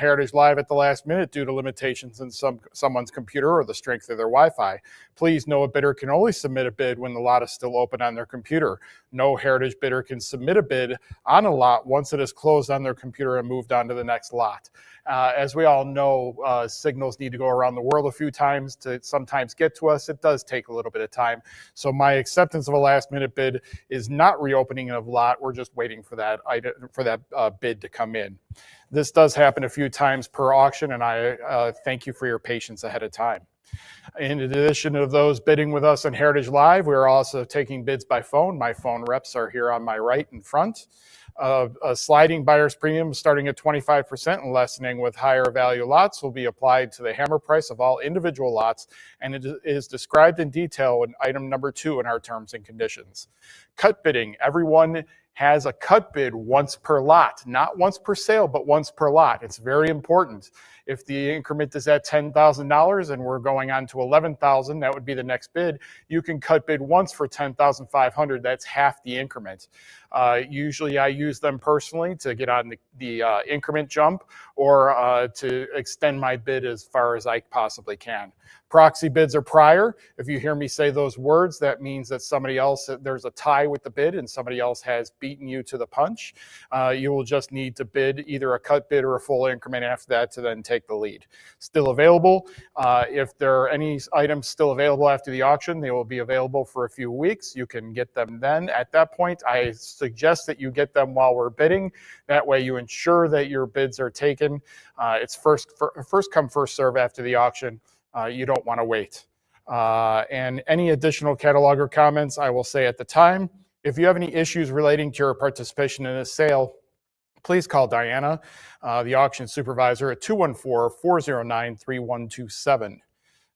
Heritage Live at the last minute due to limitations in someone's computer or the strength of their Wi-Fi. Please know a bidder can only submit a bid when the lot is still open on their computer. No Heritage bidder can submit a bid on a lot once it is closed on their computer and moved on to the next lot. As we all know, signals need to go around the world a few times to sometimes get to us. It does take a little bit of time. So my acceptance of a last minute bid is not reopening of lot. We're just waiting for that bid to come in. This does happen a few times per auction, and I thank you for your patience ahead of time. In addition to those bidding with us on Heritage Live, we're also taking bids by phone. My phone reps are here on my right and front. A sliding buyer's premium starting at 25% and lessening with higher value lots will be applied to the hammer price of all individual lots, and it is described in detail in item number 2 in our terms and conditions. Cut bidding. Everyone has a cut bid once per lot, not once per sale, but once per lot. It's very important. If the increment is at $10,000 and we're going on to $11,000, that would be the next bid. You can cut bid once for $10,500. That's half the increment. Usually I use them personally to get on the increment jump or to extend my bid as far as I possibly can. Proxy bids are prior. If you hear me say those words, that means that somebody else, there's a tie with the bid and somebody else has beaten you to the punch. You will just need to bid either a cut bid or a full increment after that to then take the lead. Still available. If there are any items still available after the auction, they will be available for a few weeks. You can get them then. At that point, I suggest that you get them while we're bidding. That way you ensure that your bids are taken. It's first come, first serve after the auction. You don't want to wait. And any additional catalog or comments, I will say at the time. If you have any issues relating to your participation in this sale, please call Diana, the auction supervisor, at 214-409-3127.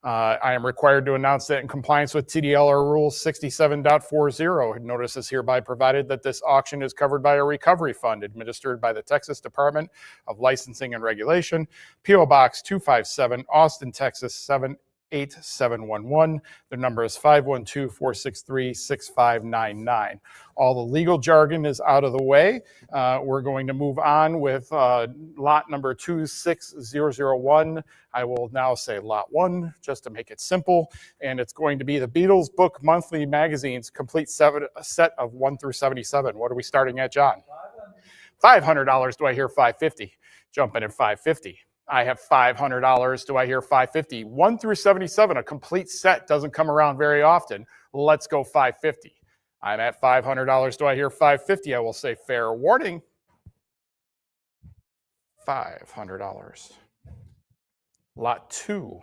I am required to announce that in compliance with TDLR Rule 67.40, notice is hereby provided that this auction is covered by a recovery fund administered by the Texas Department of Licensing and Regulation, P.O. Box 257, Austin, Texas 78711. The number is 512-463-6599. All the legal jargon is out of the way. We're going to move on with lot number 26001. I will now say lot 1 just to make it simple. And it's going to be the Beatles Book Monthly Magazine's complete set of 1 through 77. What are we starting at, John? $500. Do I hear $550? Jump in at $550. I have $500. Do I hear $550? 1 through 77, a complete set doesn't come around very often. Let's go $550. I'm at $500. Do I hear $550? I will say fair warning. $500. Lot 2.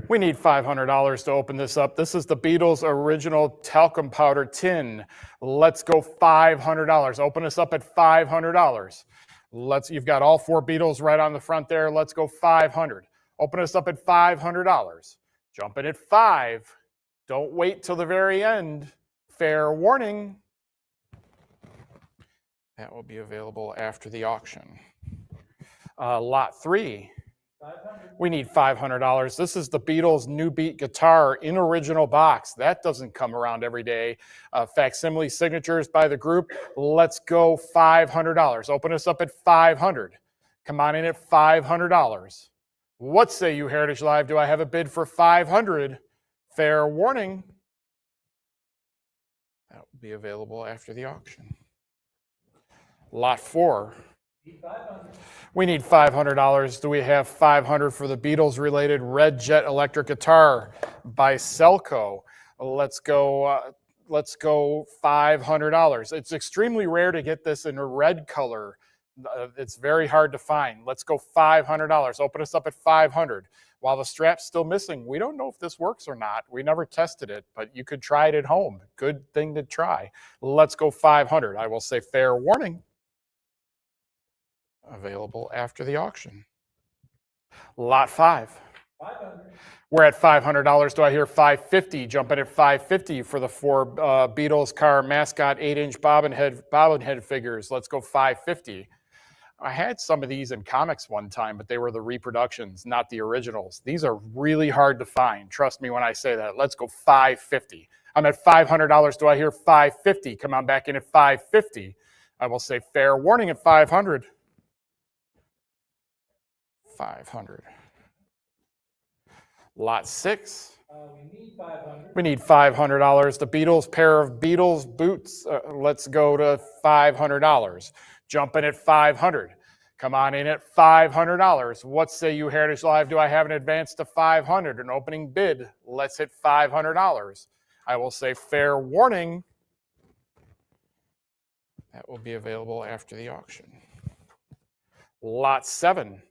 We need $500 to open this up. This is the Beatles original talcum powder tin. Let's go $500. Open this up at $500. You've got all 4 Beatles right on the front there. Let's go $500. Open us up at $500. Jump in at $5. Don't wait till the very end. Fair warning. That will be available after the auction. Lot 3. We need $500. This is the Beatles New Beat guitar in original box. That doesn't come around every day. Facsimile signatures by the group. Let's go $500. Open us up at $500. Come on in at $500. What say you, Heritage Live? Do I have a bid for $500? Fair warning. That will be available after the auction. Lot 4. We need $500. Do we have $500 for the Beatles-related Red Jet electric guitar by Selco? Let's go $500. It's extremely rare to get this in a red color. It's very hard to find. Let's go $500. Open us up at $500. While the strap's still missing, we don't know if this works or not. We never tested it, but you could try it at home. Good thing to try. Let's go $500. I will say fair warning. Available after the auction. Lot 5. 500. We're at $500. Do I hear $550? Jump in at $550 for the 4 Beatles car mascot 8-inch bobblehead figures. Let's go $550. I had some of these in comics one time, but they were the reproductions, not the originals. These are really hard to find. Trust me when I say that. Let's go $550. I'm at $500. Do I hear $550? Come on back in at $550. I will say fair warning at $500. 500. Lot 6. We need $500. The Beatles pair of Beatles boots. Let's go to $500. Jump in at 500. Come on in at $500. What say you, Heritage Live? Do I have an advance to 500? An opening bid. Let's hit $500. I will say fair warning. That will be available after the auction. Lot 7.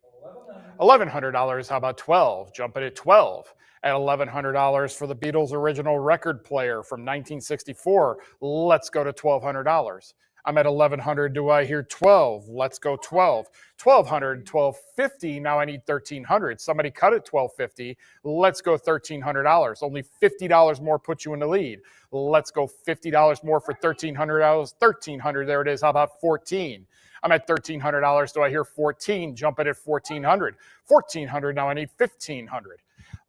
$1,100. How about 12? Jump in at 12. At $1,100 for the Beatles original record player from 1964. Let's go to $1,200. I'm at $1,100. Do I hear 12? Let's go 12. $1,200, $1,250. Now I need $1,300. Somebody cut it $1,250. Let's go $1,300. Only $50 more puts you in the lead. Let's go $50 more for $1,300. $1,300. There it is. How about 14? I'm at $1,300. Do I hear 14? Jump it at $1,400. $1,400. Now I need $1,500.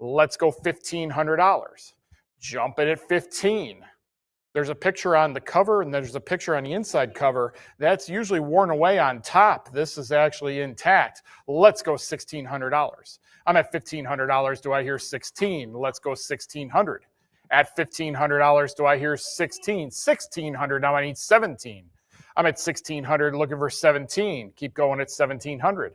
Let's go $1,500. Jump it at 15. There's a picture on the cover and there's a picture on the inside cover. That's usually worn away on top. This is actually intact. Let's go $1,600. I'm at $1,500. Do I hear 16? Let's go $1,600. At $1,500, do I hear 16? $1,600. Now I need 17. I'm at $1,600 looking for 17. Keep going at $1,700.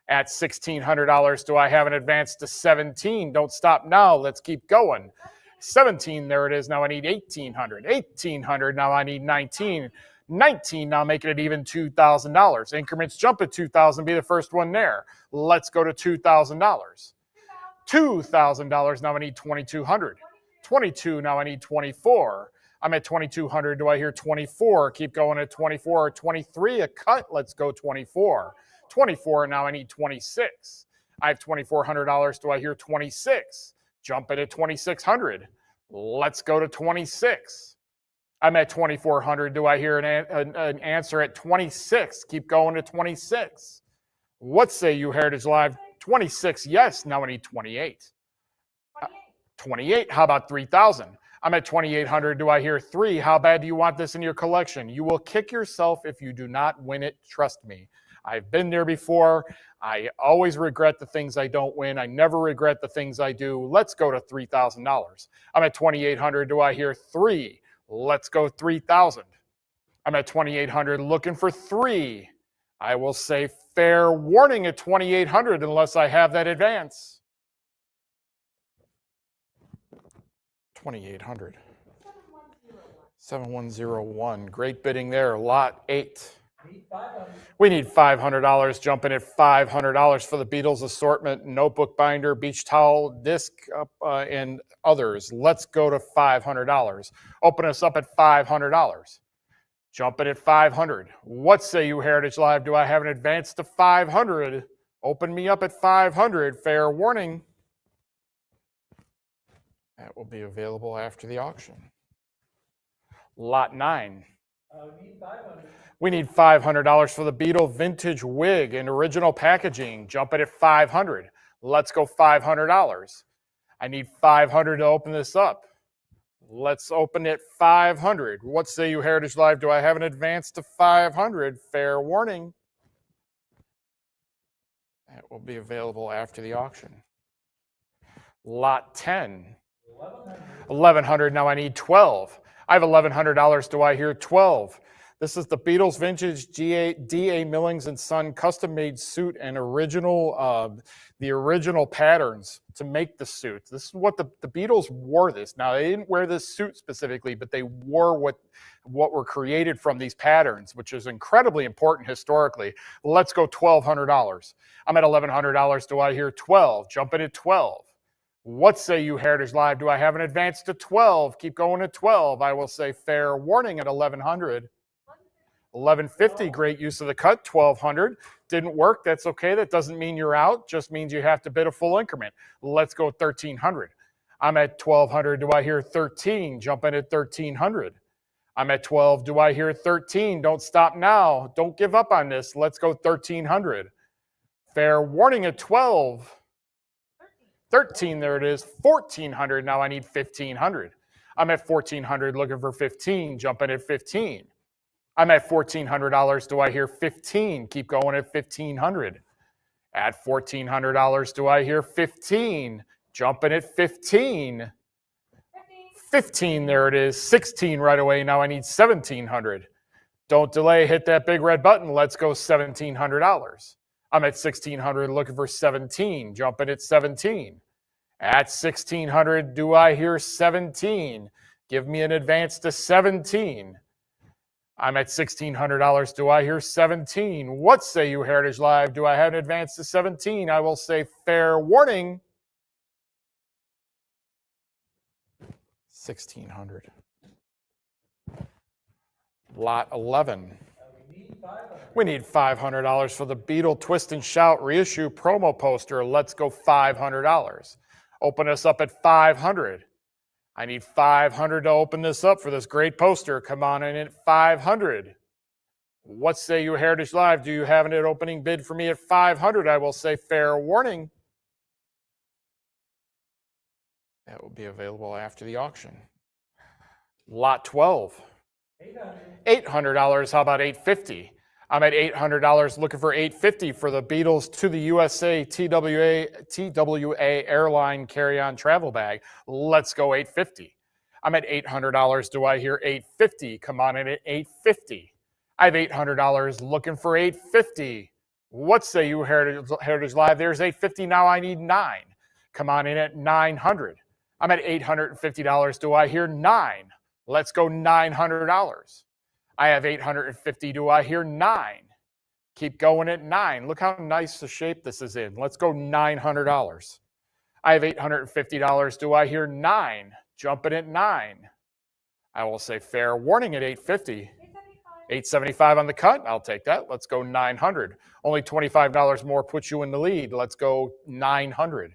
At $1,600, do I have an advance to 17? Don't stop now. Let's keep going. 17, there it is. Now I need 1,800. 1,800, now I need 19. 19, now making it even $2,000. Increments jump at 2,000, be the first one there. Let's go to $2,000. $2,000, now I need 2,200. 22, now I need 24. I'm at 2,200. Do I hear 24? Keep going at 24. 23, a cut. Let's go 24. 24, now I need 26. I have $2,400. Do I hear 26? Jump it at 2,600. Let's go to 26. I'm at 2,400. Do I hear an answer at 26? Keep going to 26. What say you, Heritage Live? 26, yes. Now I need 28. 28, how about 3,000? I'm at 2,800. Do I hear 3? How bad do you want this in your collection? You will kick yourself if you do not win it. Trust me. I've been there before. I always regret the things I don't win. I never regret the things I do. Let's go to $3,000. I'm at 2,800. Do I hear 3? Let's go 3,000. I'm at 2,800 looking for 3. I will say fair warning at 2,800 unless I have that advance. 2,800. 7101. Great bidding there. Lot 8. We need $500. Jump in at $500 for the Beatles assortment, notebook binder, beach towel, disc, and others. Let's go to $500. Open us up at $500. Jump in at $500. What say you, Heritage Live? Do I have an advance to $500? Open me up at $500. Fair warning. That will be available after the auction. Lot 9. We need $500 for the Beatle vintage wig in original packaging. Jump it at $500. Let's go $500. I need $500 to open this up. Let's open it $500. What say you, Heritage Live? Do I have an advance to $500? Fair warning. That will be available after the auction. Lot 10. $1,100. Now I need 12. I have $1,100. Do I hear 12? This is the Beatles vintage D.A. Millings & Son custom-made suit and the original patterns to make the suit. This is what the Beatles wore this. Now, they didn't wear this suit specifically, but they wore what were created from these patterns, which is incredibly important historically. Let's go $1,200. I'm at $1,100. Do I hear 12? Jump in at 12. What say you, Heritage Live? Do I have an advance to 12? Keep going at 12. I will say fair warning at $1,100. $1,150, great use of the cut. $1,200, didn't work. That's okay. That doesn't mean you're out. Just means you have to bid a full increment. Let's go $1,300. I'm at $1,200. Do I hear 13? Jump in at $1,300. I'm at 12. Do I hear 13? Don't stop now. Don't give up on this. Let's go $1,300. Fair warning at 12. 13, there it is. $1,400. Now I need $1,500. I'm at $1,400 looking for 15. Jump in at 15. I'm at $1,400. Do I hear 15? Keep going at $1,500. At $1,400, do I hear 15? Jumping at 15. 15, there it is. 16 right away. Now I need 1,700. Don't delay, hit that big red button. Let's go $1,700. I'm at 1,600 looking for 17, jumping at 17. At 1,600, do I hear 17? Give me an advance to 17. I'm at $1,600. Do I hear 17? What say you, Heritage Live? Do I have an advance to 17? I will say fair warning. 1,600. Lot 11. We need $500 for the Beatle Twist and Shout reissue promo poster. Let's go $500. Open us up at 500. I need 500 to open this up for this great poster. Come on in at 500. What say you, Heritage Live? Do you have an opening bid for me at 500? I will say fair warning. That will be available after the auction. Lot 12. $800. How about $850? I'm at $800 looking for $850 for the Beatles to the USA TWA airline carry-on travel bag. Let's go $850. I'm at $800. Do I hear $850? Come on in at $850. I have $800 looking for $850. What say you, Heritage Live? There's $850. Now I need 9. Come on in at $900. I'm at $850. Do I hear 9? Let's go $900. I have $850. Do I hear 9? Keep going at 9. Look how nice the shape this is in. Let's go $900. I have $850. Do I hear 9? Jumping at 9. I will say fair warning at $850. $875 on the cut. I'll take that. Let's go $900. Only $25 more puts you in the lead. Let's go $900.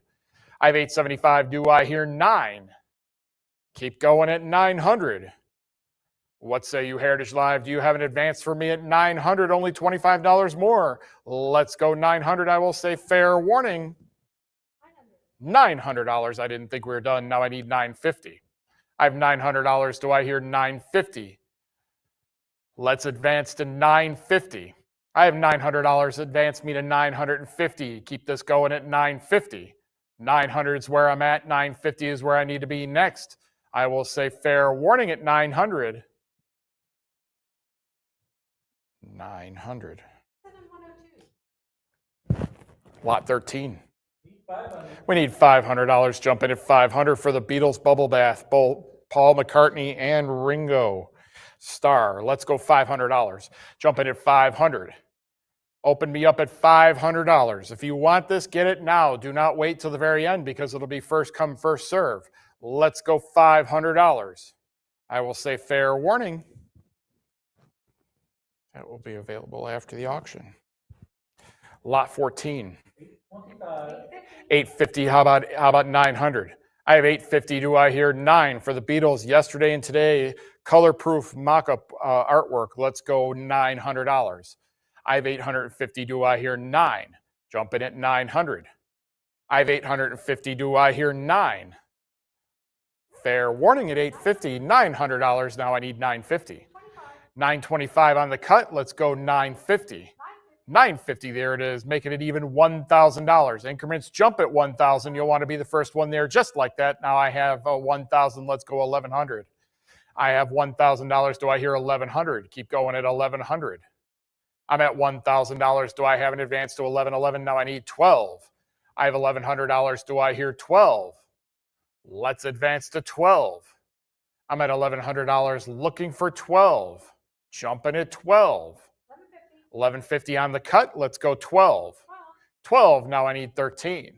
I have $875. Do I hear 9? Keep going at $900. What say you, Heritage Live? Do you have an advance for me at $900? Only $25 more. Let's go $900. I will say fair warning. $900. I didn't think we were done. Now I need $950. I have $900. Do I hear $950? Let's advance to $950. I have $900. Advance me to $950. Keep this going at $950. $900 is where I'm at. $950 is where I need to be next. I will say fair warning at $900. $900. Lot 13. We need $500. Jump in at $500 for the Beatles Bubble Bath, both Paul McCartney and Ringo Starr. Let's go $500. Jump in at $500. Open me up at $500. If you want this, get it now. Do not wait till the very end because it'll be first come, first serve. Let's go $500. I will say fair warning. That will be available after the auction. Lot 14. $850. How about $900? I have $850. Do I hear 9 for the Beatles yesterday and today color-proof mock-up artwork? Let's go $900. I have $850. Do I hear 9? Jump in at $900. I have $850. Do I hear 9? Fair warning at $850. $900. Now I need $950. $925 on the cut. Let's go $950. $950, there it is, making it even $1,000. Increments jump at $1,000. You'll want to be the first one there just like that. Now I have $1,000. Let's go $1,100. I have $1,000. Do I hear $1,100? Keep going at $1,100. I'm at $1,000. Do I have an advance to $1,111? Now I need $12. I have $1,100. Do I hear $12? Let's advance to $12. I'm at $1,100 looking for $12. Jumping at $12. $11.50 on the cut. Let's go $12. $12. Now I need $13.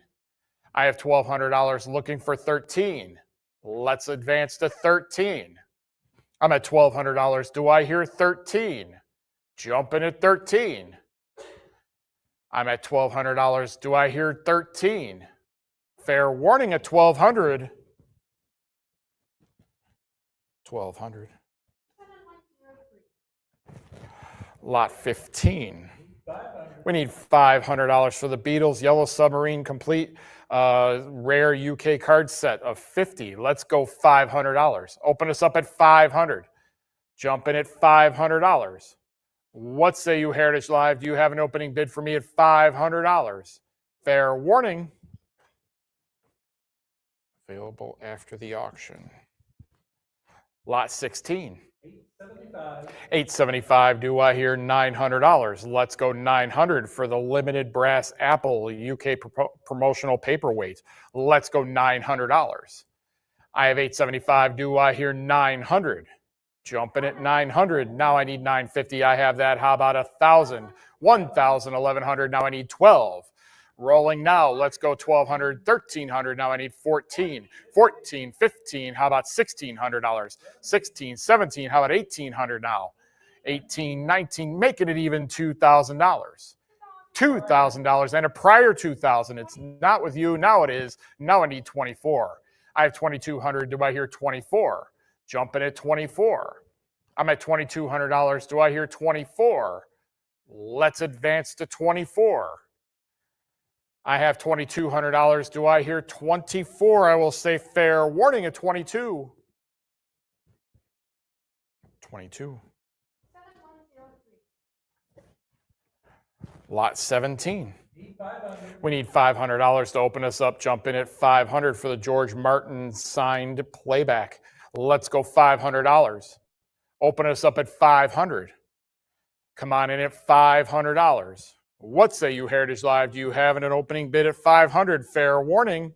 I have $1,200 looking for $13. Let's advance to $13. I'm at $1,200. Do I hear $13? Jumping at $13. I'm at $1,200. Do I hear $13? Fair warning at $1,200. $1,200. Lot 15. We need $500 for the Beatles Yellow Submarine Complete Rare UK card set of 50. Let's go $500. Open us up at $500. Jump in at $500. What say you, Heritage Live? Do you have an opening bid for me at $500? Fair warning. Available after the auction. Lot 16. $875. Do I hear $900? Let's go 900 for the limited brass Apple UK promotional paperweight. Let's go $900. I have $875. Do I hear 900? Jumping at 900. Now I need 950. I have that. How about 1,000? 1,000, 1,100. Now I need 12. Rolling now. Let's go 1,200, 1,300. Now I need 14, 14, 15. How about $1,600? 16, 17. How about 1,800 now? 18, 19. Making it even $2,000. $2,000 and a prior 2,000. It's not with you. Now it is. Now I need 24. I have 2,200. Do I hear 24? Jumping at 24. I'm at $2,200. Do I hear 24? Let's advance to 24. I have $2,200. Do I hear 24? I will say fair warning at 22. 22. Lot 17. We need $500 to open us up. Jump in at 500 for the George Martin signed playback. Let's go $500. Open us up at 500. Come on in at $500. What say you, Heritage Live? Do you have an opening bid at 500? Fair warning.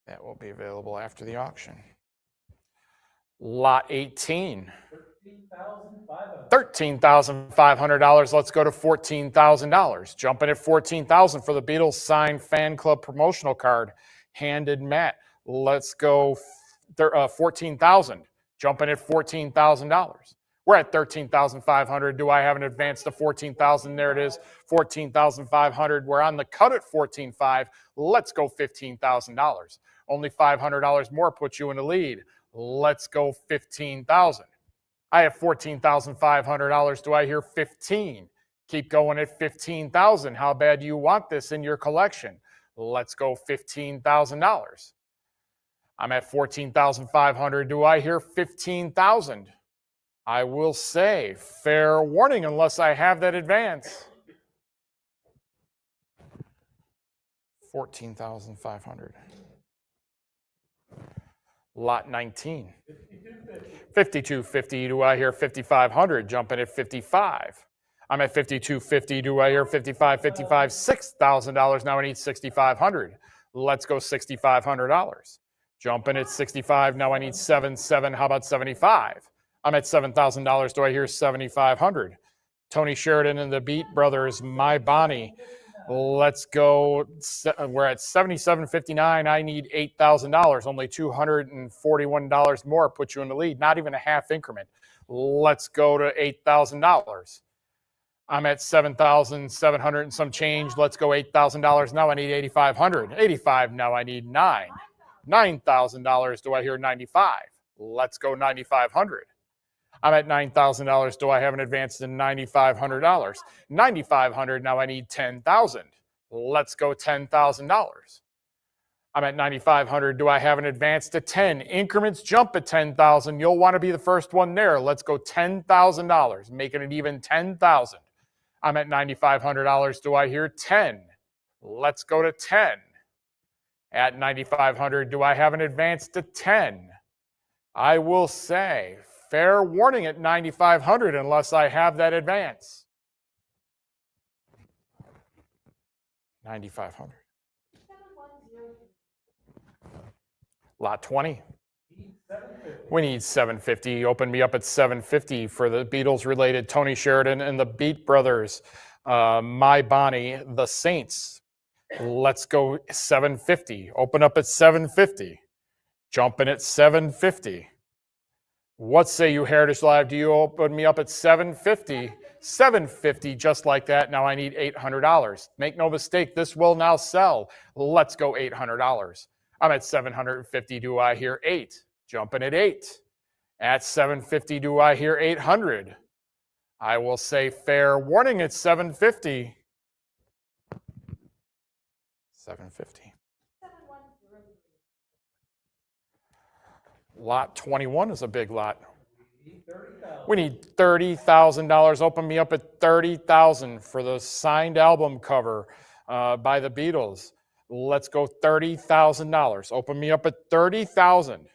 That will be available after the auction. Lot 18. $13,500. Let's go to $14,000. Jumping at $14,000 for the Beatles signed fan club promotional card. Handed Matt. Let's go 14,000. Jumping at $14,000. We're at $13,500. Do I have an advance to $14,000? There it is, $14,500. We're on the cut at $14,500. Let's go $15,000. Only $500 more puts you in the lead. Let's go $15,000. I have $14,500. Do I hear 15? Keep going at $15,000. How bad do you want this in your collection? Let's go $15,000. I'm at $14,500. Do I hear 15,000? I will say fair warning unless I have that advance. 14,500. Lot 19. 5250. Do I hear 5,500? Jumping at 55. I'm at 5250. Do I hear 55? $6,000. Now I need 6,500. Let's go $6,500. Jumping at 65. Now I need 7. How about 75? I'm at $7,000. Do I hear 7,500? Tony Sheridan and the Beat Brothers, My Bonnie. Let's go. We're at $77.59. I need $8,000. Only $241 more puts you in the lead. Not even a half increment. Let's go to $8,000. I'm at $7,700 and some change. Let's go $8,000. Now I need $8,500. 85. Now I need $9,000. Do I hear 95? Let's go 9,500. I'm at $9,000. Do I have an advance to $9,500? 9,500. Now I need 10,000. Let's go $10,000. I'm at 9,500. Do I have an advance to 10? Increments jump at 10,000. You'll want to be the first one there. Let's go $10,000, making it even 10,000. I'm at $9,500. Do I hear 10? Let's go to 10. At 9,500. Do I have an advance to 10? I will say fair warning at 9,500 unless I have that advance. 9,500. Lot 20. We need 750. Open me up at 750 for the Beatles related Tony Sheridan and the Beat Brothers. My Bonnie, the Saints. Let's go 750. Open up at 750. Jumping at 750. What say you, Heritage Live? Do you open me up at 750? 750, just like that. Now I need $800. Make no mistake, this will now sell. Let's go $800. I'm at 750. Do I hear 8? Jumping at 8. At 750, do I hear 800? I will say fair warning at 750. 750. Lot 21 is a big lot. We need $30,000. Open me up at $30,000 for the signed album cover by the Beatles. Let's go $30,000. Open me up at $30,000.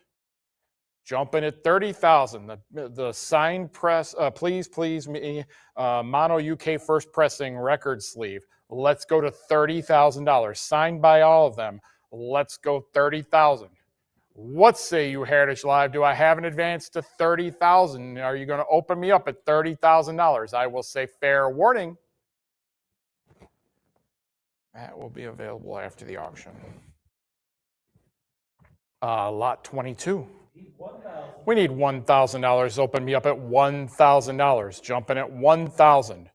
Jumping at $30,000. The signed press, please me, mono UK first pressing record sleeve. Let's go to $30,000. Signed by all of them. Let's go $30,000. What say you, Heritage Live? Do I have an advance to $30,000? Are you going to open me up at $30,000? I will say fair warning. That will be available after the auction. Lot 22. We need $1,000. Open me up at $1,000. Jumping at $1,000.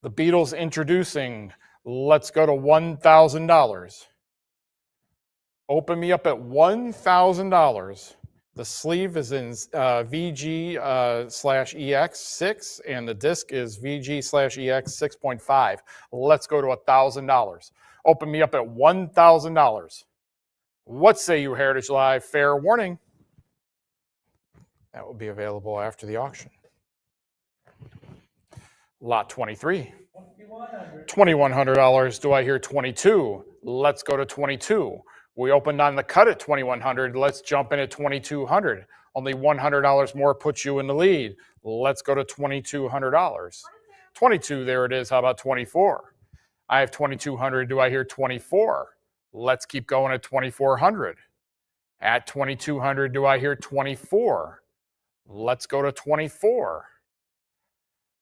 The Beatles introducing. Let's go to $1,000. Open me up at $1,000. The sleeve is in VG/EX6 and the disc is VG/EX6.5. Let's go to $1,000. Open me up at $1,000. What say you, Heritage Live? Fair warning. That will be available after the auction. Lot 23. $2,100. Do I hear 22? Let's go to 22. We opened on the cut at $2,100. Let's jump in at $2,200. Only $100 more puts you in the lead. Let's go to $2,200. 22, there it is. How about 24? I have 2,200. Do I hear 24? Let's keep going at 2,400. At 2,200, do I hear 24? Let's go to 24.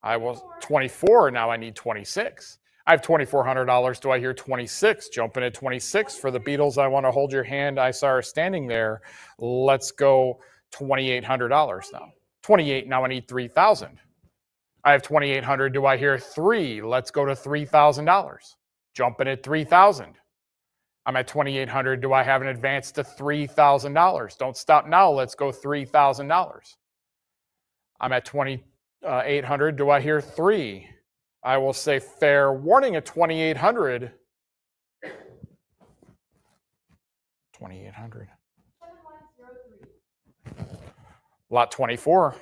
I was 24. Now I need 26. I have $2,400. Do I hear 26? Jumping at 26 for the Beatles. I want to hold your hand. I saw her standing there. Let's go $2,800 now. 28. Now I need 3,000. I have 2,800. Do I hear 3? Let's go to $3,000. Jumping at 3,000. I'm at 2,800. Do I have an advance to $3,000? Don't stop now. Let's go $3,000. I'm at 2,800. Do I hear 3? I will say fair warning at 2,800. 2,800. Lot 24.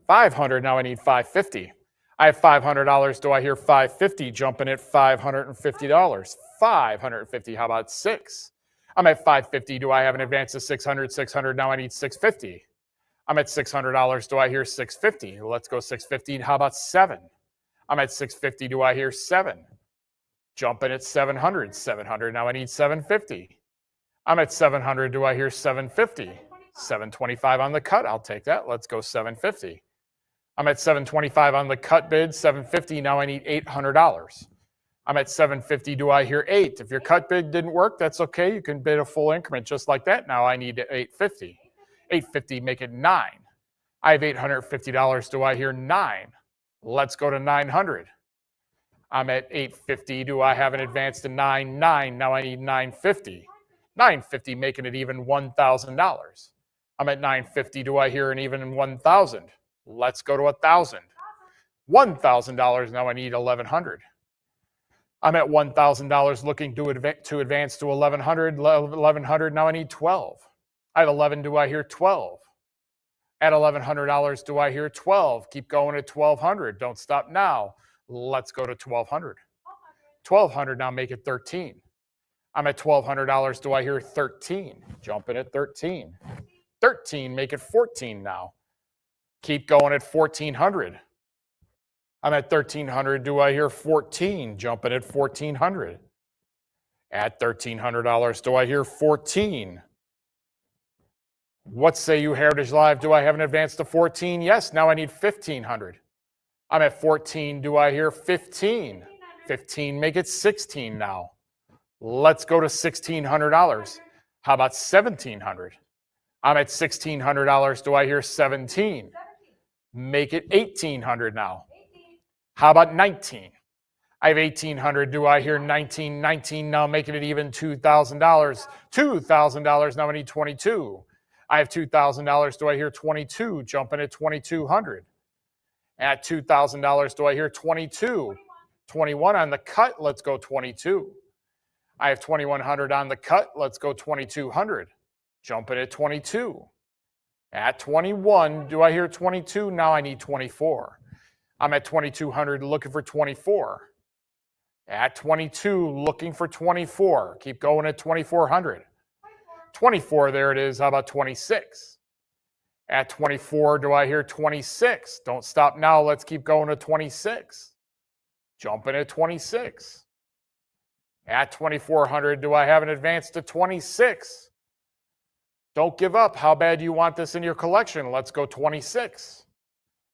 500. Now I need 550. I have $500. Do I hear 550? Jumping at $550. 550. How about 6? I'm at 550. Do I have an advance of 600? 600. Now I need 650. I'm at $600. Do I hear 650? Let's go 650. How about 7? I'm at 650. Do I hear 7? Jumping at 700. 700. Now I need 750. I'm at 700. Do I hear 750? 725 on the cut. I'll take that. Let's go 750. I'm at 725 on the cut bid. 750. Now I need $800. I'm at 750. Do I hear 8? If your cut bid didn't work, that's okay. You can bid a full increment just like that. Now I need 850. 850. Make it 9. I have $850. Do I hear 9? Let's go to 900. I'm at 850. Do I have an advance to 99? Now I need 950. 950, making it even $1,000. I'm at 950. Do I hear an even 1,000? Let's go to 1,000. $1,000. Now I need 1,100. I'm at $1,000 looking to advance to 1,100. 1,100. Now I need 12. I have 11. Do I hear 12? At $1,100, do I hear 12? Keep going at 1,200. Don't stop now. Let's go to 1,200. 1,200, now make it 13. I'm at $1,200. Do I hear 13? Jumping at 13. 13, make it 14 now. Keep going at 1,400. I'm at 1,300. Do I hear 14? Jumping at 1,400. At $1,300, do I hear 14? What say you, Heritage Live? Do I have an advance to 14? Yes, now I need 1,500. I'm at 14. Do I hear 15? 15, make it 16 now. Let's go to $1,600. How about 1,700? I'm at $1,600. Do I hear 17? Make it 1,800 now. How about 19? I have 1,800. Do I hear 19? 19 now, making it even $2,000. $2,000. Now I need 22. I have $2,000. Do I hear 22? Jumping at 2,200. At $2,000, do I hear 22? 21 on the cut. Let's go 22. I have 2,100 on the cut. Let's go 2,200. Jumping at 22. At 21, do I hear 22? Now I need 24. I'm at 2,200 looking for 24. At 22, looking for 24. Keep going at 2,400. 24, there it is. How about 26? At 24, do I hear 26? Don't stop now. Let's keep going to 26. Jumping at 26. At 2,400, do I have an advance to 26? Don't give up. How bad do you want this in your collection? Let's go 26.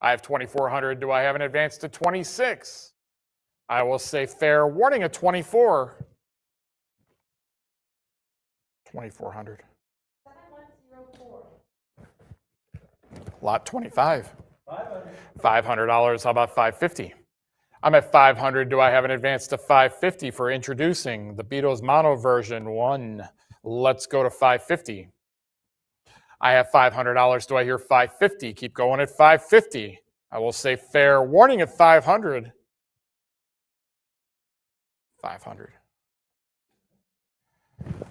I have 2,400. Do I have an advance to 26? I will say fair warning at 24. 2,400. 7104. Lot 25. $500. How about 550? I'm at 500. Do I have an advance to 550 for introducing the Beatles mono version 1? Let's go to 550. I have $500. Do I hear 550? Keep going at 550. I will say fair warning at 500. 500.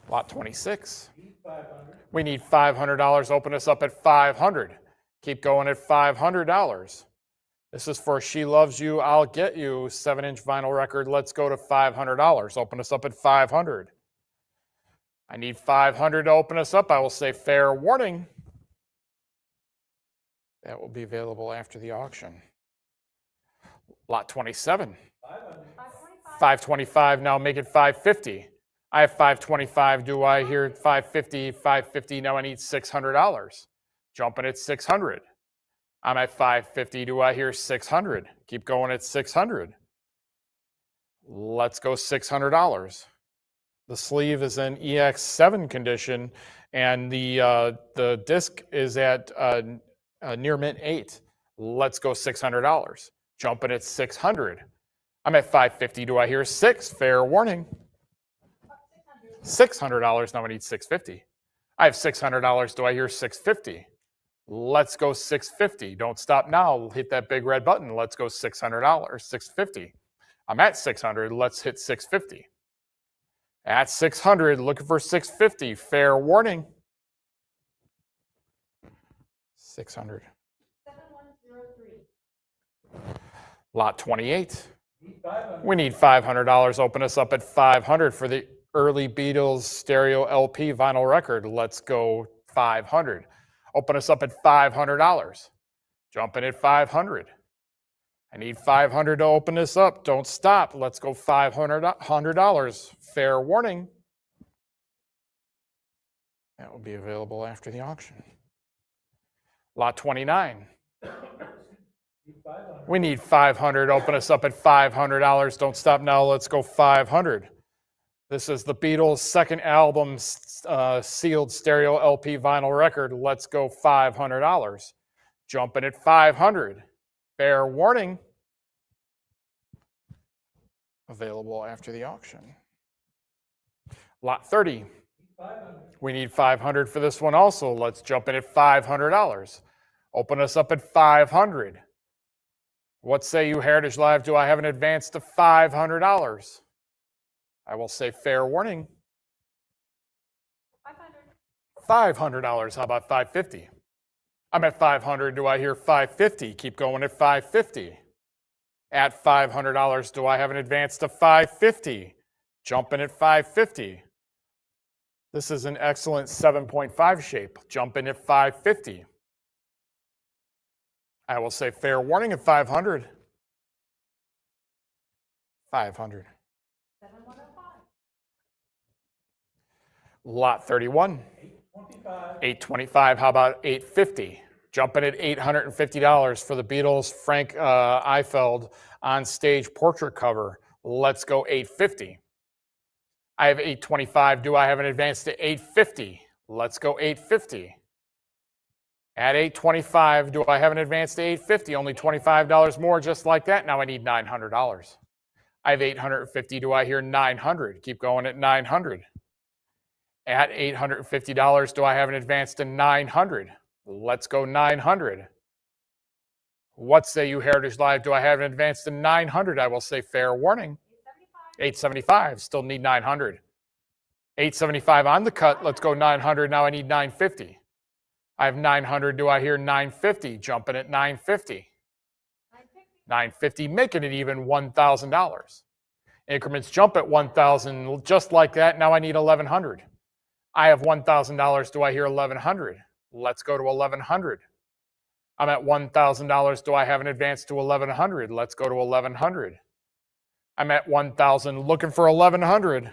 Lot 26. We need $500. Open us up at 500. Keep going at $500. This is for She Loves You, I'll Get You 7-inch vinyl record. Let's go to $500. Open us up at 500. I need 500 to open us up. I will say fair warning. That will be available after the auction. Lot 27. 525. Now make it 550. I have 525. Do I hear 550? 550. Now I need $600. Jumping at 600. I'm at 550. Do I hear 600? Keep going at 600. Let's go $600. The sleeve is in EX7 condition, and the disc is at near mint 8. Let's go $600. Jumping at 600. I'm at 550. Do I hear 6? Fair warning. $600. Now I need 650. I have $600. Do I hear 650? Let's go 650. Don't stop now. Hit that big red button. Let's go $600. 650. I'm at 600. Let's hit 650. At 600, looking for 650. Fair warning. 600. 7103. Lot 28. We need $500. Open us up at 500 for the early Beatles stereo LP vinyl record. Let's go 500. Open us up at $500. Jumping at 500. I need 500 to open this up. Don't stop. Let's go $500. Fair warning. That will be available after the auction. Lot 29. We need 500. Open us up at $500. Don't stop now. Let's go 500. This is the Beatles' second album sealed stereo LP vinyl record. Let's go $500. Jumping at 500. Fair warning. Available after the auction. Lot 30. We need 500 for this one also. Let's jump in at $500. Open us up at 500. What say you, Heritage Live? Do I have an advance to $500? I will say fair warning. $500. How about 550? I'm at 500. Do I hear 550? Keep going at 550. At $500, do I have an advance to 550? Jumping at 550. This is an excellent 7.5 shape. Jumping at 550. I will say fair warning at 500. 500. 7105. Lot 31. 825. How about 850? Jumping at $850 for the Beatles' Frank Eifeld on-stage portrait cover. Let's go 850. I have 825. Do I have an advance to 850? Let's go 850. At 825, do I have an advance to 850? Only $25 more, just like that. Now I need $900. I have 850. Do I hear 900? Keep going at 900. At $850, do I have an advance to 900? Let's go 900. What say you, Heritage Live? Do I have an advance to 900? I will say fair warning. 875. Still need 900. 875 on the cut. Let's go 900. Now I need 950. I have 900. Do I hear 950? Jumping at 950. 950, making it even $1,000. Increments jump at 1,000, just like that. Now I need 1,100. I have $1,000. Do I hear 1,100? Let's go to 1,100. I'm at $1,000. Do I have an advance to 1,100? Let's go to 1,100. I'm at 1,000, looking for 1,100.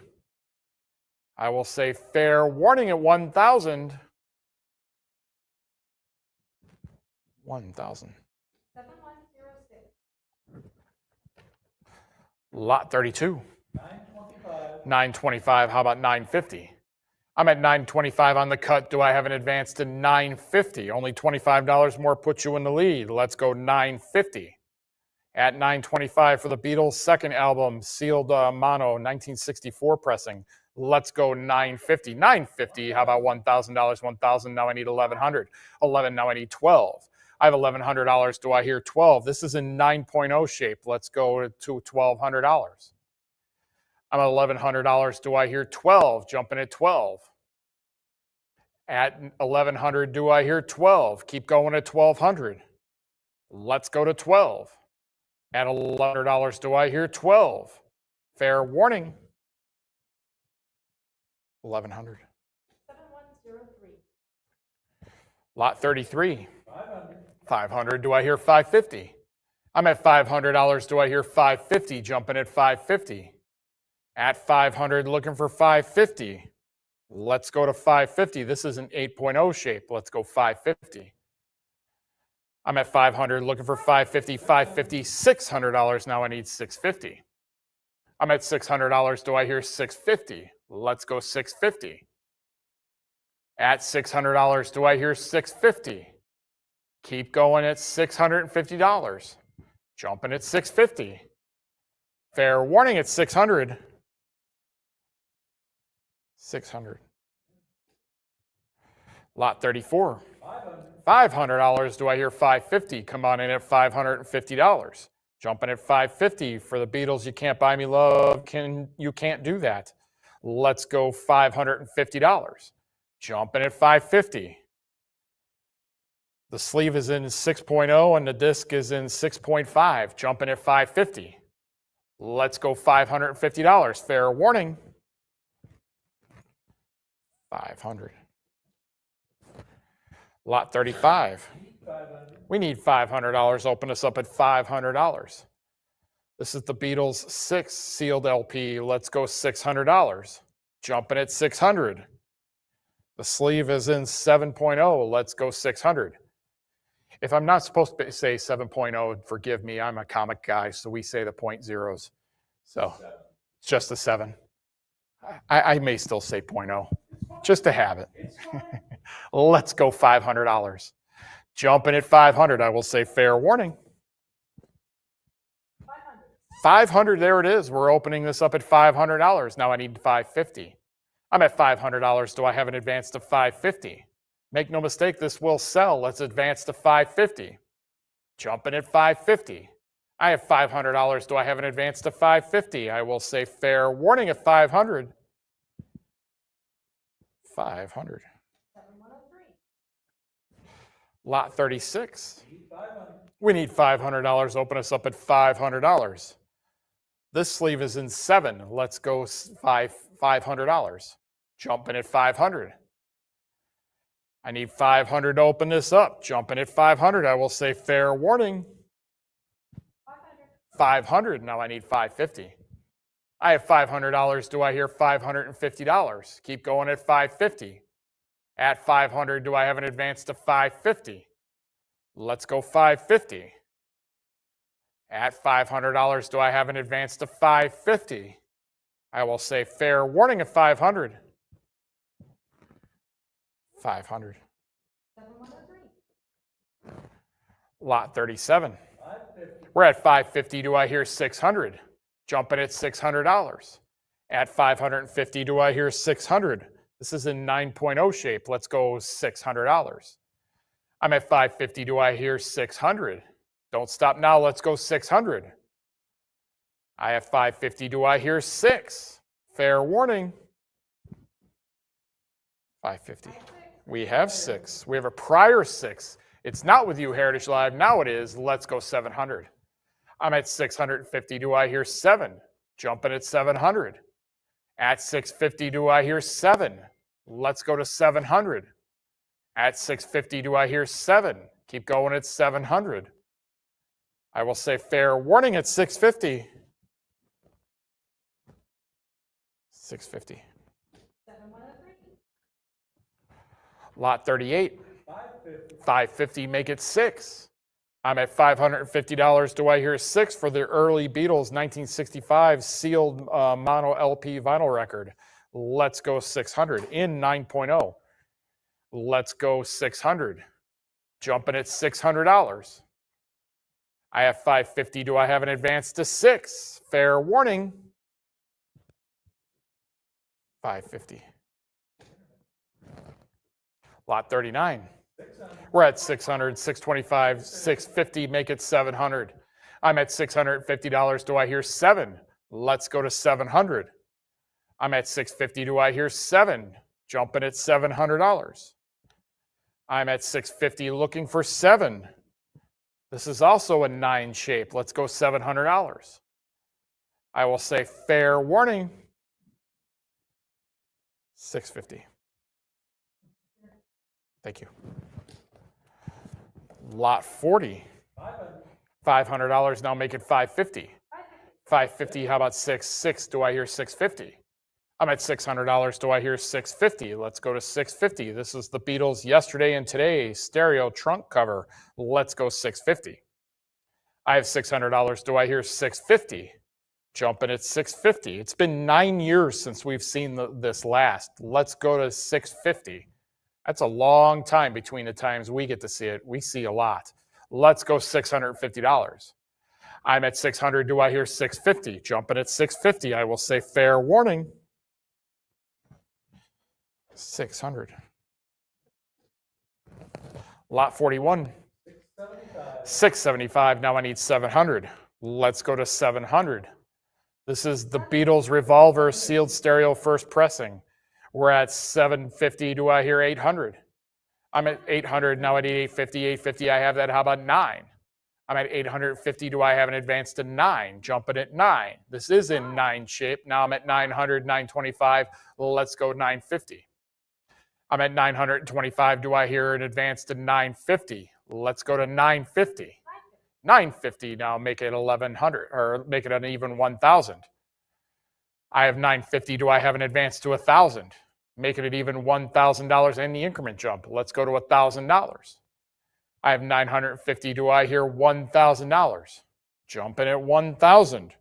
I will say fair warning at 1,000. 1,000. 7106. Lot 32. 925. 925. How about 950? I'm at 925 on the cut. Do I have an advance to 950? Only $25 more puts you in the lead. Let's go 950. At 925 for the Beatles' second album, sealed mono, 1964 pressing. Let's go 950. 950. How about $1,000? 1,000. Now I need 1,100. 11. Now I need 12. I have $1,100. Do I hear 12? This is in 9.0 shape. Let's go to $1,200. I'm at $1,100. Do I hear 12? Jumping at 12. At 1,100, do I hear 12? Keep going at 1,200. Let's go to 12. At $1,100, do I hear 12? Fair warning. 1,100. 7103. Lot 33. 500. 500, do I hear 550? I'm at $500. Do I hear 550? Jumping at 550. At 500, looking for 550. Let's go to 550. This is an 8.0 shape. Let's go 550. I'm at 500, looking for 550, 550, $600. Now I need 650. I'm at $600. Do I hear 650? Let's go 650. At $600, do I hear 650? Keep going at $650. Jumping at 650. Fair warning at 600. 600. Lot 34. 500. $500. Do I hear 550? Come on in at $550. Jumping at 550 for the Beatles. You can't buy me love. You can't do that. Let's go $550. Jumping at 550. The sleeve is in 6.0 and the disc is in 6.5. Jumping at 550. Let's go $550. Fair warning. 500. Lot 35. 500. We need $500. Open us up at $500. This is the Beatles' sixth sealed LP. Let's go $600. Jumping at 600. The sleeve is in 7.0. Let's go 600. If I'm not supposed to say 7.0, forgive me. I'm a comic guy, so we say the point zeros. So it's just a 7. I may still say 0.0, just to have it. Let's go $500. Jumping at 500, I will say fair warning. 500. 500, there it is. We're opening this up at $500. Now I need 550. I'm at $500. Do I have an advance to 550? Make no mistake, this will sell. Let's advance to 550. Jumping at 550. I have $500. Do I have an advance to 550? I will say fair warning at 500. 500. 7103. Lot 36. 500. We need $500. Open us up at $500. This sleeve is in 7. Let's go $500. Jumping at 500. I need 500 to open this up. Jumping at 500. I will say fair warning. 500. 500. Now I need 550. I have $500. Do I hear $550? Keep going at 550. At 500, do I have an advance to 550? Let's go 550. At $500, do I have an advance to 550? I will say fair warning at 500. 500. 7103. Lot 37. 550. We're at 550. Do I hear 600? Jumping at $600. At 550, do I hear 600? This is in 9.0 shape. Let's go $600. I'm at 550. Do I hear 600? Don't stop now. Let's go 600. I have 550. Do I hear 6? Fair warning. 550. 56. We have 6. We have a prior 6. It's not with you, Heritage Live. Now it is. Let's go 700. I'm at 650. Do I hear 7? Jumping at 700. At 650, do I hear 7? Let's go to 700. At 650, do I hear 7? Keep going at 700. I will say fair warning at 650. 650. 7103. Lot 38. 550. 550, make it 6. I'm at $550. Do I hear 6 for the early Beatles 1965 sealed mono LP vinyl record? Let's go 600 in 9.0. Let's go 600. Jumping at $600. I have 550. Do I have an advance to 6? Fair warning. 550. Lot 39. 600. We're at 600, 625, 650, make it 700. I'm at $650. Do I hear 7? Let's go to 700. I'm at 650. Do I hear 7? Jumping at $700. I'm at 650 looking for 7. This is also a 9 shape. Let's go $700. I will say fair warning. 650. Thank you. Lot 40. 500. $500. Now make it 550. 550. How about 6? Do I hear 650? I'm at $600. Do I hear 650? Let's go to 650. This is the Beatles Yesterday and Today stereo trunk cover. Let's go 650. I have $600. Do I hear 650? Jumping at 650. It's been 9 years since we've seen this last. Let's go to 650. That's a long time between the times we get to see it. We see a lot. Let's go $650. I'm at 600. Do I hear 650? Jumping at 650. I will say fair warning. 600. Lot 41. 675. 675. Now I need 700. Let's go to 700. This is the Beatles Revolver sealed stereo first pressing. We're at 750. Do I hear 800? I'm at 800. Now I need 850. 850. I have that. How about 9? I'm at 850. Do I have an advance to 9? Jumping at 9. This is in 9 shape. Now I'm at 900, 925. Let's go 950. I'm at 925. Do I hear an advance to 950? Let's go to 950. 950. Now make it 1100 or make it an even 1000. I have 950. Do I have an advance to 1000? Making it even $1,000 in the increment jump. Let's go to $1,000. I have 950. Do I hear $1,000? Jumping at 1,000.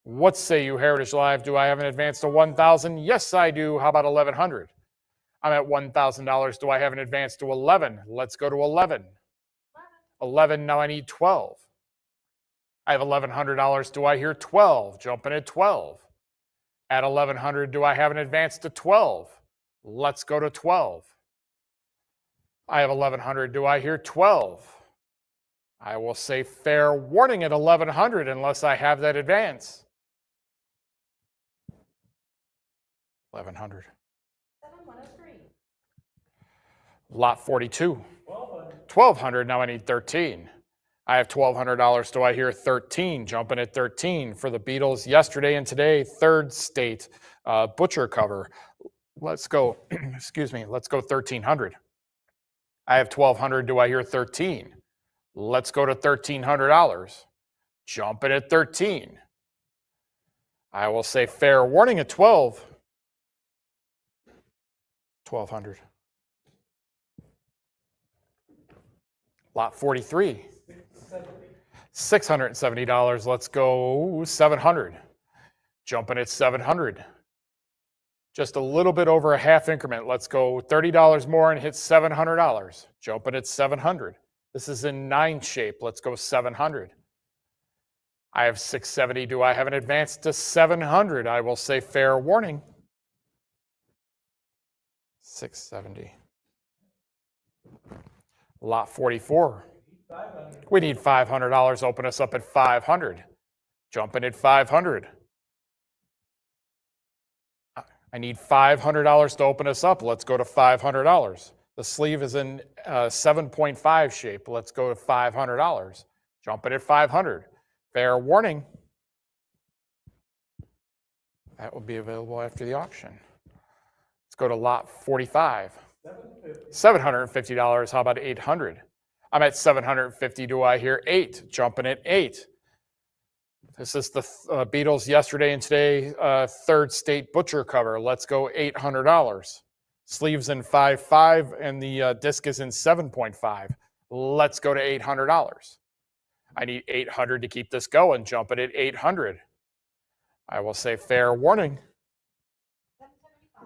What say you, Heritage Live? Do I have an advance to 1,000? Yes, I do. How about 1,100? I'm at $1,000. Do I have an advance to 11? Let's go to 11. 11. Now I need 12. I have $1,100. Do I hear 12? Jumping at 12. At 1,100, do I have an advance to 12? Let's go to 12. I have 1,100. Do I hear 12? I will say fair warning at 1,100 unless I have that advance. 1,100. 7103. Lot 42. 1200. 1,200. Now I need 13. I have $1,200. Do I hear 13? Jumping at 13 for the Beatles Yesterday and Today third state butcher cover. Let's go, excuse me, let's go 1,300. I have 1,200. Do I hear 13? Let's go to $1,300. Jumping at 13. I will say fair warning at 12. 1,200. Lot 43. $670. Let's go 700. Jumping at 700. Just a little bit over a half increment. Let's go $30 more and hit $700. Jumping at 700. This is in 9 shape. Let's go 700. I have 670. Do I have an advance to 700? I will say fair warning. 670. Lot 44. 500. We need $500. Open us up at 500. Jumping at 500. I need $500 to open us up. Let's go to $500. The sleeve is in 7.5 shape. Let's go to $500. Jumping at 500. Fair warning. That will be available after the auction. Let's go to lot 45. $750. How about 800? I'm at 750. Do I hear 8? Jumping at 8. This is the Beatles yesterday and today third state butcher cover. Let's go $800. Sleeves in 5.5 and the disc is in 7.5. Let's go to $800. I need 800 to keep this going. Jumping at 800. I will say fair warning.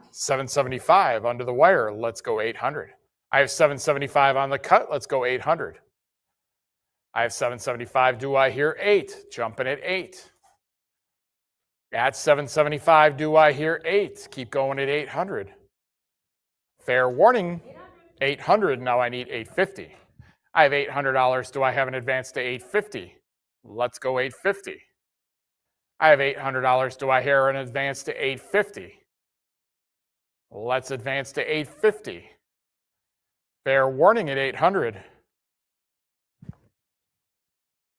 775 under the wire. Let's go 800. I have 775 on the cut. Let's go 800. I have 775. Do I hear 8? Jumping at 8. At 775, do I hear 8? Keep going at 800. Fair warning. 800. Now I need 850. I have $800. Do I have an advance to 850? Let's go 850. I have $800. Do I hear an advance to 850? Let's advance to 850. Fair warning at 800.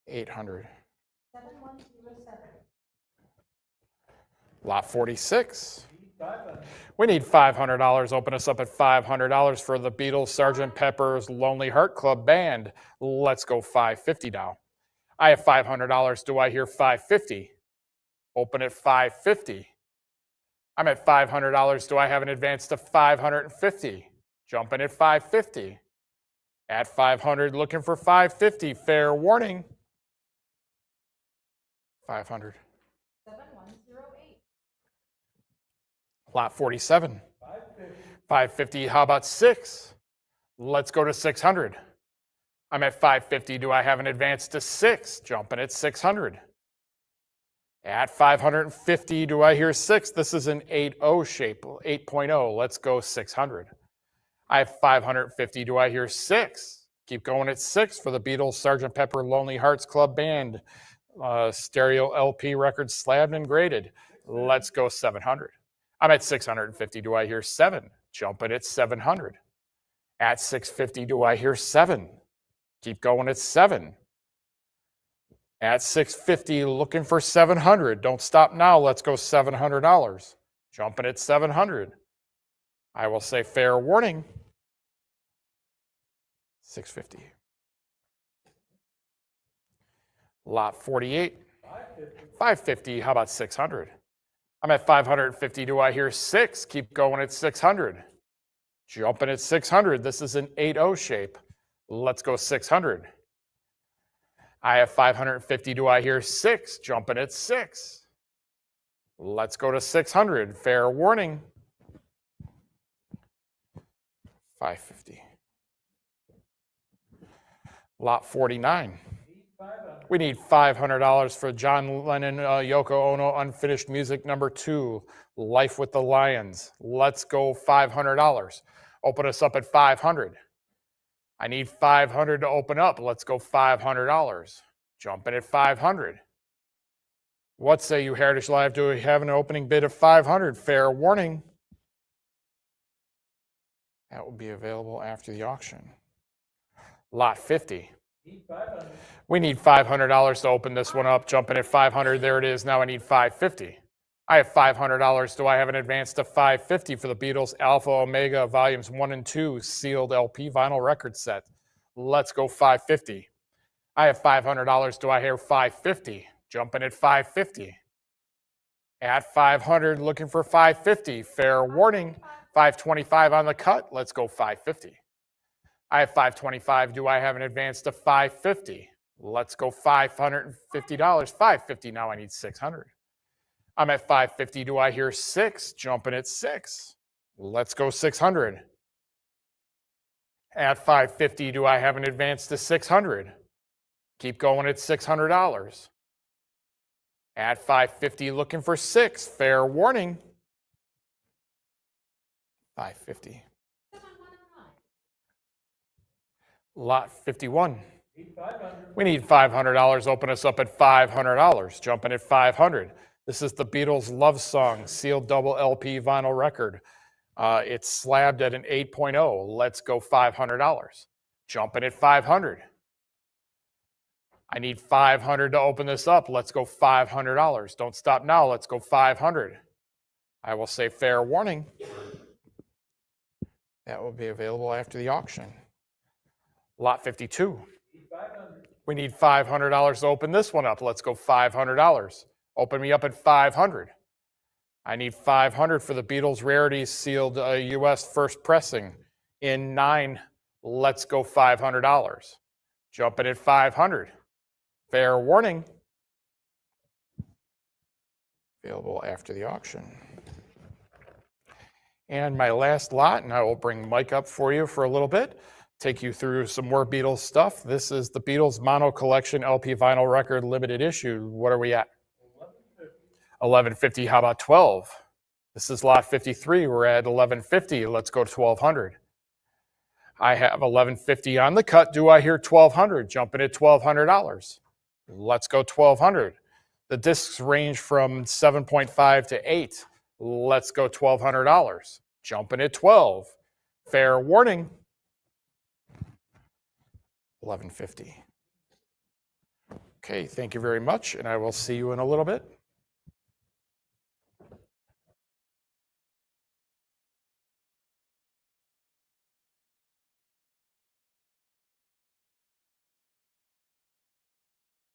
800. 7107. Lot 46. We need $500. Open us up at $500 for the Beatles, Sgt. Pepper's Lonely Heart Club Band. Let's go $550 now. I have $500. Do I hear $550? Open at $550. I'm at $500. Do I have an advance to $550? Jumping at $550. At $500, looking for $550. Fair warning. $500. 7108. Lot 47. $550. How about 6? Let's go to $600. I'm at $550. Do I have an advance to 6? Jumping at $600. At $550, do I hear 6? This is an 8.0 shape, 8.0. Let's go $600. I have $550. Do I hear 6? Keep going at 6 for the Beatles, Sgt. Pepper Lonely Hearts Club Band. Stereo LP record slabbed and graded. Let's go $700. I'm at $650. Do I hear 7? Jumping at $700. At $650, do I hear 7? Keep going at 7. At $650, looking for $700. Don't stop now. Let's go $700. Jumping at $700. I will say fair warning. $650. Lot 48. $550. How about $600? I'm at $550. Do I hear 6? Keep going at $600. Jumping at $600. This is an 8.0 shape. Let's go $600. I have $550. Do I hear 6? Jumping at 6. Let's go to $600. Fair warning. $550. Lot 49. We need $500 for John Lennon, Yoko Ono, Unfinished Music number 2, Life with the Lions. Let's go $500. Open us up at $500. I need $500 to open up. Let's go $500. Jumping at $500. What say you, Heritage Live? Do we have an opening bid of $500? Fair warning. That will be available after the auction. Lot 50. We need $500 to open this one up. Jumping at $500. There it is. Now I need $550. I have $500. Do I have an advance to $550 for the Beatles Alpha Omega Volumes 1 and 2 sealed LP vinyl record set? Let's go $550. I have $500. Do I hear $550? Jumping at $550. At $500, looking for $550. Fair warning. $525 on the cut. Let's go $550. I have $525. Do I have an advance to $550? Let's go $550. $550. Now I need $600. I'm at $550. Do I hear 6? Jumping at 6. Let's go $600. At $550, do I have an advance to $600? Keep going at $600. At $550, looking for 6. Fair warning. $550. Lot 51. We need $500. Open us up at $500. Jumping at $500. This is the Beatles' Love Song, sealed double LP vinyl record. It's slabbed at an 8.0. Let's go $500. Jumping at 500. I need 500 to open this up. Let's go $500. Don't stop now. Let's go 500. I will say fair warning. That will be available after the auction. Lot 52. 500. We need $500 to open this one up. Let's go $500. Open me up at 500. I need 500 for the Beatles Rarities sealed U.S. first pressing in 9. Let's go $500. Jumping at 500. Fair warning. Available after the auction. And my last lot, and I will bring Mike up for you for a little bit, take you through some more Beatles stuff. This is the Beatles Mono Collection LP Vinyl Record Limited Issue. What are we at? 1150. How about 12? This is lot 53. We're at 1150. Let's go to 1200. I have 1150 on the cut. Do I hear 1200? Jumping at $1,200. Let's go 1200. The discs range from 7.5 to 8. Let's go $1,200. Jumping at 12. Fair warning. 1150. Okay, thank you very much, and I will see you in a little bit.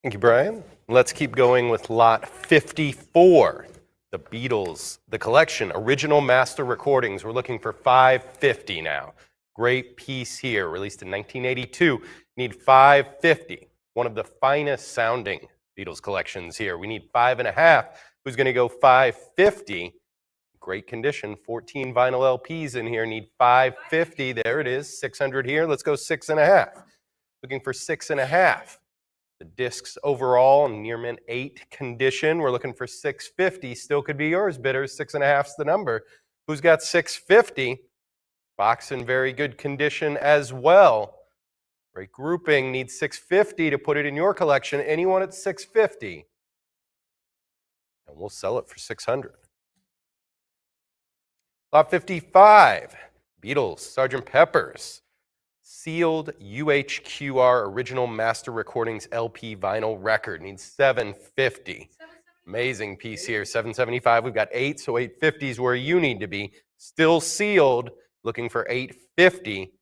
Thank you, Brian. Let's keep going with lot 54. The Beatles, the collection, original master recordings. We're looking for 550 now. Great piece here, released in 1982. Need 550. One of the finest sounding Beatles collections here. We need 5.5. Who's going to go 550? Great condition. 14 vinyl LPs in here. Need 550. There it is. 600 here. Let's go 6.5. Looking for 6.5. The discs overall in near mint 8 condition. We're looking for 650. Still could be yours, bidders. 6.5's the number. Who's got 650? Box in very good condition as well. Great grouping. Needs 650 to put it in your collection. Anyone at 650? And we'll sell it for 600. Lot 55. Beatles, Sgt. Pepper's. Sealed UHQR Original Master Recordings LP Vinyl Record. Needs 750. Amazing piece here. 775. We've got 8, so 850 is where you need to be. Still sealed. Looking for 850.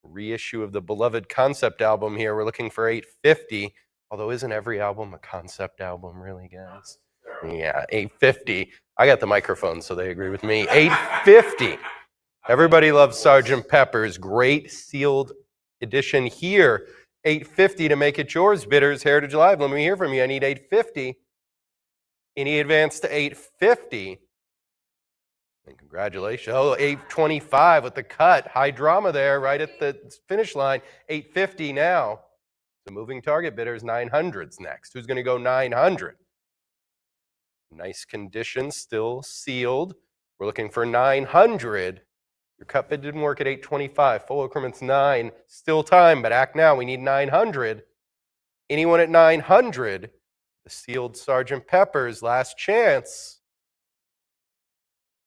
Reissue of the beloved concept album here. We're looking for 850. Although isn't every album a concept album, really, guys? Yeah, 850. I got the microphone, so they agree with me. 850. Everybody loves Sgt. Pepper's. Great sealed edition here. 850 to make it yours, bidders. Heritage Live, let me hear from you. I need 850. Any advance to 850? And congratulations. Oh, 825 with the cut. High drama there, right at the finish line. 850 now. The moving target, bidders. 900's next. Who's going to go 900? Nice condition, still sealed. We're looking for 900. Your cut bid didn't work at 825. Full increments 9. Still time, but act now. We need 900. Anyone at 900? The sealed Sgt. Pepper's. Last chance.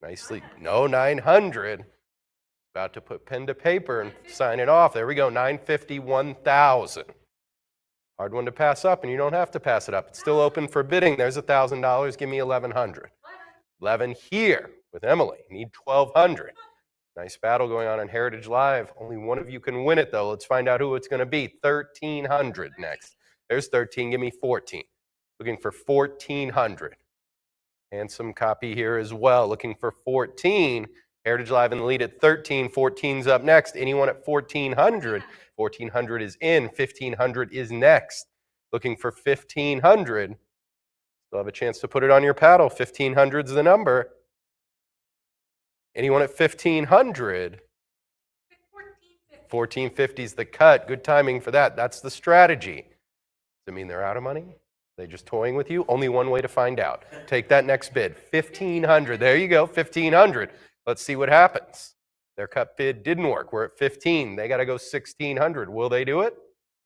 Nicely. No, 900. About to put pen to paper and sign it off. There we go. 950, 1,000. Hard one to pass up, and you don't have to pass it up. It's still open for bidding. There's $1,000. Give me 1,100. 11 here with Emily. Need 1,200. Nice battle going on Heritage Live. Only one of you can win it, though. Let's find out who it's going to be. 1,300 next. There's 13. Give me 14. Looking for 1,400. Handsome copy here as well. Looking for 14. Heritage Live in the lead at 13. 14's up next. Anyone at 1,400? 1,400 is in. 1,500 is next. Looking for 1,500. Still have a chance to put it on your paddle. 1,500's the number. Anyone at 1,500? 1,450 is the cut. Good timing for that. That's the strategy. Does it mean they're out of money? They just toying with you? Only one way to find out. Take that next bid. 1,500. There you go. 1,500. Let's see what happens. Their cut bid didn't work. We're at 15. They got to go 1,600. Will they do it?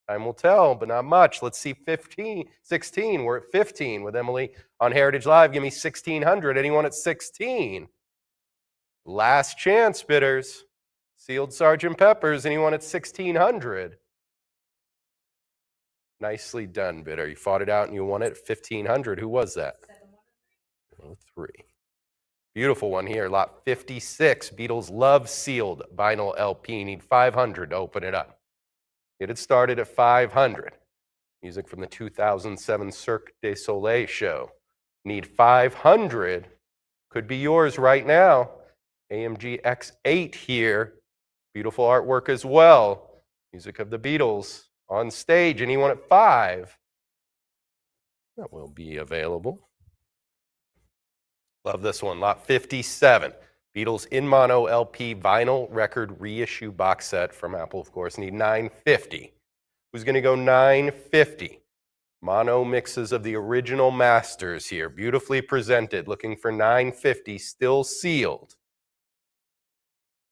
Time will tell, but not much. Let's see 16. We're at 15 with Emily on Heritage Live. Give me 1,600. Anyone at 16? Last chance, bidders. Sealed Sergeant Peppers. Anyone at 1600? Nicely done, bidder. You fought it out and you won it at 1500. Who was that? 3. Beautiful one here. Lot 56. Beatles Love Sealed Vinyl LP. Need 500 to open it up. Get it started at 500. Music from the 2007 Cirque du Soleil show. Need 500. Could be yours right now. AMG X8 here. Beautiful artwork as well. Music of the Beatles on stage. Anyone at 5? That will be available. Love this one. Lot 57. Beatles In Mono LP vinyl record reissue box set from Apple, of course. Need 950. Who's going to go 950? Mono mixes of the original masters here. Beautifully presented. Looking for 950. Still sealed.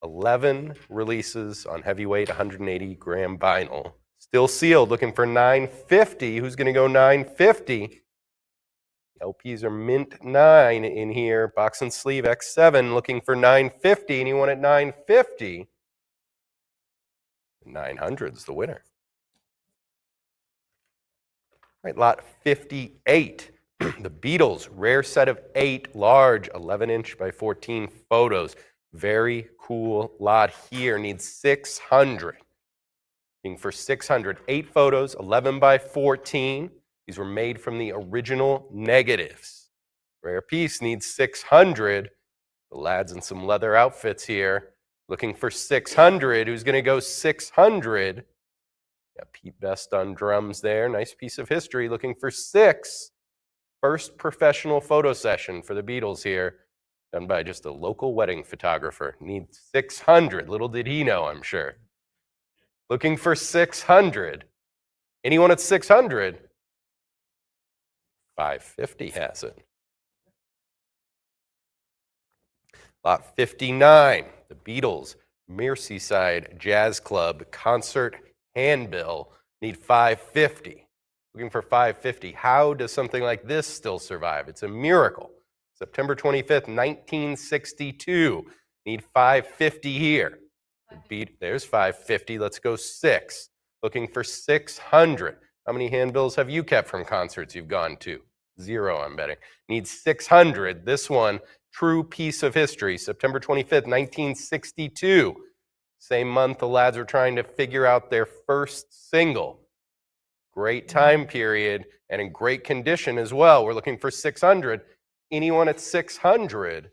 11 releases on heavyweight 180-gram vinyl. Still sealed. Looking for 950. Who's going to go 950? LPs are mint 9 in here. Box and sleeve X7 looking for 950. Anyone at 950? 900's the winner. All right, lot 58. The Beatles, rare set of 8 large 11-inch by 14 photos. Very cool lot here. Needs 600. Looking for 600. 8 photos, 11 by 14. These were made from the original negatives. Rare piece needs 600. The lad's in some leather outfits here. Looking for 600. Who's going to go 600? Got Pete Best on drums there. Nice piece of history. Looking for 6. First professional photo session for the Beatles here. Done by just a local wedding photographer. Needs 600. Little did he know, I'm sure. Looking for 600. Anyone at 600? 550 has it. Lot 59, the Beatles, Merseyside Jazz Club concert handbill. Need 550. Looking for 550. How does something like this still survive? It's a miracle. September 25th, 1962. Need 550 here. There's 550. Let's go 6. Looking for 600. How many handbills have you kept from concerts you've gone to? 0, I'm betting. Needs 600. This one, true piece of history. September 25th, 1962. Same month the lads were trying to figure out their first single. Great time period and in great condition as well. We're looking for 600. Anyone at 600?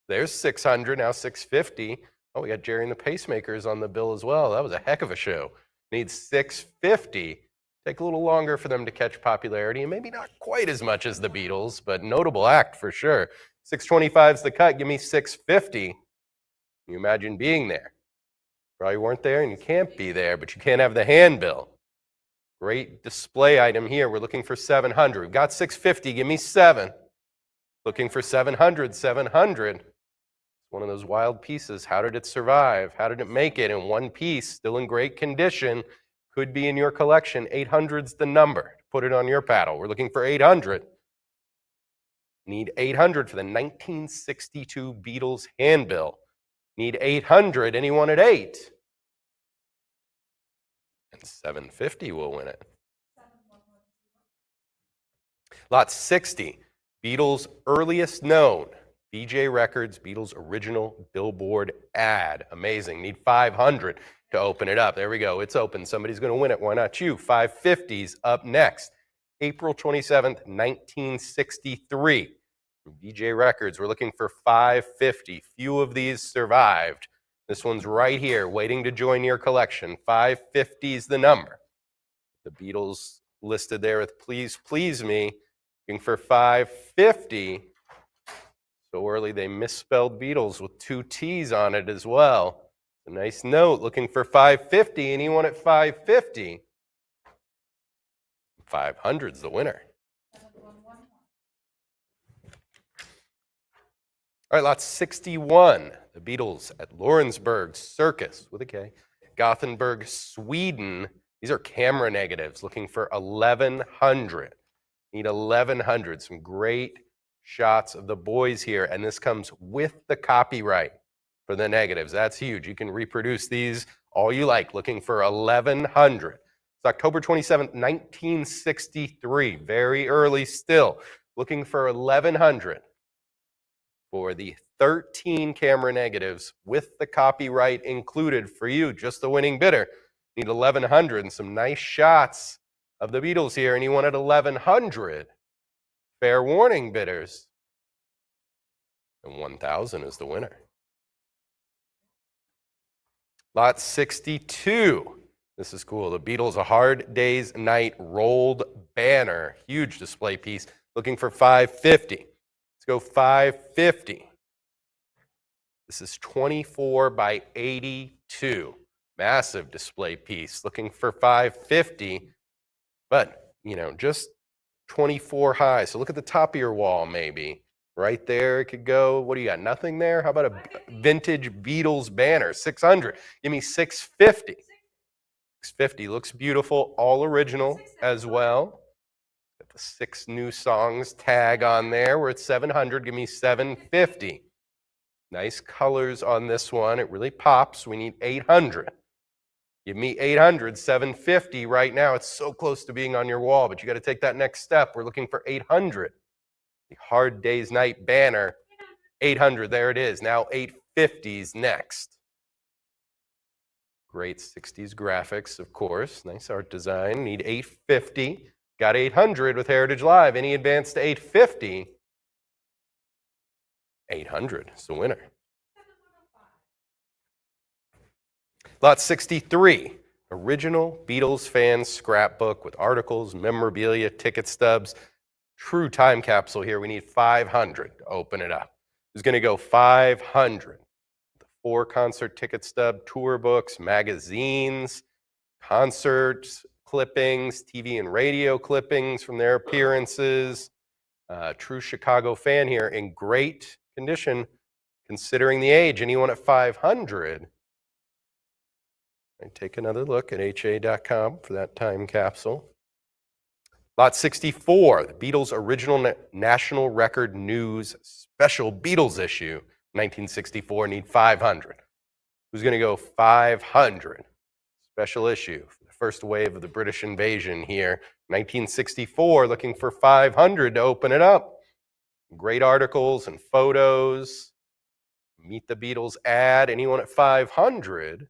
There's 600, now 650. Oh, we got Jerry and the Pacemakers on the bill as well. That was a heck of a show. Needs 650. Take a little longer for them to catch popularity, and maybe not quite as much as the Beatles, but notable act for sure. 625's the cut. Give me 650. Can you imagine being there? Probably weren't there, and you can't be there, but you can't have the handbill. Great display item here. We're looking for 700. We've got 650. Give me 7. Looking for 700. 700. One of those wild pieces. How did it survive? How did it make it in one piece? Still in great condition. Could be in your collection. 800's the number. Put it on your paddle. We're looking for 800. Need 800 for the 1962 Beatles handbill. Need 800. Anyone at 8? And 750 will win it. Lot 60. Beatles' earliest known. VJ Records, Beatles' original Billboard ad. Amazing. Need 500 to open it up. There we go. It's open. Somebody's going to win it. Why not you? 550's up next. April 27th, 1963. VJ Records, we're looking for 550. Few of these survived. This one's right here, waiting to join your collection. 550's the number. The Beatles listed there with Please Please Me. Looking for 550. So early they misspelled Beatles with 2 T's on it as well. A nice note. Looking for 550. Anyone at 550? 500's the winner. All right, lot 61. The Beatles at Lawrenceburg Circus with a K. Gothenburg, Sweden. These are camera negatives. Looking for 1,100. Need 1,100. Some great shots of the boys here, and this comes with the copyright for the negatives. That's huge. You can reproduce these all you like. Looking for 1100. It's October 27th, 1963. Very early still. Looking for 1100 for the 13 camera negatives with the copyright included for you, just the winning bidder. Need 1100 and some nice shots of the Beatles here, and you wanted 1100. Fair warning, bidders. And 1000 is the winner. Lot 62. This is cool. The Beatles, A Hard Day's Night rolled banner. Huge display piece. Looking for 550. Let's go 550. This is 24 by 82. Massive display piece. Looking for 550. But, just 24 high. So look at the top of your wall, maybe. Right there, it could go. What do you got? Nothing there? How about a vintage Beatles banner? 600. Give me 650. 650 looks beautiful. All original as well. Got the 6 new songs tag on there. We're at 700. Give me 750. Nice colors on this one. It really pops. We need 800. Give me 800, 750 right now. It's so close to being on your wall, but you got to take that next step. We're looking for 800. The Hard Day's Night banner, 800. There it is. Now 850's next. Great 60s graphics, of course. Nice art design. Need 850. Got 800 with Heritage Live. Any advance to 850? 800 is the winner. Lot 63, original Beatles fan scrapbook with articles, memorabilia, ticket stubs. True time capsule here. We need 500 to open it up. Who's going to go 500? The 4 concert ticket stub, tour books, magazines, concerts, clippings, TV and radio clippings from their appearances. True Chicago fan here in great condition considering the age. Anyone at 500? Take another look at ha.com for that time capsule. Lot 64, the Beatles original National Record News special Beatles issue, 1964, need 500. Who's going to go 500? Special issue for the first wave of the British invasion here, 1964, looking for 500 to open it up. Great articles and photos. Meet the Beatles ad. Anyone at 500?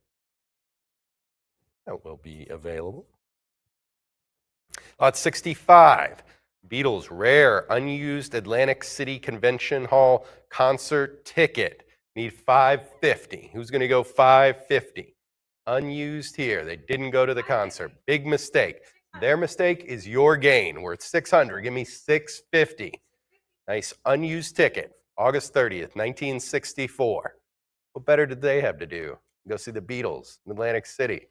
That will be available. Lot 65, Beatles rare unused Atlantic City Convention Hall concert ticket. Need 550. Who's going to go 550? Unused here. They didn't go to the concert. Big mistake. Their mistake is your gain. We're at 600. Give me 650. Nice unused ticket. August 30th, 1964. What better did they have to do? Go see the Beatles in Atlantic City.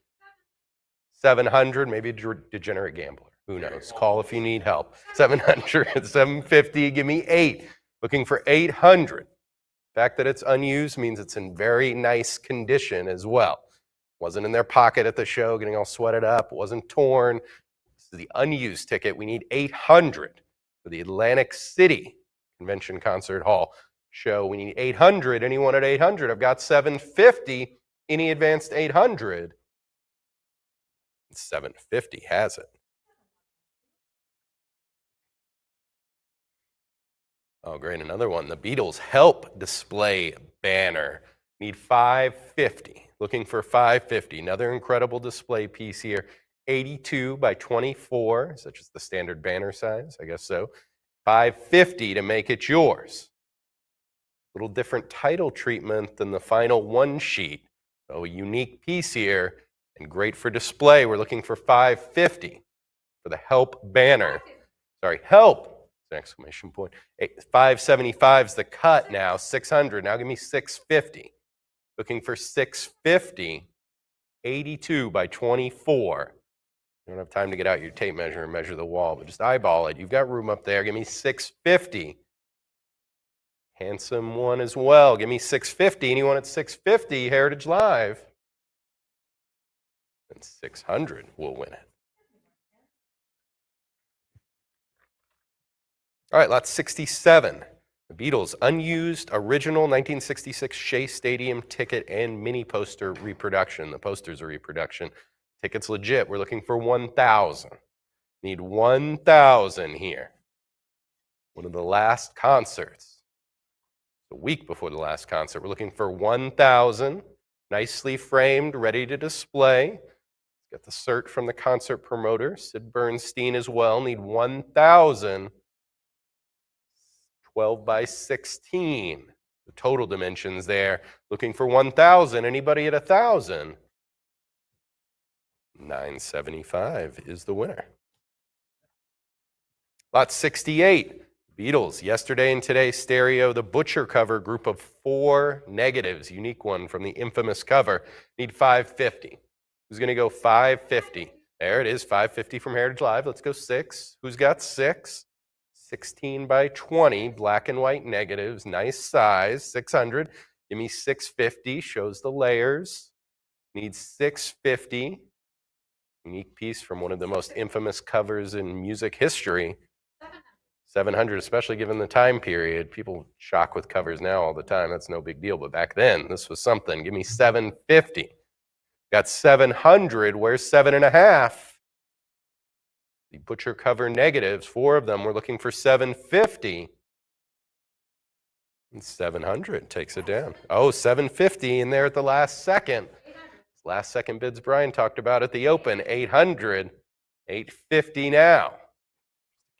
700, maybe a degenerate gambler. Who knows? Call if you need help. 700, 750, give me 8. Looking for 800. The fact that it's unused means it's in very nice condition as well. Wasn't in their pocket at the show, getting all sweated up. Wasn't torn. This is the unused ticket. We need 800 for the Atlantic City Convention Concert Hall show. We need 800. Anyone at 800? I've got 750. Any advanced 800? 750 has it. Oh, great. Another one. The Beatles Help display banner. Need 550. Looking for 550. Another incredible display piece here. 82 by 24, such as the standard banner size, I guess so. 550 to make it yours. A little different title treatment than the final one sheet. So a unique piece here. And great for display. We're looking for 550 for the Help banner. Sorry, Help! Exclamation point. 575 is the cut now. 600. Now give me 650. Looking for 650. 82 by 24. You don't have time to get out your tape measure and measure the wall, but just eyeball it. You've got room up there. Give me 650. Handsome one as well. Give me 650. Anyone at 650? Heritage Live. And 600 will win it. All right, lot 67. The Beatles, unused original 1966 Shea Stadium ticket and mini poster reproduction. The poster's a reproduction. Ticket's legit. We're looking for 1,000. Need 1,000 here. One of the last concerts. A week before the last concert. We're looking for 1,000. Nicely framed, ready to display. Got the cert from the concert promoter, Sid Bernstein as well. Need 1,000. 12 by 16. The total dimensions there. Looking for 1,000. Anybody at 1,000? 975 is the winner. Lot 68. Beatles, Yesterday and Today stereo, the Butcher cover, group of 4 negatives. Unique one from the infamous cover. Need 550. Who's going to go 550? There it is, 550 from Heritage Live. Let's go 6. Who's got 6? 16 by 20, black and white negatives, nice size, 600. Give me 650, shows the layers. Need 650. Unique piece from one of the most infamous covers in music history. 700, especially given the time period. People shock with covers now all the time. That's no big deal. But back then, this was something. Give me 750. Got 700. Where's 7.5? The Butcher cover negatives, 4 of them. We're looking for 750. And 700 takes it down. Oh, 750 in there at the last second. Last second bids Brian talked about at the open. 800. 850 now.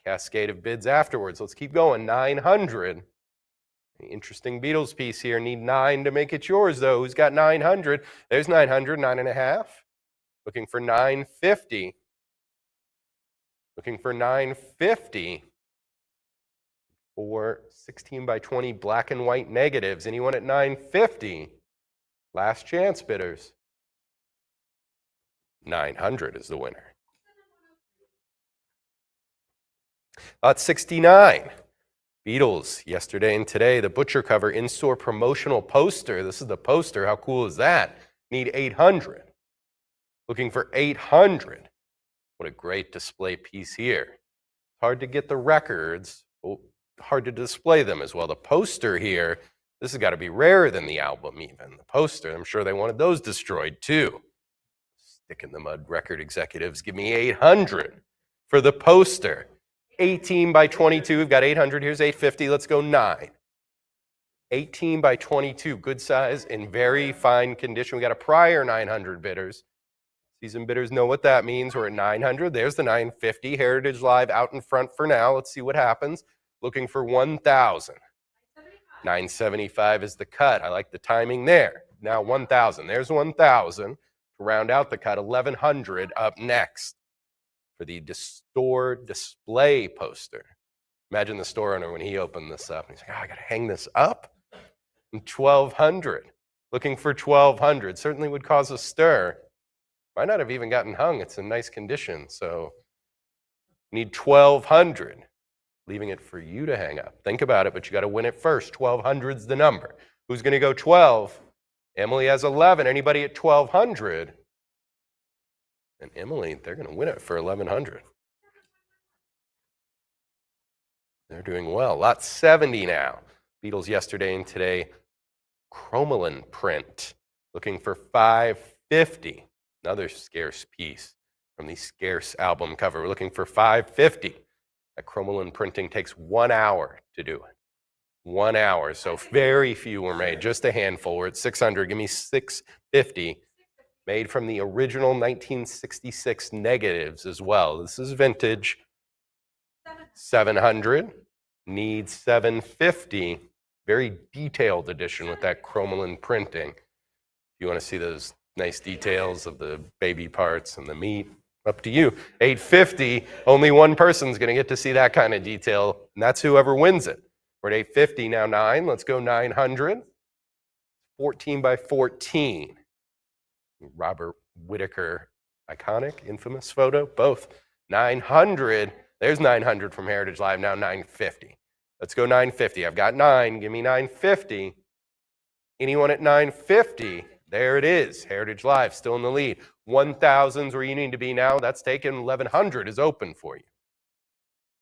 Cascade of bids afterwards. Let's keep going. 900. Interesting Beatles piece here. Need 9 to make it yours, though. Who's got 900? There's 900, 9.5. Looking for 950. Looking for 950. For 16 by 20 black and white negatives. Anyone at 950? Last chance bidders. 900 is the winner. Lot 69. Beatles, Yesterday and Today, the Butcher cover in-store promotional poster. This is the poster. How cool is that? Need 800. Looking for 800. What a great display piece here. Hard to get the records, hard to display them as well. The poster here, this has got to be rarer than the album even. The poster, I'm sure they wanted those destroyed too. Stick in the mud, record executives. Give me 800 for the poster. 18 by 22, we've got 800, here's 850, let's go 9. 18 by 22, good size, in very fine condition. We got a prior 900 bidders. Season bidders know what that means. We're at 900, there's the 950. Heritage Live out in front for now. Let's see what happens. Looking for 1,000. 975 is the cut. I like the timing there. Now 1,000, there's 1,000. To round out the cut, 1,100 up next. For the store display poster. Imagine the store owner when he opened this up. He's like, oh, I got to hang this up? And 1,200. Looking for 1,200. Certainly would cause a stir. Might not have even gotten hung. It's in nice condition. So need 1,200. Leaving it for you to hang up. Think about it, but you got to win it first. 1,200's the number. Who's going to go 12? Emily has 11. Anybody at 1,200? And Emily, they're going to win it for 1,100. They're doing well. Lot 70 now. Beatles, Yesterday and Today. Cromolyn print. Looking for 550. Another scarce piece from the scarce album cover. We're looking for 550. That Cromolyn printing takes 1 hour to do it. 1 hour. So very few were made. Just a handful. We're at 600. Give me 650. Made from the original 1966 negatives as well. This is vintage. 700. Needs 750. Very detailed edition with that Cromolyn printing. If you want to see those nice details of the baby parts and the meat, up to you. 850. Only one person's going to get to see that kind of detail, and that's whoever wins it. We're at 850 now. 9. Let's go 900. 14 by 14. Robert Whittaker, iconic, infamous photo, both. 900, there's 900 from Heritage Live, now 950. Let's go 950. I've got 9, give me 950. Anyone at 950? There it is. Heritage Live still in the lead. 1,000's where you need to be now. That's taken. 1,100 is open for you.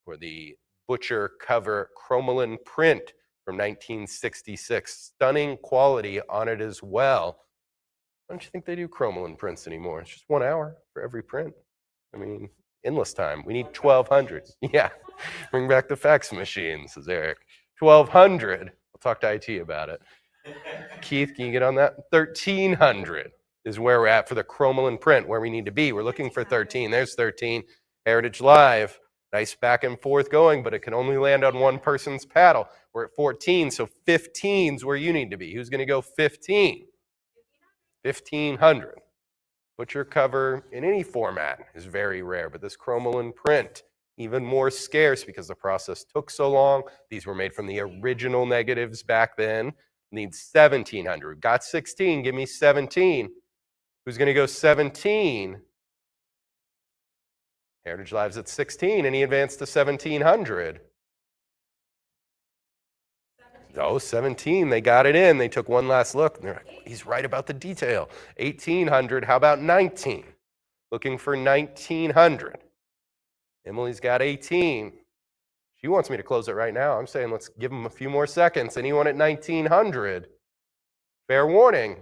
For the Butcher cover Cromolyn print from 1966. Stunning quality on it as well. I don't you think they do chromalin prints anymore? It's just 1 hour for every print. I mean, endless time. We need 1,200. Yeah, bring back the fax machine, says Eric. 1,200. We'll talk to IT about it. Keith, can you get on that? 1,300 is where we're at for the chromalin print, where we need to be. We're looking for 13. There's 13. Heritage Live. Nice back and forth going, but it can only land on one person's paddle. We're at 14, so 15's where you need to be. Who's going to go 15? 1,500. Butcher cover in any format is very rare, but this chromalin print, even more scarce because the process took so long. These were made from the original negatives back then. Needs 1,700. Got 16, give me 17. Who's going to go 17? Heritage Live's at 16, and he advanced to 1,700. Oh, 17, they got it in. They took one last look, and they're like, he's right about the detail. 1,800, how about 19? Looking for 1,900. Emily's got 18. She wants me to close it right now. I'm saying let's give him a few more seconds. Anyone at 1,900? Fair warning.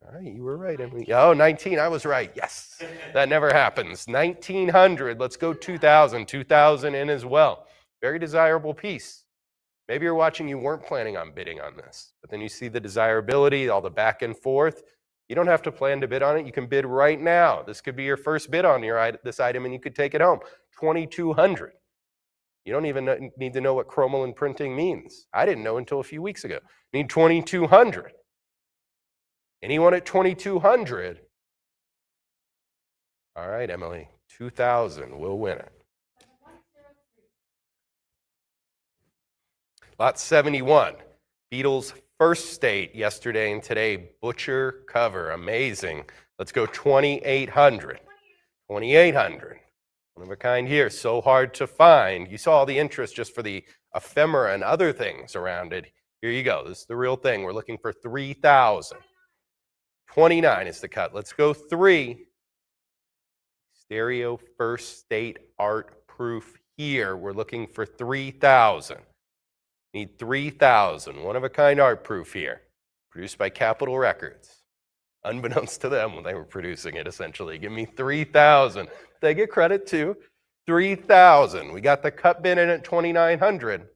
All right, you were right, Emily. Oh, 19, I was right. Yes, that never happens. 1,900, let's go 2,000. 2,000 in as well. Very desirable piece. Maybe you're watching, you weren't planning on bidding on this, but then you see the desirability, all the back and forth. You don't have to plan to bid on it. You can bid right now. This could be your first bid on this item, and you could take it home. 2,200. You don't even need to know what chromalin printing means. I didn't know until a few weeks ago. You need 2,200. Anyone at 2,200? All right, Emily, 2,000 will win it. Lot 71, Beatles first state yesterday and today, Butcher cover, amazing. Let's go 2,800. 2,800, one of a kind here, so hard to find. You saw all the interest just for the ephemera and other things around it. Here you go, this is the real thing. We're looking for 3,000. 29 is the cut. Let's go 3. Stereo first state art proof here. We're looking for 3,000. Need 3,000. One of a kind art proof here. Produced by Capitol Records. Unbeknownst to them when they were producing it, essentially. Give me 3,000. They get credit too. 3,000. We got the cut bin in at 2,900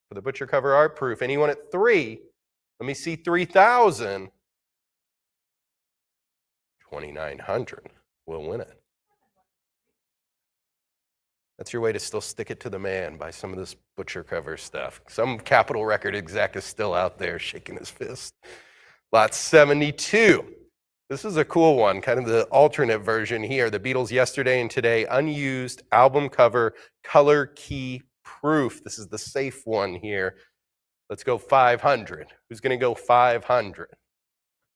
for the Butcher cover art proof. Anyone at 3? Let me see 3,000. 2,900 will win it. That's your way to still stick it to the man, buy some of this Butcher cover stuff. Some Capitol Record exec is still out there shaking his fist. Lot 72. This is a cool one, kind of the alternate version here. The Beatles yesterday and today, unused album cover, color key proof. This is the safe one here. Let's go 500. Who's going to go 500?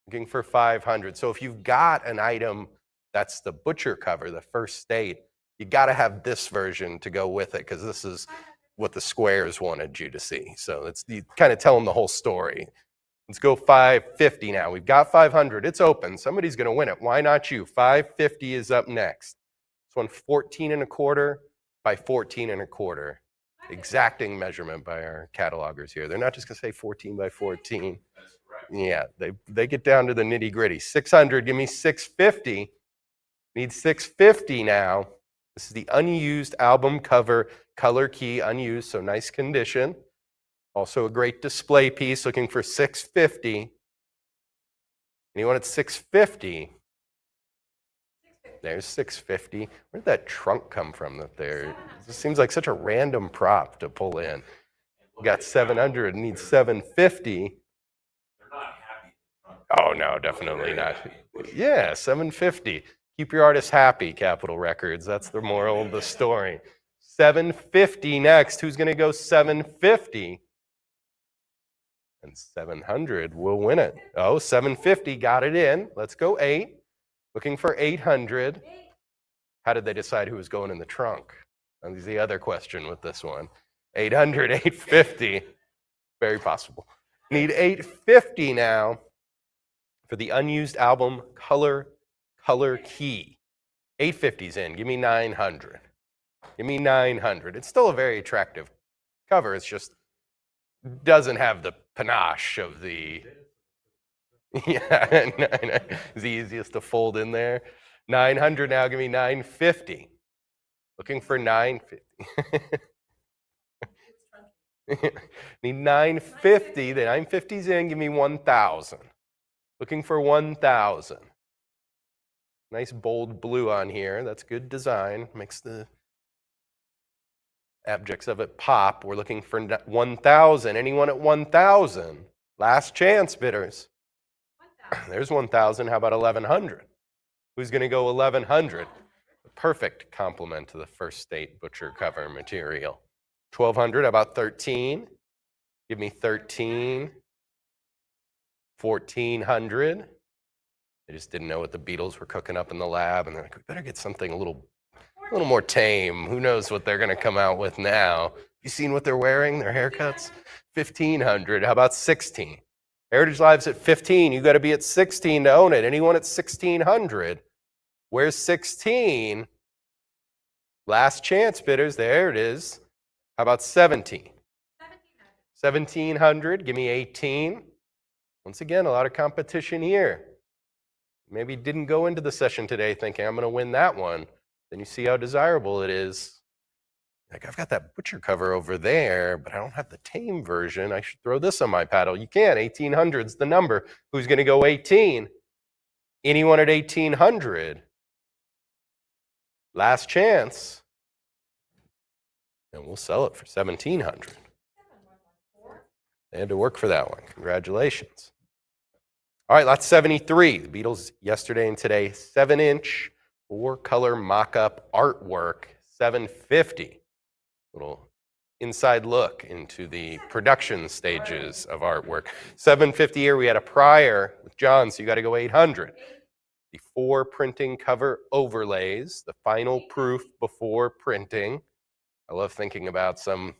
Looking for 500. So if you've got an item that's the Butcher cover, the first state, you got to have this version to go with it because this is what the squares wanted you to see. So it's you kind of tell them the whole story. Let's go 550 now. We've got 500. It's open. Somebody's going to win it. Why not you? 550 is up next. This one 14 1/4 by 14 1/4. Exacting measurement by our catalogers here. They're not just going to say 14 by 14. Yeah, they get down to the nitty gritty. 600. Give me 650. Need 650 now. This is the unused album cover, color key, unused, so nice condition. Also a great display piece, looking for 650. Anyone at 650? There's 650. Where did that trunk come from that there? This seems like such a random prop to pull in. We got 700, need 750. Oh, no, definitely not. Yeah, 750. Keep your artists happy, Capitol Records. That's the moral of the story. 750 next. Who's going to go 750? And 700 will win it. Oh, 750 got it in. Let's go 8. Looking for 800. How did they decide who was going in the trunk? That's the other question with this one. 800, 850. Very possible. Need 850 now for the unused album color key. 850's in. Give me 900. Give me 900. It's still a very attractive cover. It's just doesn't have the panache of the. Yeah, it's the easiest to fold in there. 900 now, give me 950. Looking for 950. Need 950. The 950's in, give me 1,000. Looking for 1,000. Nice bold blue on here. That's good design. Makes the objects of it pop. We're looking for 1,000. Anyone at 1,000? Last chance, bidders. There's 1,000. How about 1,100? Who's going to go 1,100? Perfect complement to the First State butcher cover material. 1,200. How about 13? Give me 13. 1,400. They just didn't know what the Beatles were cooking up in the lab, and they're like, we better get something a little more tame. Who knows what they're going to come out with now? You seen what they're wearing? Their haircuts? 1,500. How about 16? Heritage Live's at 15. You got to be at 16 to own it. Anyone at 1,600? Where's 16? Last chance, bidders. There it is. How about 17? 1,700. Give me 18. Once again, a lot of competition here. Maybe didn't go into the session today thinking, I'm going to win that one. Then you see how desirable it is. Like, I've got that butcher cover over there, but I don't have the tame version. I should throw this on my paddle. You can. 1,800's the number. Who's going to go 18? Anyone at 1,800? Last chance. And we'll sell it for 1,700. They had to work for that one. Congratulations. All right, lot 73. The Beatles yesterday and today. 7-inch, 4-color mock-up artwork. 750. Little inside look into the production stages of artwork. 750 here. We had a prior with John, so you got to go 800. Before printing cover overlays, the final proof before printing. I love thinking about some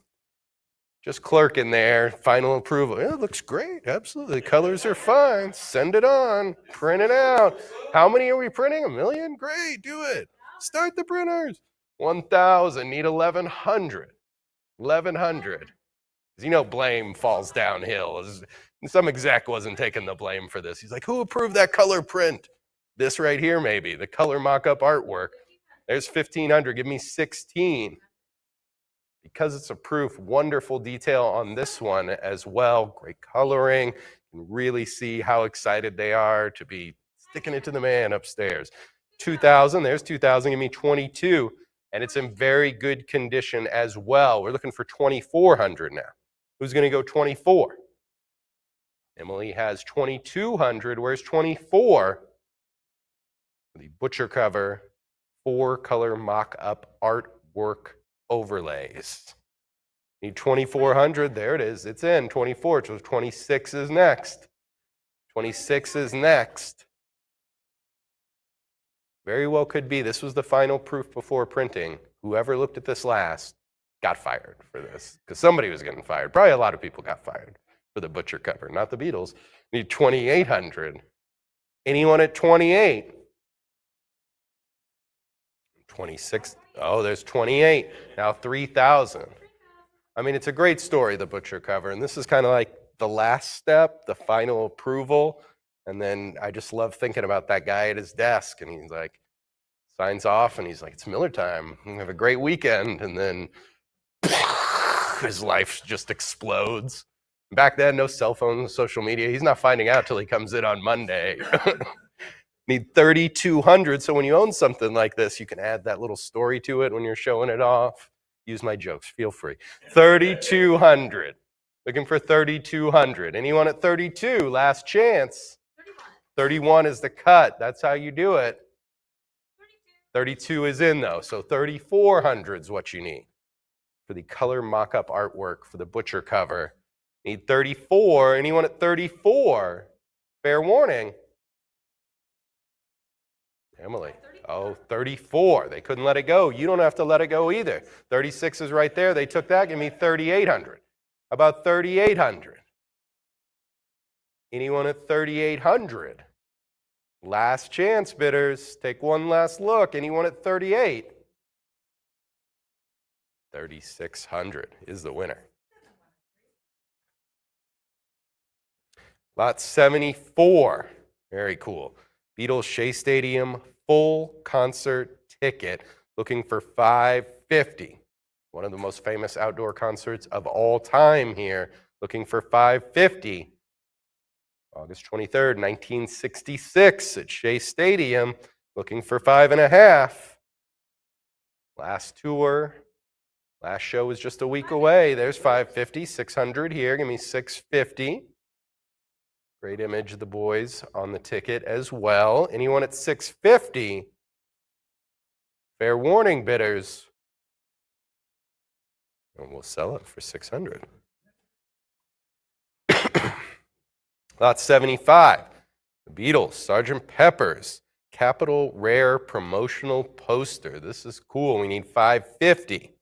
just clerk in there, final approval. Yeah, it looks great, absolutely. The colors are fine. Send it on, print it out. How many are we printing? 1 million? Great, do it. Start the printers. 1,000, need 1,100. 1,100. Because you know blame falls downhill. Some exec wasn't taking the blame for this. He's like, who approved that color print? This right here, maybe, the color mock-up artwork. There's 1,500, give me 16. Because it's a proof, wonderful detail on this one as well. Great coloring. You can really see how excited they are to be sticking it to the man upstairs. 2,000, there's 2,000, give me 22. And it's in very good condition as well. We're looking for 2,400 now. Who's going to go 24? Emily has 2,200. Where's 24? The butcher cover, 4-color mock-up artwork overlays. Need 2,400. There it is. It's in. 24. So 26 is next. 26 is next. Very well could be. This was the final proof before printing. Whoever looked at this last got fired for this. Because somebody was getting fired. Probably a lot of people got fired for the butcher cover, not the Beatles. Need 2,800. Anyone at 28? 26. Oh, there's 28. Now 3,000. I mean, it's a great story, the butcher cover. And this is kind of like the last step, the final approval. And then I just love thinking about that guy at his desk. And he's like, signs off, and he's like, it's Miller time. Have a great weekend. And then his life just explodes. Back then, no cell phones, social media. He's not finding out till he comes in on Monday. Need 3,200. So when you own something like this, you can add that little story to it when you're showing it off. Use my jokes, feel free. 3,200. Looking for 3,200. Anyone at 32? Last chance. 31 is the cut. That's how you do it. 32 is in though. So 3,400 is what you need for the color mock-up artwork for the butcher cover. Need 34. Anyone at 34? Fair warning. Emily. Oh, 34. They couldn't let it go. You don't have to let it go either. 36 is right there. They took that. Give me 3,800. How about 3,800? Anyone at 3,800? Last chance, bidders. Take one last look. Anyone at 38? 3,600 is the winner. Lot 74. Very cool. Beatles Shea Stadium full concert ticket. Looking for $550. One of the most famous outdoor concerts of all time here. Looking for $550. August 23rd, 1966 at Shea Stadium. Looking for $5.50. Last tour. Last show was just a week away. There's $550. $600 here. Give me $650. Great image of the boys on the ticket as well. Anyone at $650? Fair warning, bidders. And we'll sell it for $600. Lot 75. The Beatles, Sgt. Pepper's Capital Rare promotional poster. This is cool. We need $550.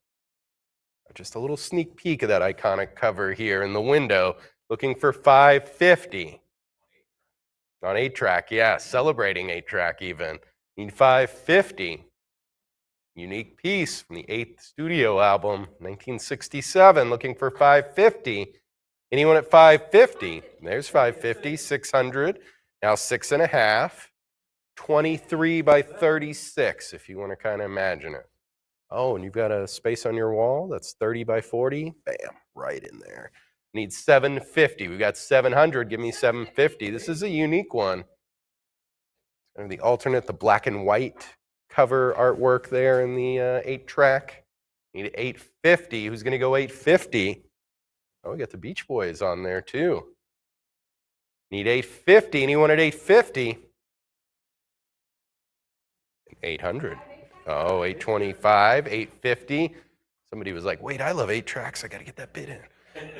Just a little sneak peek of that iconic cover here in the window. Looking for $550. On 8-track, yeah, celebrating 8-track even. Need $550. Unique piece from the 8th studio album, 1967. Looking for $550. Anyone at $550? There's $550. $600. Now $6.50. 23 by 36, if you want to kind of imagine it. Oh, and you've got a space on your wall that's 30 by 40. Bam, right in there. Need $750. We got 700. Give me $750. This is a unique one. And the alternate, the black and white cover artwork there in the 8-track. Need $850. Who's going to go $850? Oh, we got the Beach Boys on there too. Need $850. Anyone at $850? $800. Oh, $825, $850. Somebody was like, wait, I love 8-tracks. I got to get that bid in.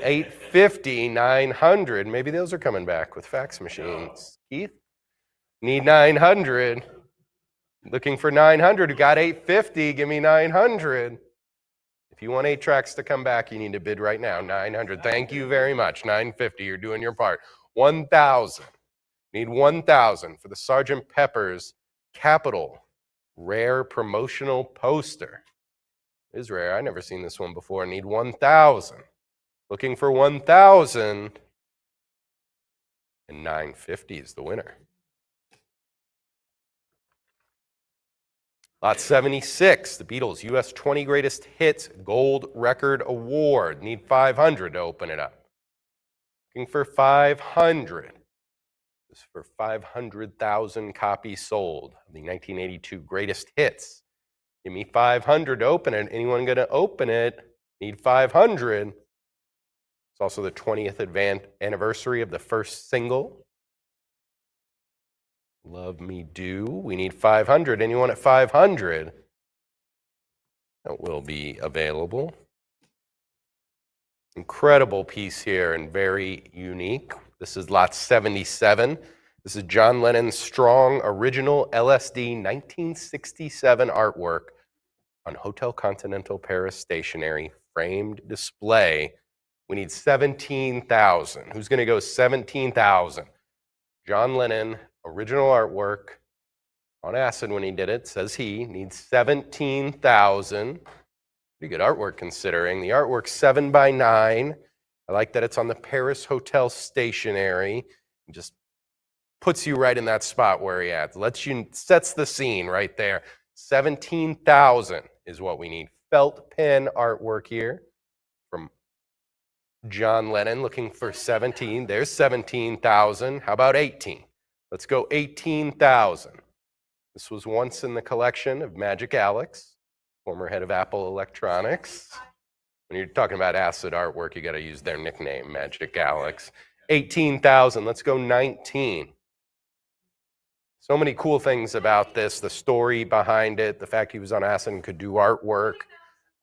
$850, $900. Maybe those are coming back with fax machines. Keith? Need $900. Looking for $900. Who got $850? Give me $900. If you want 8-tracks to come back, you need to bid right now. $900. Thank you very much. $950. You're doing your part. $1,000. Need $1,000 for the Sgt. Pepper's Capital Rare promotional poster. It is rare. I've never seen this one before. Need $1,000. Looking for $1,000. And $950 is the winner. Lot 76, the Beatles US 20 Greatest Hits Gold Record Award. Need $500 to open it up. Looking for $500. This is for 500,000 copies sold of the 1982 Greatest Hits. Give me $500 to open it. Anyone going to open it? Need $500. It's also the 20th anniversary of the first single. Love Me Do. We need $500. Anyone at $500? That will be available. Incredible piece here and very unique. This is lot 77. This is John Lennon's strong original LSD 1967 artwork on Hotel Continental Paris stationery framed display. We need 17,000. Who's going to go 17,000? John Lennon, original artwork on acid when he did it, says he needs 17,000. Pretty good artwork considering. The artwork's 7 by 9. I like that it's on the Paris Hotel stationery. It just puts you right in that spot where he at. Sets the scene right there. 17,000 is what we need. Felt pen artwork here from John Lennon, looking for 17. There's 17,000. How about 18? Let's go 18,000. This was once in the collection of Magic Alex, former head of Apple Electronics. When you're talking about acid artwork, you got to use their nickname, Magic Alex. 18,000. Let's go 19. So many cool things about this, the story behind it, the fact he was on acid and could do artwork,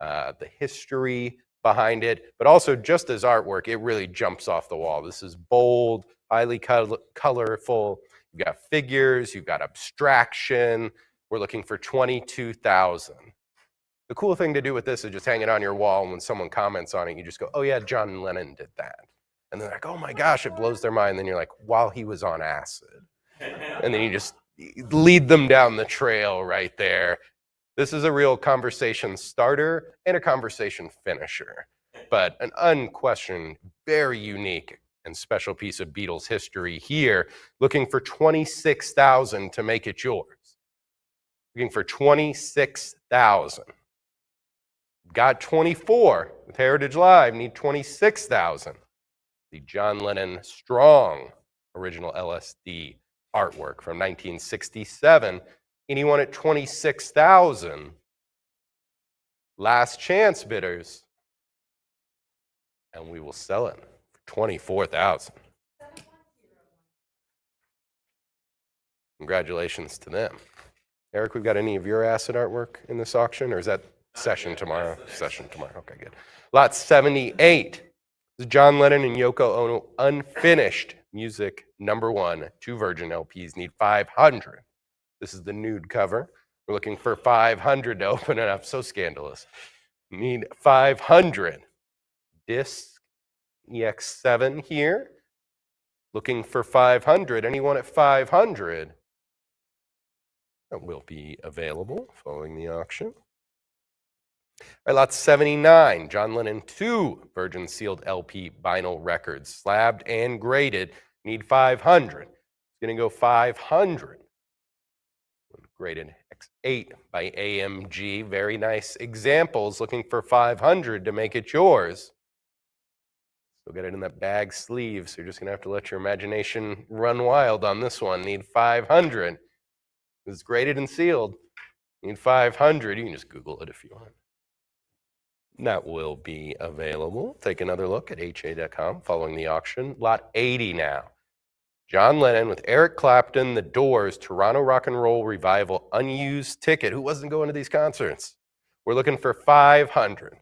the history behind it, but also just as artwork, it really jumps off the wall. This is bold, highly colorful. You've got figures, you've got abstraction. We're looking for 22,000. The cool thing to do with this is just hang it on your wall, and when someone comments on it, you just go, oh yeah, John Lennon did that. And they're like, oh my gosh, it blows their mind. Then you're like, while he was on acid. And then you just lead them down the trail right there. This is a real conversation starter and a conversation finisher, but an unquestioned, very unique and special piece of Beatles history here. Looking for 26,000 to make it yours. Looking for 26,000. Got 24 with Heritage Live. Need 26,000. The John Lennon Strong original LSD artwork from 1967. Anyone at 26,000? Last chance bidders. And we will sell it for 24,000. Congratulations to them. Eric, we've got any of your acid artwork in this auction, or is that session tomorrow? Session tomorrow. Okay, good. Lot 78. This is John Lennon and Yoko Ono unfinished music #1. 2 Virgin LPs need 500. This is the nude cover. We're looking for 500 to open it up. So scandalous. Need 500. Disc EX7 here. Looking for 500. Anyone at 500? That will be available following the auction. All right, lot 79, John Lennon 2 Virgin sealed LP vinyl records, slabbed and graded. Need 500. It's going to go 500. Graded X8 by AMG. Very nice examples. Looking for 500 to make it yours. Still got it in that bag sleeve, so you're just going to have to let your imagination run wild on this one. Need 500. It's graded and sealed. Need 500. You can just Google it if you want. That will be available. Take another look at ha.com following the auction. Lot 80 now. John Lennon with Eric Clapton, The Doors, Toronto Rock and Roll Revival, unused ticket. Who wasn't going to these concerts? We're looking for 500.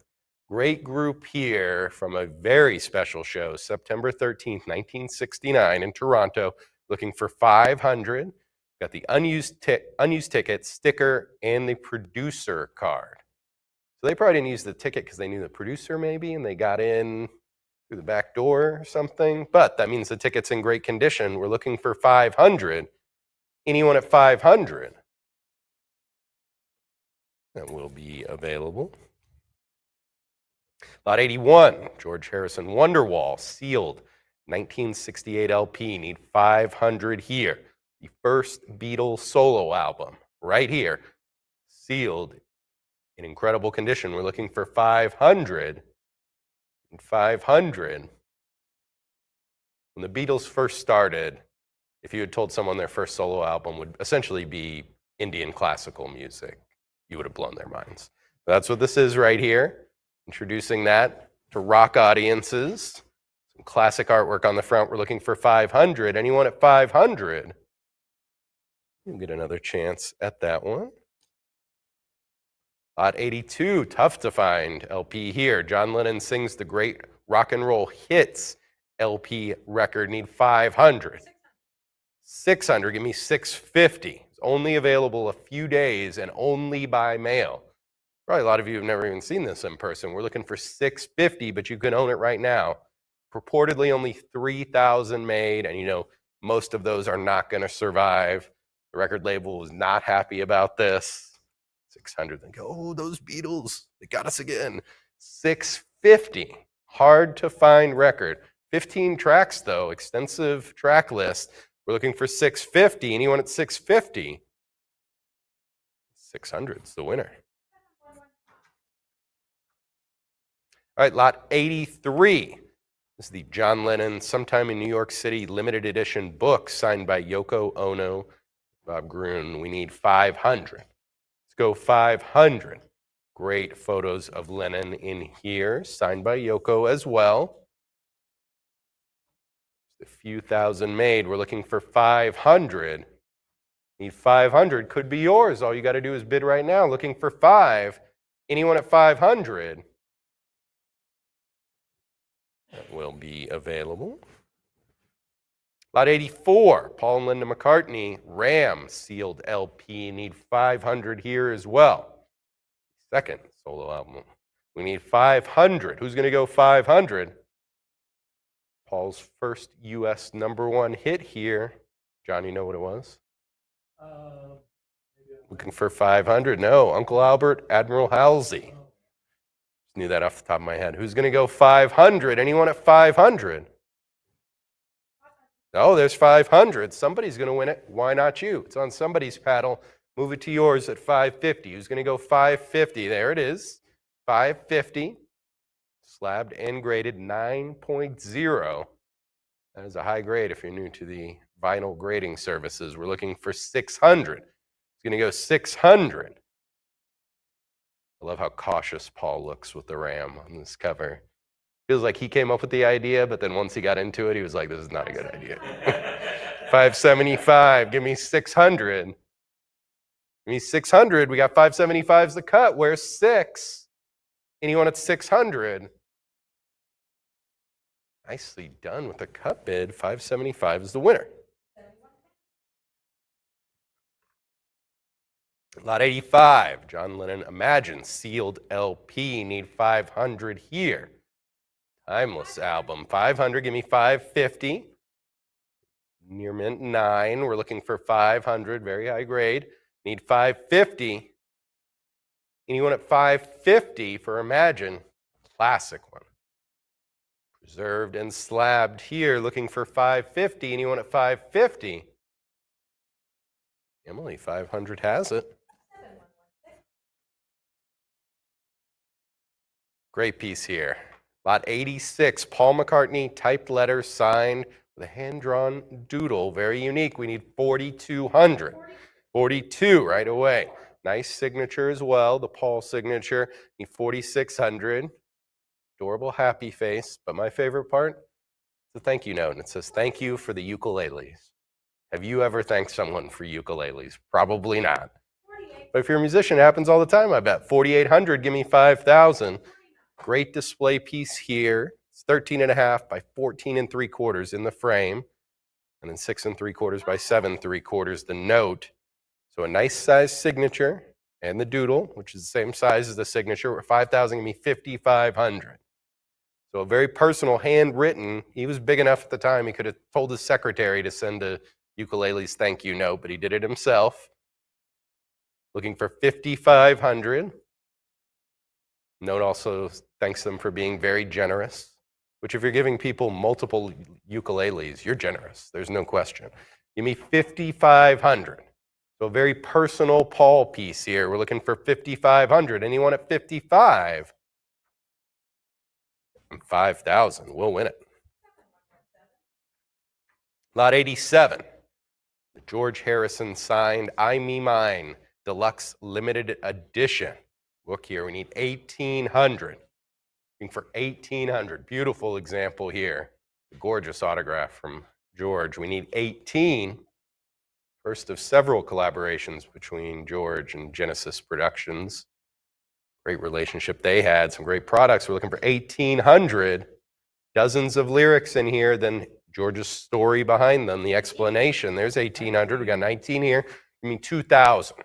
Great group here from a very special show, September 13th, 1969 in Toronto. Looking for 500. Got the unused ticket, sticker, and the producer card. So they probably didn't use the ticket because they knew the producer maybe, and they got in through the back door or something. But that means the ticket's in great condition. We're looking for 500. Anyone at 500? That will be available. Lot 81, George Harrison Wonderwall, sealed 1968 LP. Need 500 here. The first Beatles solo album, right here, sealed in incredible condition. We're looking for 500. And 500. When the Beatles first started, if you had told someone their first solo album would essentially be Indian classical music, you would have blown their minds. That's what this is right here. Introducing that to rock audiences. Some classic artwork on the front. We're looking for 500. Anyone at 500? You'll get another chance at that one. Lot 82, tough to find LP here. John Lennon Sings the Great Rock and Roll Hits LP record. Need 500. 600, give me 650. It's only available a few days and only by mail. Probably a lot of you have never even seen this in person. We're looking for 650, but you can own it right now. Purportedly only 3,000 made, and you know most of those are not going to survive. The record label was not happy about this. 600, then go, oh, those Beatles, they got us again. 650, hard to find record. 15 tracks though, extensive track list. We're looking for 650. Anyone at 650? 600's the winner. All right, lot 83. This is the John Lennon Sometime in New York City limited edition book signed by Yoko Ono, Bob Gruen. We need 500. Let's go 500. Great photos of Lennon in here, signed by Yoko as well. Just a few thousand made. We're looking for 500. Need 500. Could be yours. All you got to do is bid right now. Looking for 5. Anyone at 500? That will be available. Lot 84, Paul and Linda McCartney, Ram, sealed LP. Need 500 here as well. Second solo album. We need 500. Who's going to go 500? Paul's first U.S. #1 hit here. John, you know what it was? Looking for 500. No, Uncle Albert, Admiral Halsey. Just knew that off the top of my head. Who's going to go 500? Anyone at 500? Oh, there's 500. Somebody's going to win it. Why not you? It's on somebody's paddle. Move it to yours at 550. Who's going to go 550? There it is. 550. Slabbed and graded 9.0. That is a high grade if you're new to the vinyl grading services. We're looking for 600. It's going to go 600. I love how cautious Paul looks with the Ram on this cover. Feels like he came up with the idea, but then once he got into it, he was like, this is not a good idea. 575, give me 600. Give me 600, we got 575's the cut. Where's 6? Anyone at 600? Nicely done with the cut bid. 575 is the winner. Lot 85, John Lennon, Imagine, sealed LP, need 500 here. Timeless album, 500, give me 550. Near mint 9, we're looking for 500, very high grade. Need 550. Anyone at 550 for Imagine? Classic one. Preserved and slabbed here, looking for 550. Anyone at 550? Emily, 500 has it. Great piece here. Lot 86, Paul McCartney, typed letter, signed with a hand-drawn doodle. Very unique. We need 4,200. 42 right away. Nice signature as well, the Paul signature. Need 4,600. Adorable happy face. But my favorite part is the thank you note. And it says, thank you for the ukuleles. Have you ever thanked someone for ukuleles? Probably not. But if you're a musician, it happens all the time, I bet. 4,800, give me 5,000. Great display piece here. It's 13.5 by 14 3/4 in the frame. And then 6 3/4 by 7 3/4 the note. So a nice size signature and the doodle, which is the same size as the signature. 5,000, give me 5,500. So a very personal, handwritten. He was big enough at the time, he could have told his secretary to send a ukulele's thank you note, but he did it himself. Looking for 5,500. Note also thanks them for being very generous, which if you're giving people multiple ukuleles, you're generous. There's no question. Give me 5,500. So a very personal Paul piece here. We're looking for 5,500. Anyone at 55? And 5,000. We'll win it. Lot 87. The George Harrison signed I Me Mine Deluxe Limited Edition. Look here, we need 1,800. Looking for 1,800. Beautiful example here. A gorgeous autograph from George. We need 18. First of several collaborations between George and Genesis Productions. Great relationship they had, some great products. We're looking for 1,800. Dozens of lyrics in here, then George's story behind them, the explanation. There's 1,800. We got 19 here. Give me 2,000.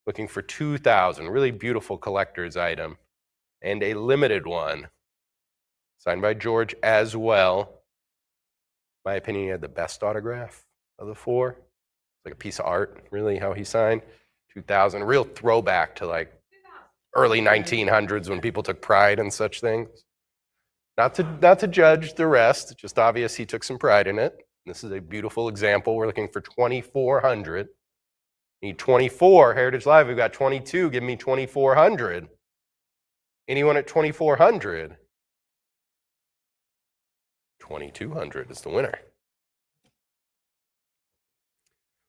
Looking for 2,000. Really beautiful collector's item. And a limited one. Signed by George as well. In my opinion, he had the best autograph of the four. It's like a piece of art, really, how he signed. 2,000. A real throwback to like early 1900s when people took pride in such things. Not to judge the rest, just obvious he took some pride in it. This is a beautiful example. We're looking for 2,400. Need 24. Heritage Live, we've got 22. Give me 2,400. Anyone at 2,400? 2,200 is the winner.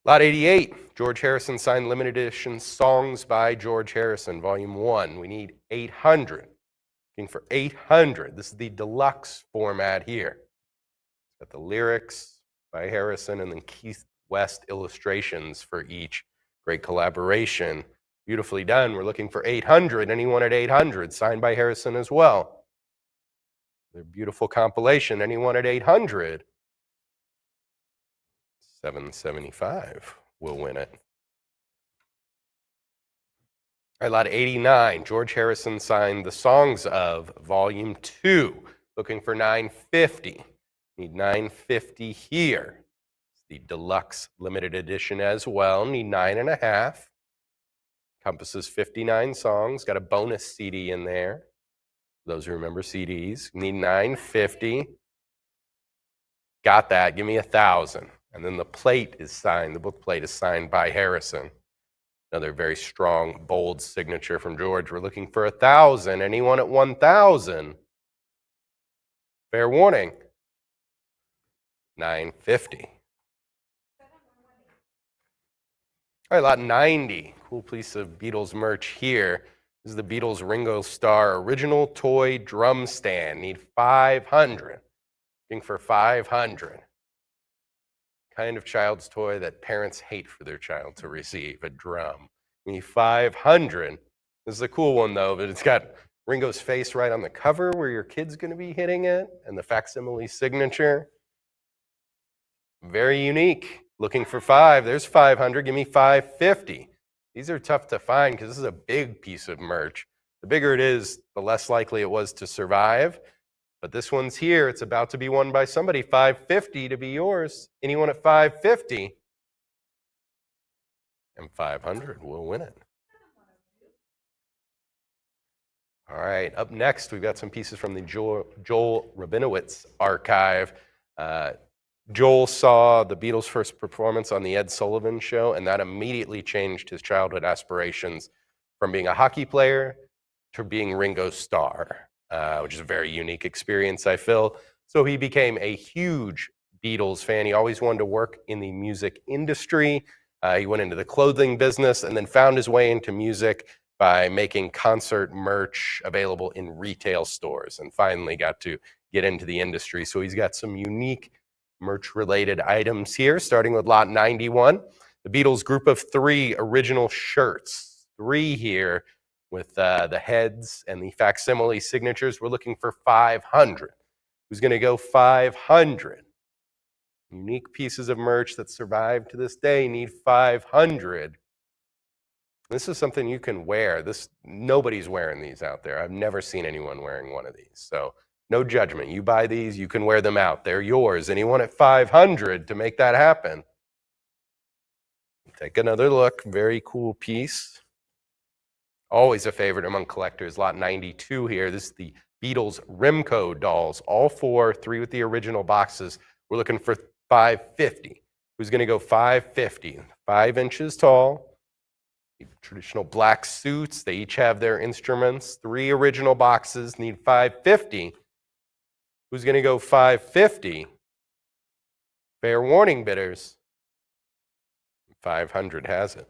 Lot 88. George Harrison signed limited edition Songs by George Harrison, Volume 1. We need 800. Looking for 800. This is the deluxe format here. It's got the lyrics by Harrison and then Keith West illustrations for each. Great collaboration. Beautifully done. We're looking for 800. Anyone at 800? Signed by Harrison as well. Their beautiful compilation. Anyone at 800? 775 will win it. All right, lot 89. George Harrison signed the Songs of Volume 2. Looking for 950. Need 950 here. The deluxe limited edition as well. Need 9.5. Encompasses 59 songs. Got a bonus CD in there. Those who remember CDs. Need 950. Got that. Give me 1,000. And then the plate is signed. The book plate is signed by Harrison. Another very strong, bold signature from George. We're looking for 1,000. Anyone at 1,000? Fair warning. 950. All right, lot 90. Cool piece of Beatles merch here. This is the Beatles Ringo Starr original toy drum stand. Need 500. Looking for 500. Kind of child's toy that parents hate for their child to receive, a drum. Need 500. This is a cool one though, but it's got Ringo's face right on the cover where your kid's going to be hitting it, and the facsimile signature. Very unique. Looking for 5. There's 500. Give me 550. These are tough to find because this is a big piece of merch. The bigger it is, the less likely it was to survive. But this one's here. It's about to be won by somebody. 550 to be yours. Anyone at 550? And 500 will win it. All right, up next, we've got some pieces from the Joel Rabinowitz archive. Joel saw the Beatles' first performance on the Ed Sullivan Show, and that immediately changed his childhood aspirations from being a hockey player to being Ringo Starr, which is a very unique experience, I feel. So he became a huge Beatles fan. He always wanted to work in the music industry. He went into the clothing business and then found his way into music by making concert merch available in retail stores, and finally got to get into the industry. So he's got some unique merch-related items here, starting with lot 91. The Beatles group of 3 original shirts. 3 here with the heads and the facsimile signatures. We're looking for 500. Who's going to go 500? Unique pieces of merch that survive to this day need 500. This is something you can wear. Nobody's wearing these out there. I've never seen anyone wearing one of these. So no judgment. You buy these, you can wear them out. They're yours. Anyone at 500 to make that happen? Take another look. Very cool piece. Always a favorite among collectors. Lot 92 here. This is the Beatles Rimco dolls. All 4, 3 with the original boxes. We're looking for 550. Who's going to go 550? 5 inches tall. Traditional black suits. They each have their instruments. 3 original boxes. Need 550. Who's going to go 550? Fair warning, bidders. 500 has it.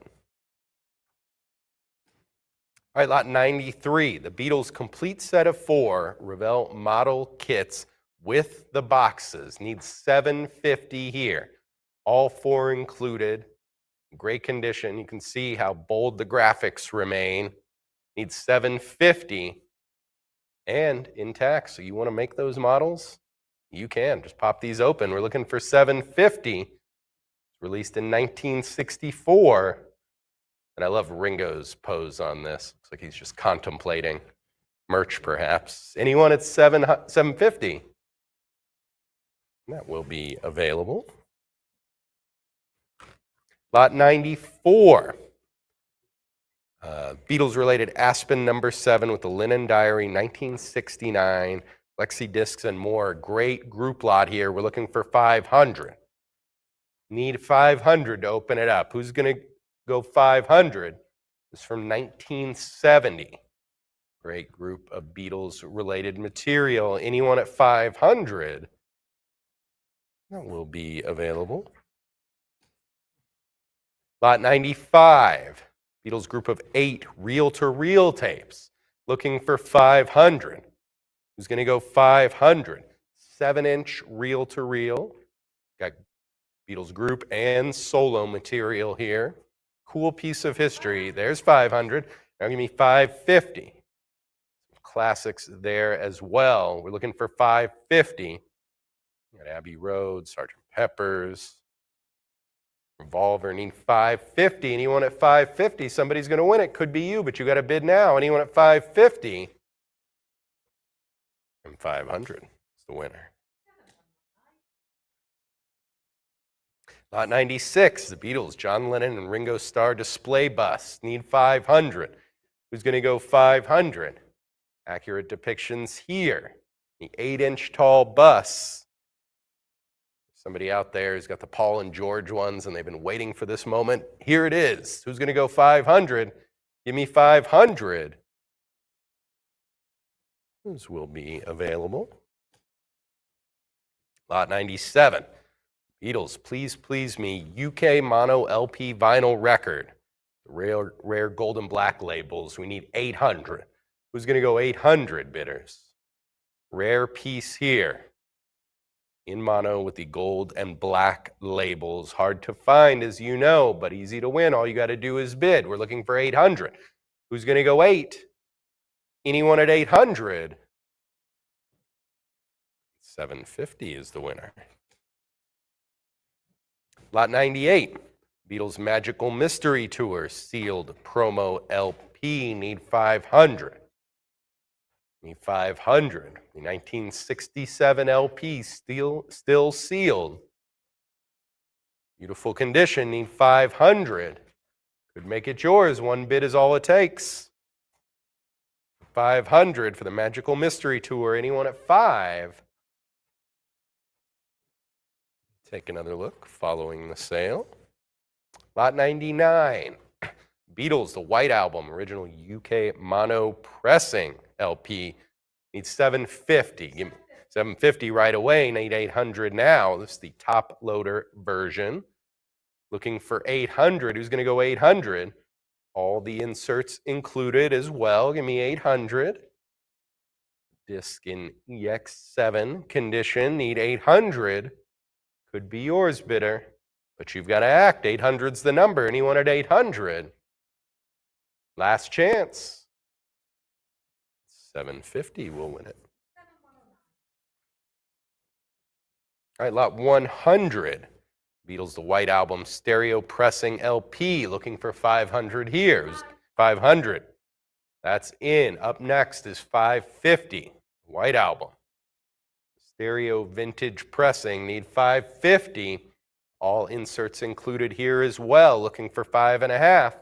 All right, lot 93. The Beatles' complete set of 4 Revell model kits with the boxes. Need 750 here. All 4 included. Great condition. You can see how bold the graphics remain. Need 750 and intact. So you want to make those models? You can. Just pop these open. We're looking for 750. It's released in 1964. And I love Ringo's pose on this. Looks like he's just contemplating merch, perhaps. Anyone at 750? That will be available. Lot 94. Beatles-related Aspen #7 with the Linen Diary, 1969, Lexi discs and more. Great group lot here. We're looking for 500. Need 500 to open it up. Who's going to go 500? It's from 1970. Great group of Beatles-related material. Anyone at 500? That will be available. Lot 95, Beatles group of 8 reel-to-reel tapes, looking for 500. Who's going to go 500? 7-inch reel-to-reel. Got Beatles group and solo material here. Cool piece of history. There's 500. Now give me 550. Classics there as well. We're looking for 550. Got Abbey Road, Sgt. Pepper's. Revolver, need 550. Anyone at 550? Somebody's going to win it. Could be you, but you got to bid now. Anyone at 550? And 500 is the winner. Lot 96, the Beatles, John Lennon and Ringo Starr display bus. Need 500. Who's going to go 500? Accurate depictions here. The 8-inch tall bus. Somebody out there who's got the Paul and George ones and they've been waiting for this moment. Here it is. Who's going to go 500? Give me 500. Those will be available. Lot 97. Beatles, Please Please Me, UK Mono LP vinyl record. Rare gold and black labels. We need 800. Who's going to go 800 bidders? Rare piece here. In mono with the gold and black labels. Hard to find, as you know, but easy to win. All you got to do is bid. We're looking for 800. Who's going to go 8? Anyone at 800? 750 is the winner. Lot 98. Beatles Magical Mystery Tour sealed promo LP. Need 500. Need 500. The 1967 LP still sealed. Beautiful condition. Need 500. Could make it yours. One bid is all it takes. 500 for the Magical Mystery Tour. Anyone at 5? Take another look following the sale. Lot 99. Beatles, the White Album, original UK mono pressing LP. Need 750. Give me 750 right away. Need 800 now. This is the top loader version. Looking for 800. Who's going to go 800? All the inserts included as well. Give me 800. Disc in EX7 condition. Need 800. Could be yours, bidder. But you've got to act. 800's the number. Anyone at 800? Last chance. 750 will win it. All right, lot 100. Beatles, the White Album, stereo pressing LP. Looking for 500 here. 500. That's in. Up next is 550. White Album. Stereo vintage pressing. Need 550. All inserts included here as well. Looking for 5.5.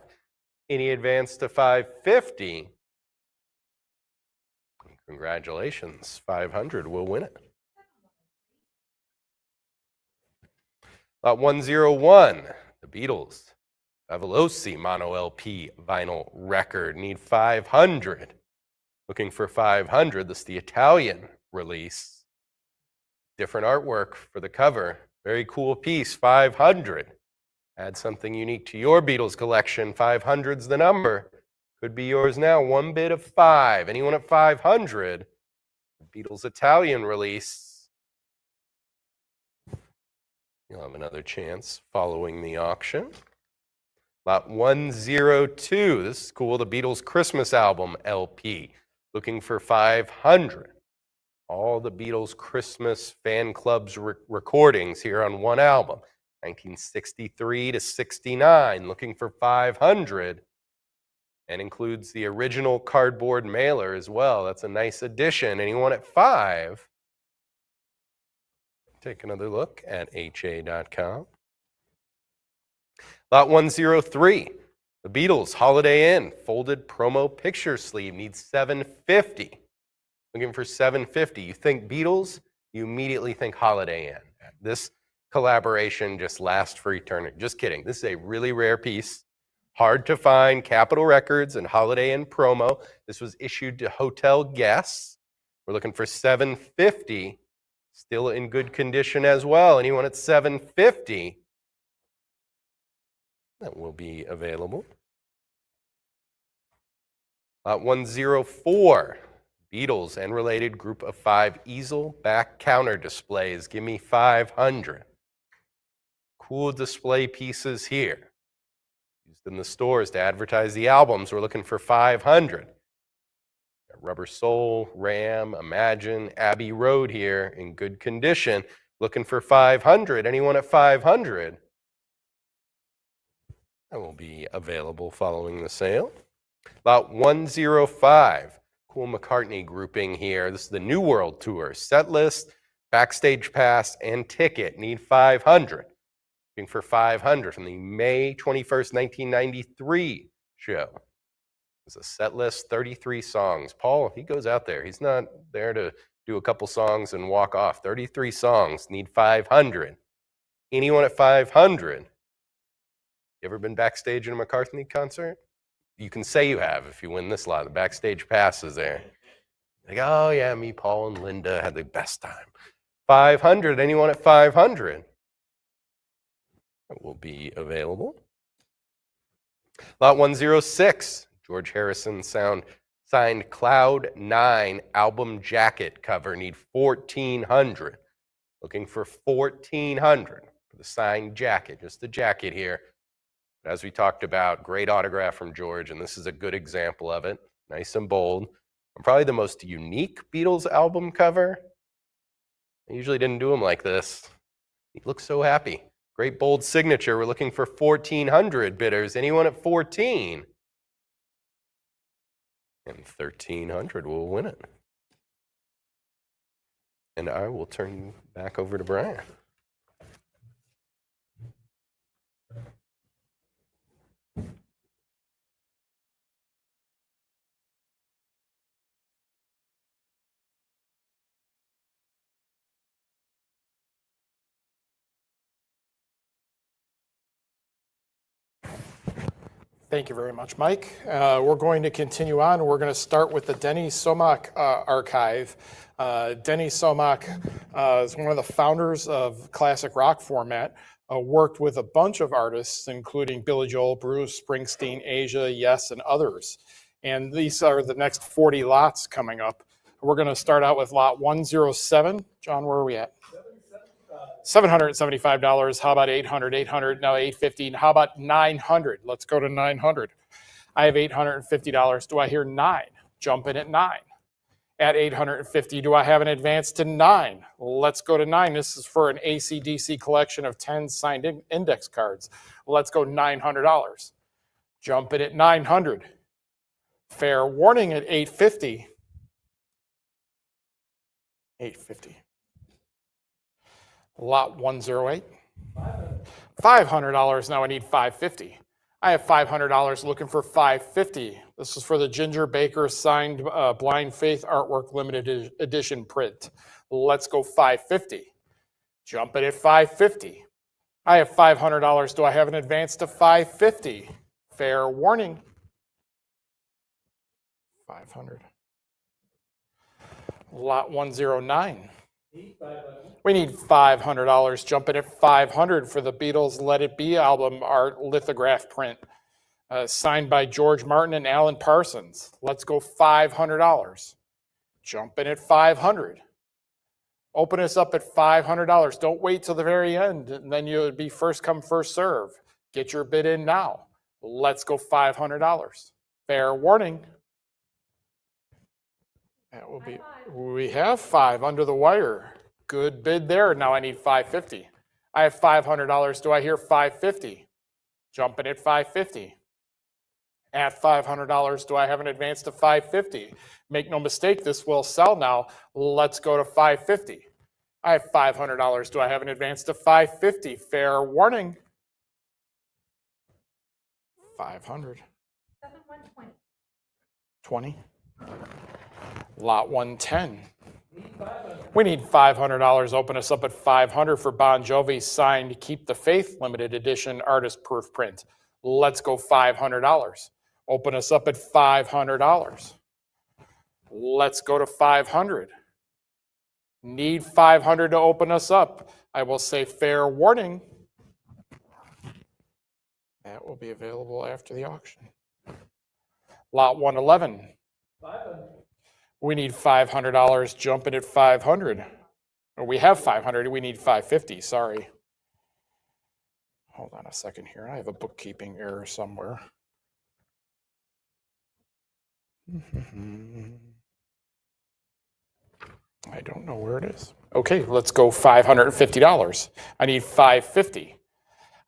Any advance to 550? Congratulations. 500 will win it. Lot 101. The Beatles. Favolosi Mono LP vinyl record. Need 500. Looking for 500. This is the Italian release. Different artwork for the cover. Very cool piece. 500. Add something unique to your Beatles collection. 500's the number. Could be yours now. One bid of 5. Anyone at 500? The Beatles Italian release. You'll have another chance following the auction. Lot 102. This is cool. The Beatles Christmas album LP. Looking for 500. All the Beatles Christmas fan club's recordings here on one album. 1963 to 69. Looking for 500. And includes the original cardboard mailer as well. That's a nice addition. Anyone at 5? Take another look at ha.com. Lot 103. The Beatles Holiday Inn folded promo picture sleeve needs 750. Looking for 750. You think Beatles, you immediately think Holiday Inn. This collaboration just lasts for eternity. Just kidding. This is a really rare piece. Hard to find. Capitol Records and Holiday Inn promo. This was issued to hotel guests. We're looking for 750. Still in good condition as well. Anyone at 750? That will be available. Lot 104. Beatles and related group of 5 easel back counter displays. Give me 500. Cool display pieces here. Used in the stores to advertise the albums. We're looking for 500. Rubber Soul, Ram, Imagine, Abbey Road here in good condition. Looking for 500. Anyone at 500? That will be available following the sale. Lot 105. Cool McCartney grouping here. This is the New World Tour. Set list, backstage pass, and ticket. Need 500. Looking for 500 from the May 21st, 1993 show. It's a set list, 33 songs. Paul, he goes out there. He's not there to do a couple songs and walk off. 33 songs, need 500. Anyone at 500? You ever been backstage in a McCartney concert? You can say you have if you win this lot. The backstage pass is there. Like, oh yeah, me, Paul, and Linda had the best time. 500. Anyone at 500? It will be available. Lot 106. George Harrison signed Cloud 9 album jacket cover. Need 1,400. Looking for 1,400 for the signed jacket. Just the jacket here. As we talked about, great autograph from George, and this is a good example of it. Nice and bold. And probably the most unique Beatles album cover. I usually didn't do them like this. He looks so happy. Great bold signature. We're looking for 1,400 bidders. Anyone at 14? And 1,300 will win it. And I will turn you back over to Brian. Thank you very much, Mike. We're going to continue on. We're going to start with the Denny Somak archive. Denny Somak is one of the founders of classic rock format, worked with a bunch of artists, including Billy Joel, Bruce Springsteen, Asia, Yes, and others. And these are the next 40 lots coming up. We're going to start out with lot 107. John, where are we at? $775. How about 800? 800, now 850. How about 900? Let's go to 900. I have $850. Do I hear 9? Jump in at 9. At 850, do I have an advance to 9? Let's go to 9. This is for an AC/DC collection of 10 signed index cards. Let's go $900. Jump in at 900. Fair warning at 850. 850. Lot 108. $500. Now I need 550. I have $500 looking for 550. This is for the Ginger Baker signed Blind Faith artwork limited edition print. Let's go 550. Jump in at 550. I have $500. Do I have an advance to 550? Fair warning. 500. Lot 109. We need $500. Jump in at 500 for the Beatles Let It Be album art lithograph print, signed by George Martin and Alan Parsons. Let's go $500. Jump in at 500. Open us up at $500. Don't wait till the very end, and then you would be first come, first serve. Get your bid in now. Let's go $500. Fair warning. That will be, we have 5 under the wire. Good bid there. Now I need 550. I have $500. Do I hear 550? Jump in at 550. At $500, do I have an advance to 550? Make no mistake, this will sell now. Let's go to 550. I have $500. Do I have an advance to 550? Fair warning. 500. 7120. 20. Lot 110. We need $500. Open us up at 500 for Bon Jovi signed Keep the Faith limited edition artist proof print. Let's go $500. Open us up at $500. Let's go to 500. Need 500 to open us up. I will say fair warning. That will be available after the auction. Lot 111. 500. We need $500. Jump in at 500. Or we have 500. We need 550. Sorry. Hold on a second here. I have a bookkeeping error somewhere. I don't know where it is. Okay, let's go $550. I need 550.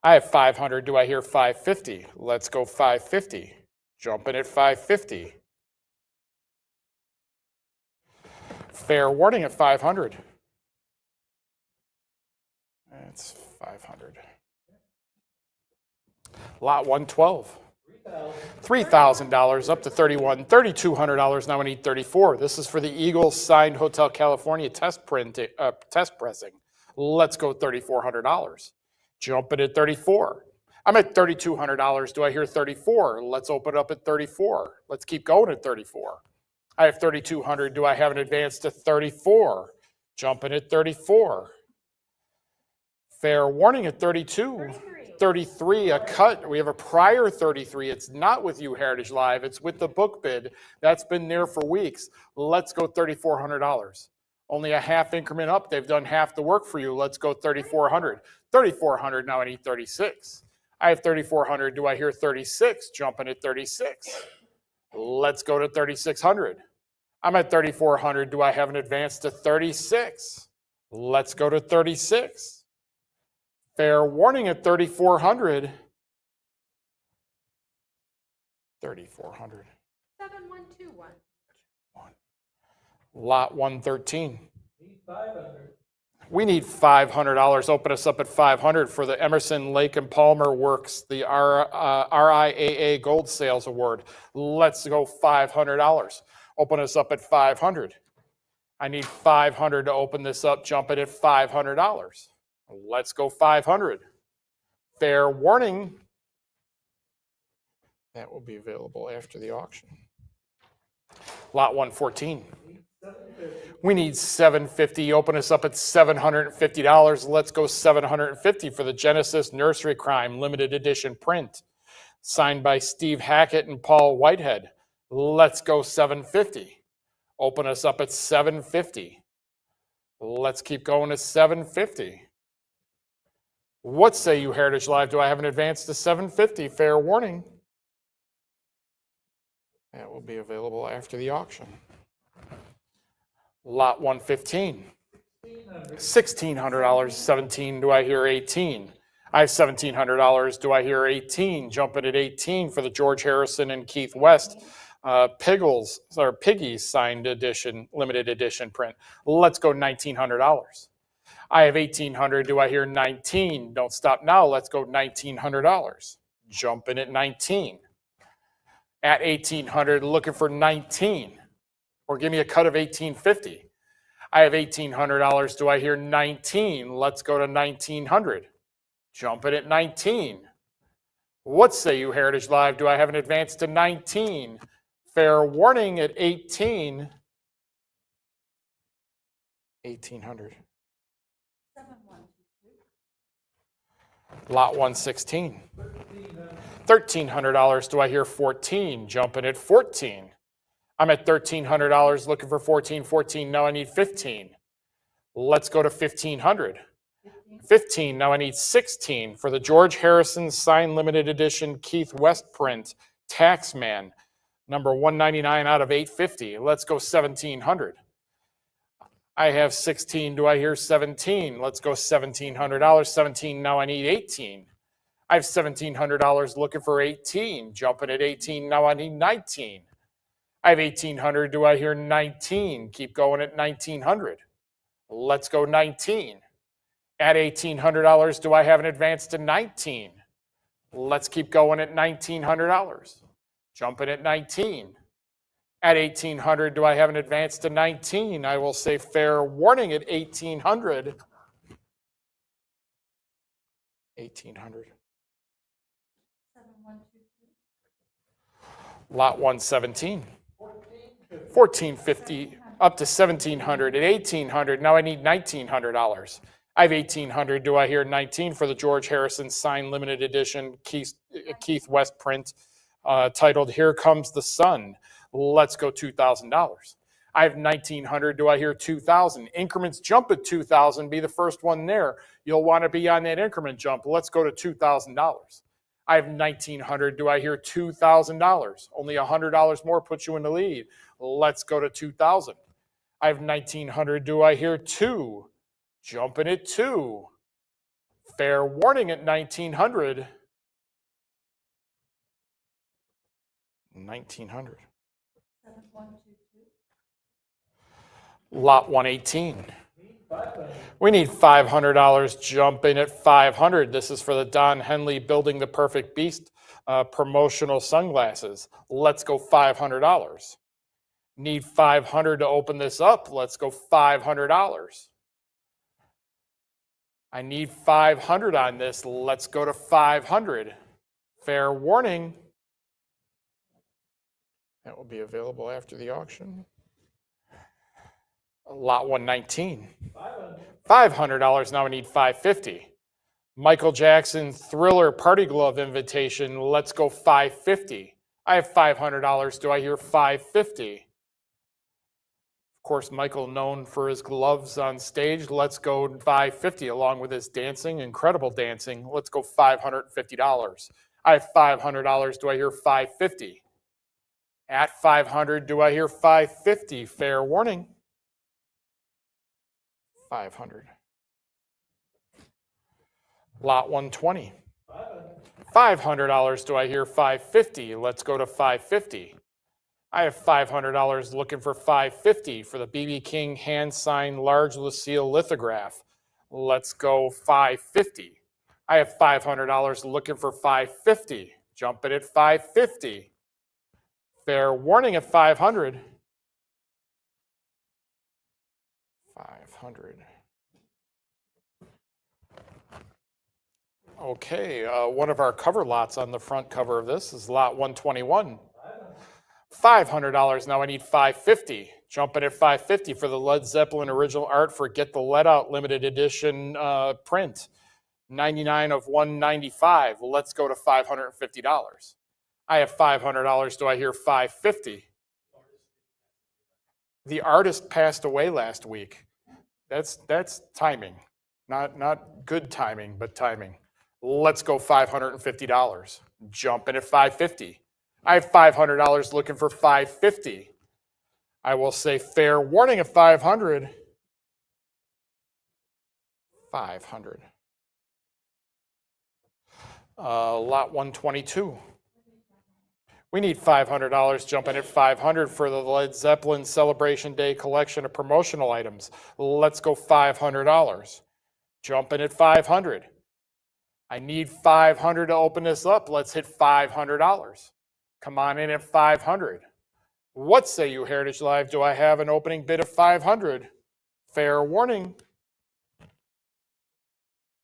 I have 500. Do I hear 550? Let's go 550. Jump in at 550. Fair warning at 500. That's 500. Lot 112. $3,000 up to $3,200. Now we need 34. This is for the Eagles signed Hotel California test pressing. Let's go $3,400. Jumping at 34. I'm at $3,200. Do I hear 34? Let's open up at 34. Let's keep going at 34. I have 3,200. Do I have an advance to 34? Jumping at 34. Fair warning at 32. 33, a cut. We have a prior 33. It's not with you, Heritage Live. It's with the book bid. That's been there for weeks. Let's go $3,400. Only a half increment up. They've done half the work for you. Let's go 3,400. 3,400, now I need 36. I have 3,400. Do I hear 36? Jumping at 36. Let's go to 3,600. I'm at 3,400. Do I have an advance to 36? Let's go to 36. Fair warning at 3,400. 3,400. 7121. Lot 113. Need 500. We need $500. Open us up at 500 for the Emerson, Lake and Palmer Works, the RIAA Gold Sales Award. Let's go $500. Open us up at 500. I need 500 to open this up. Jump it at $500. Let's go 500. Fair warning. That will be available after the auction. Lot 114. Need 750. We need 750. Open us up at $750. Let's go 750 for the Genesis Nursery Crime limited edition print, signed by Steve Hackett and Paul Whitehead. Let's go 750. Open us up at 750. Let's keep going to 750. What say you, Heritage Live? Do I have an advance to 750? Fair warning. That will be available after the auction. Lot 115. $1,600. 17. Do I hear 18? I have $1,700. Do I hear 18? Jumping at 18 for the George Harrison and Keith West Piggies signed edition, limited edition print. Let's go $1,900. I have 1,800. Do I hear 19? Don't stop now. Let's go $1,900. Jumping at 19. At 1,800, looking for 19. Or give me a cut of 1,850. I have $1,800. Do I hear 19? Let's go to 1,900. Jumping at 19. What say you, Heritage Live? Do I have an advance to 19? Fair warning at 18. 1,800. 7122. Lot 116. $1,300. $1,300. Do I hear 14? Jumping at 14. I'm at $1,300 looking for 14. 14. Now I need 15. Let's go to 1,500. 15. Now I need 16 for the George Harrison signed limited edition Keith West print Taxman, number 199 out of 850. Let's go 1,700. I have 16. Do I hear 17? Let's go $1,700. 17. Now I need 18. I have $1,700 looking for 18. Jumping at 18. Now I need 19. I have 1,800. Do I hear 19? Keep going at 1,900. Let's go 19. At $1,800, do I have an advance to 19? Let's keep going at $1,900. Jumping at 19. At 1,800, do I have an advance to 19? I will say fair warning at 1,800. 1,800. 7122. Lot 117. 1,450 up to 1,700. At 1,800, now I need $1,900. I have 1,800. Do I hear 19 for the George Harrison signed limited edition Keith West print titled Here Comes the Sun? Let's go $2,000. I have 1,900. Do I hear 2,000? Increments jump at 2,000. Be the first one there. You'll want to be on that increment jump. Let's go to $2,000. I have 1,900. Do I hear $2,000? Only $100 more puts you in the lead. Let's go to 2,000. I have 1,900. Do I hear 2? Jumping at 2. Fair warning at 1,900. 1,900. 7122. Lot 118. Need 500. We need $500. Jumping at 500. This is for the Don Henley Building the Perfect Beast promotional sunglasses. Let's go $500. Need 500 to open this up. Let's go $500. I need 500 on this. Let's go to 500. Fair warning. That will be available after the auction. Lot 119. $500. Now I need 550. Michael Jackson Thriller Party Glove Invitation. Let's go 550. I have $500. Do I hear 550? Of course, Michael known for his gloves on stage. Let's go 550 along with his dancing, incredible dancing. Let's go $550. I have $500. Do I hear 550? At 500, do I hear 550? Fair warning. 500. Lot 120. $500. Do I hear 550? Let's go to 550. I have $500 looking for 550 for the BB King hand signed large Lucille lithograph. Let's go 550. I have $500 looking for 550. Jump it at 550. Fair warning at 500. 500. Okay, one of our cover lots on the front cover of this is lot 121. $500. Now I need 550. Jumping at 550 for the Led Zeppelin original art for Get the Lead Out limited edition print. 99 of 195. Let's go to $550. I have $500. Do I hear 550? The artist passed away last week. That's timing. Not good timing, but timing. Let's go $550. Jumping at 550. I have $500 looking for 550. I will say fair warning at 500. 500. Lot 122. We need $500. Jumping at 500 for the Led Zeppelin Celebration Day collection of promotional items. Let's go $500. Jumping at 500. I need 500 to open this up. Let's hit $500. Come on in at 500. What say you, Heritage Live? Do I have an opening bid of 500? Fair warning.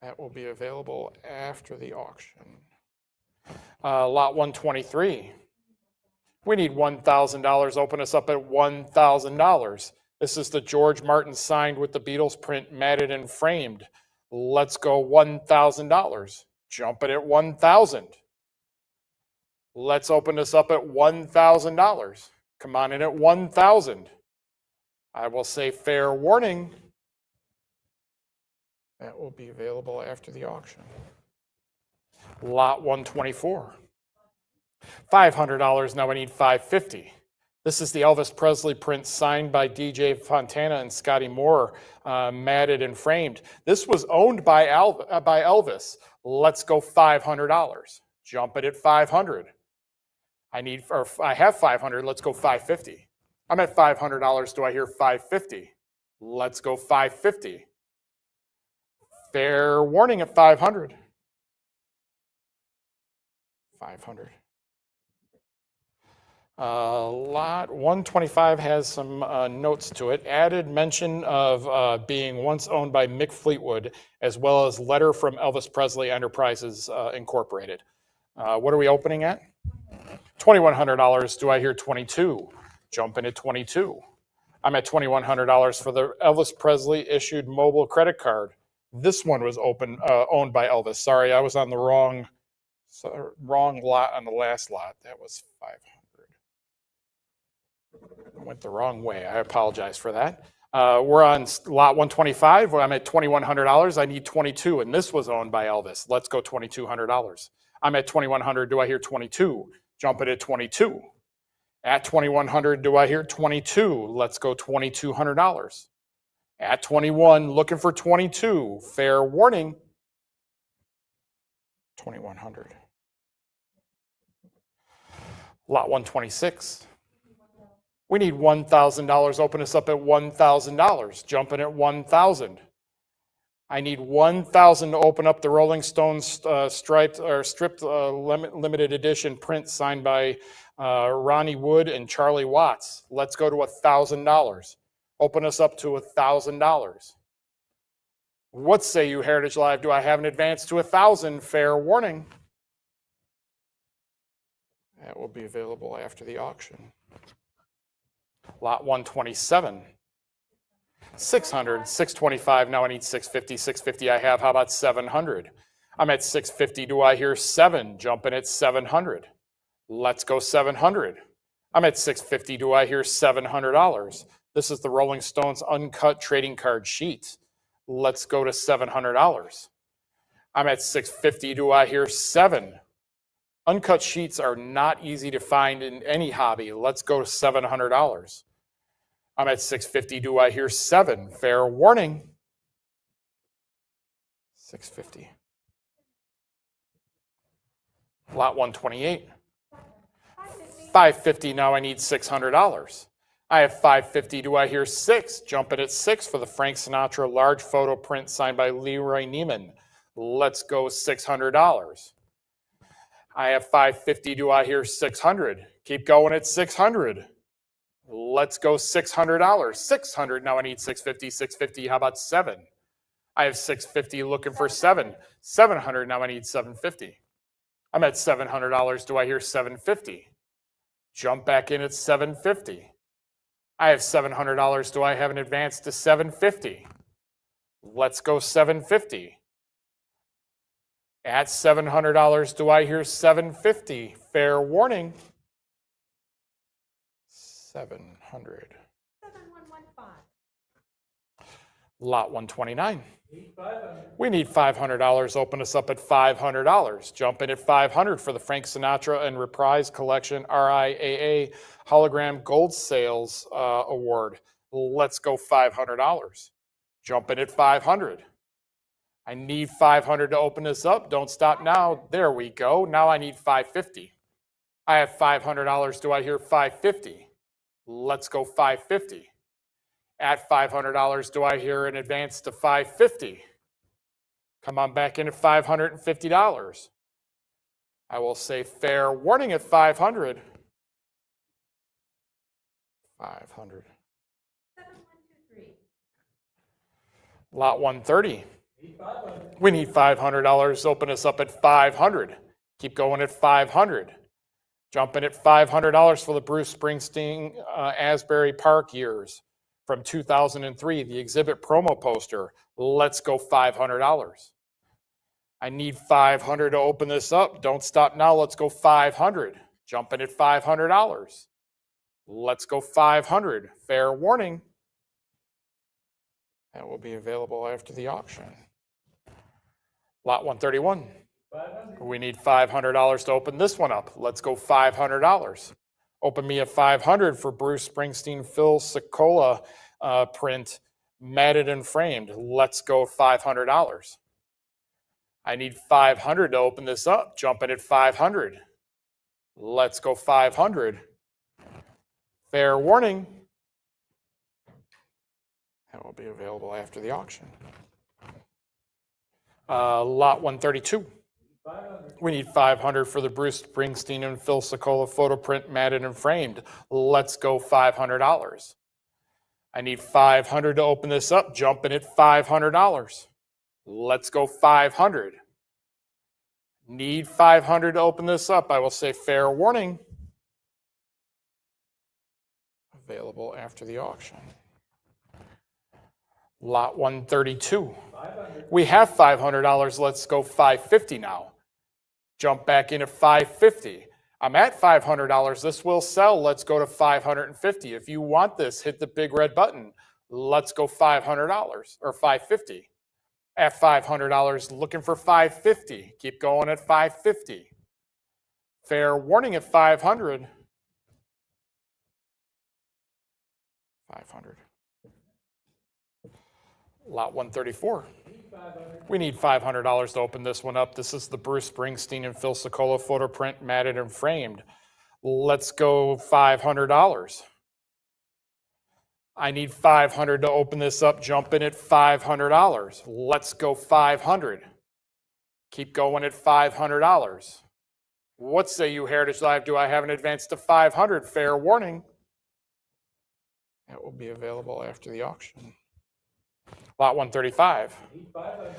That will be available after the auction. Lot 123. We need $1,000. Open us up at $1,000. This is the George Martin signed with the Beatles print, matted and framed. Let's go $1,000. Jump it at $1,000. Let's open this up at $1,000. Come on in at $1,000. I will say fair warning. That will be available after the auction. Lot 124. $500. Now I need $550. This is the Elvis Presley print signed by DJ Fontana and Scotty Moore, matted and framed. This was owned by Elvis. Let's go $500. Jump it at 500. I have 500. Let's go 550. I'm at $500. Do I hear 550? Let's go 550. Fair warning at 500. 500. Lot 125 has some notes to it. Added mention of being once owned by Mick Fleetwood, as well as letter from Elvis Presley Enterprises Incorporated. What are we opening at? $2,100. Do I hear 22? Jumping at 22. I'm at $2,100 for the Elvis Presley issued mobile credit card. This one was owned by Elvis. Sorry, I was on the wrong lot on the last lot. That was 500. I went the wrong way. I apologize for that. We're on lot 125. Where I'm at $2,100. I need 22, and this was owned by Elvis. Let's go $2,200. I'm at $2,100. Do I hear 22? Jump it at 22. At $2,100, do I hear 22? Let's go $2,200. At 21, looking for 22. Fair warning. 2,100. Lot 126. We need $1,000. Open us up at $1,000. Jumping at 1,000. I need $1,000 to open up the Rolling Stones stripped limited edition print signed by Ronnie Wood and Charlie Watts. Let's go to $1,000. Open us up to $1,000. What say you, Heritage Live? Do I have an advance to 1,000? Fair warning. That will be available after the auction. Lot 127. 600, 625. Now I need 650. 650 I have. How about 700? I'm at 650. Do I hear 7? Jumping at 700. Let's go 700. I'm at 650. Do I hear $700? This is the Rolling Stones uncut trading card sheet. Let's go to $700. I'm at 650. Do I hear 7? Uncut sheets are not easy to find in any hobby. Let's go to $700. I'm at 650. Do I hear 7? Fair warning. 650. Lot 128. 550. Now I need $600. I have 550. Do I hear 6? Jumping at 6 for the Frank Sinatra large photo print signed by Leroy Neiman. Let's go $600. I have 550. Do I hear 600? Keep going at 600. Let's go $600. 600. Now I need 650. 650. How about 7? I have 650 looking for 7. 700. Now I need 750. I'm at $700. Do I hear 750? Jump back in at 750. I have $700. Do I have an advance to 750? Let's go 750. At $700, do I hear 750? Fair warning. 700. 7115. Lot 129. Need 500. We need $500. Open us up at $500. Jump in at 500 for the Frank Sinatra and Reprise Collection RIAA Hologram Gold Sales Award. Let's go $500. Jump in at 500. I need 500 to open this up. Don't stop now. There we go. Now I need 550. I have $500. Do I hear 550? Let's go 550. At $500, do I hear an advance to 550? Come on back in at $550. I will say fair warning at 500. 500. 7123. Lot 130. Need 500. We need $500. Open us up at 500. Keep going at 500. Jump in at $500 for the Bruce Springsteen Asbury Park years from 2003, the exhibit promo poster. Let's go $500. I need 500 to open this up. Don't stop now. Let's go 500. Jump in at $500. Let's go 500. Fair warning. That will be available after the auction. Lot 131. 500. We need $500 to open this one up. Let's go $500. Open me at 500 for Bruce Springsteen, Phil Sokola print, matted and framed. Let's go $500. I need 500 to open this up. Jump in at 500. Let's go 500. Fair warning. That will be available after the auction. Lot 132. 500. We need 500 for the Bruce Springsteen and Phil Sokola photo print, matted and framed. Let's go $500. I need 500 to open this up. Jump in at $500. Let's go 500. Need 500 to open this up. I will say fair warning. Available after the auction. Lot 132. 500. We have $500. Let's go $550 now. Jump back in at $550. I'm at $500. This will sell. Let's go to $550. If you want this, hit the big red button. Let's go $500 or $550. At $500, looking for $550. Keep going at $550. Fair warning at $500. $500. Lot 134. Need 500. We need $500 to open this one up. This is the Bruce Springsteen and Phil Sokola photo print, matted and framed. Let's go $500. I need 500 to open this up. Jump in at $500. Let's go 500. Keep going at $500. What say you, Heritage Live? Do I have an advance to 500? Fair warning. That will be available after the auction. Lot 135. Need 500.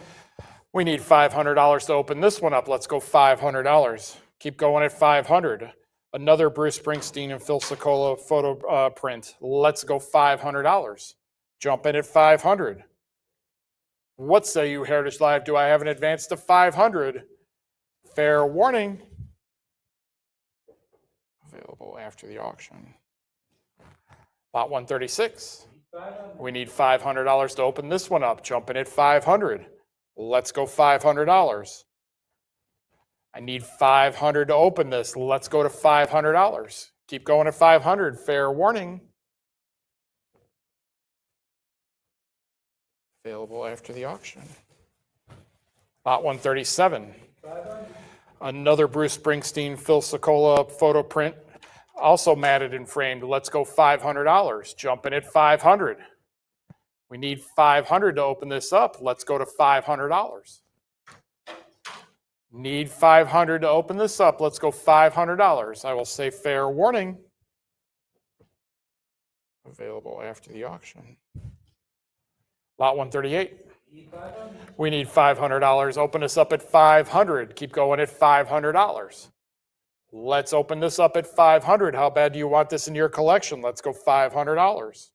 We need $500 to open this one up. Let's go $500. Keep going at 500. Another Bruce Springsteen and Phil Sokola photo print. Let's go $500. Jump in at 500. What say you, Heritage Live? Do I have an advance to 500? Fair warning. Available after the auction. Lot 136. Need 500. We need $500 to open this one up. Jump in at 500. Let's go $500. I need 500 to open this. Let's go to $500. Keep going at 500. Fair warning. Available after the auction. Lot 137. 500. Another Bruce Springsteen, Phil Sokola photo print, also matted and framed. Let's go $500. Jump in at 500. We need 500 to open this up. Let's go to $500. Need 500 to open this up. Let's go $500. I will say fair warning. Available after the auction. Lot 138. Need 500. We need $500. Open this up at 500. Keep going at $500. Let's open this up at 500. How bad do you want this in your collection? Let's go $500.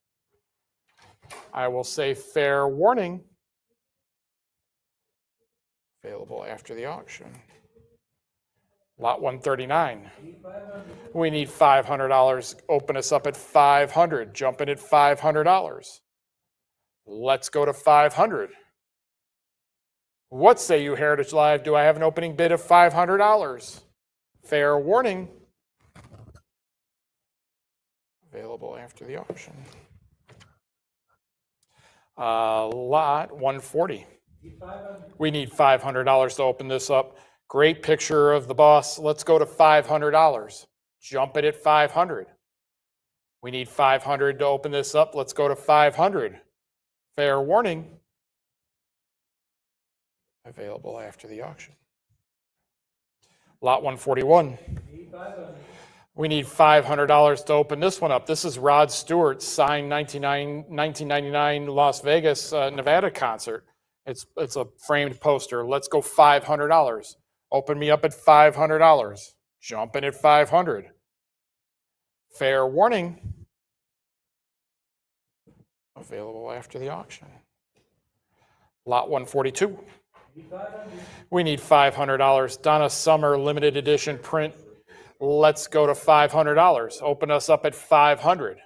I will say fair warning. Available after the auction. Lot 139. Need 500. We need $500. Open us up at 500. Jump in at $500. Let's go to 500. What say you, Heritage Live? Do I have an opening bid of $500? Fair warning. Available after the auction. Lot 140. Need 500. We need $500 to open this up. Great picture of the boss. Let's go to $500. Jump it at 500. We need 500 to open this up. Let's go to 500. Fair warning. Available after the auction. Lot 141. Need 500. We need $500 to open this one up. This is Rod Stewart, signed 1999 Las Vegas, Nevada concert. It's a framed poster. Let's go $500. Open me up at $500. Jump in at 500. Fair warning. Available after the auction. Lot 142. Need 500. We need $500. Donna Summer limited edition print. Let's go to $500. Open us up at 500.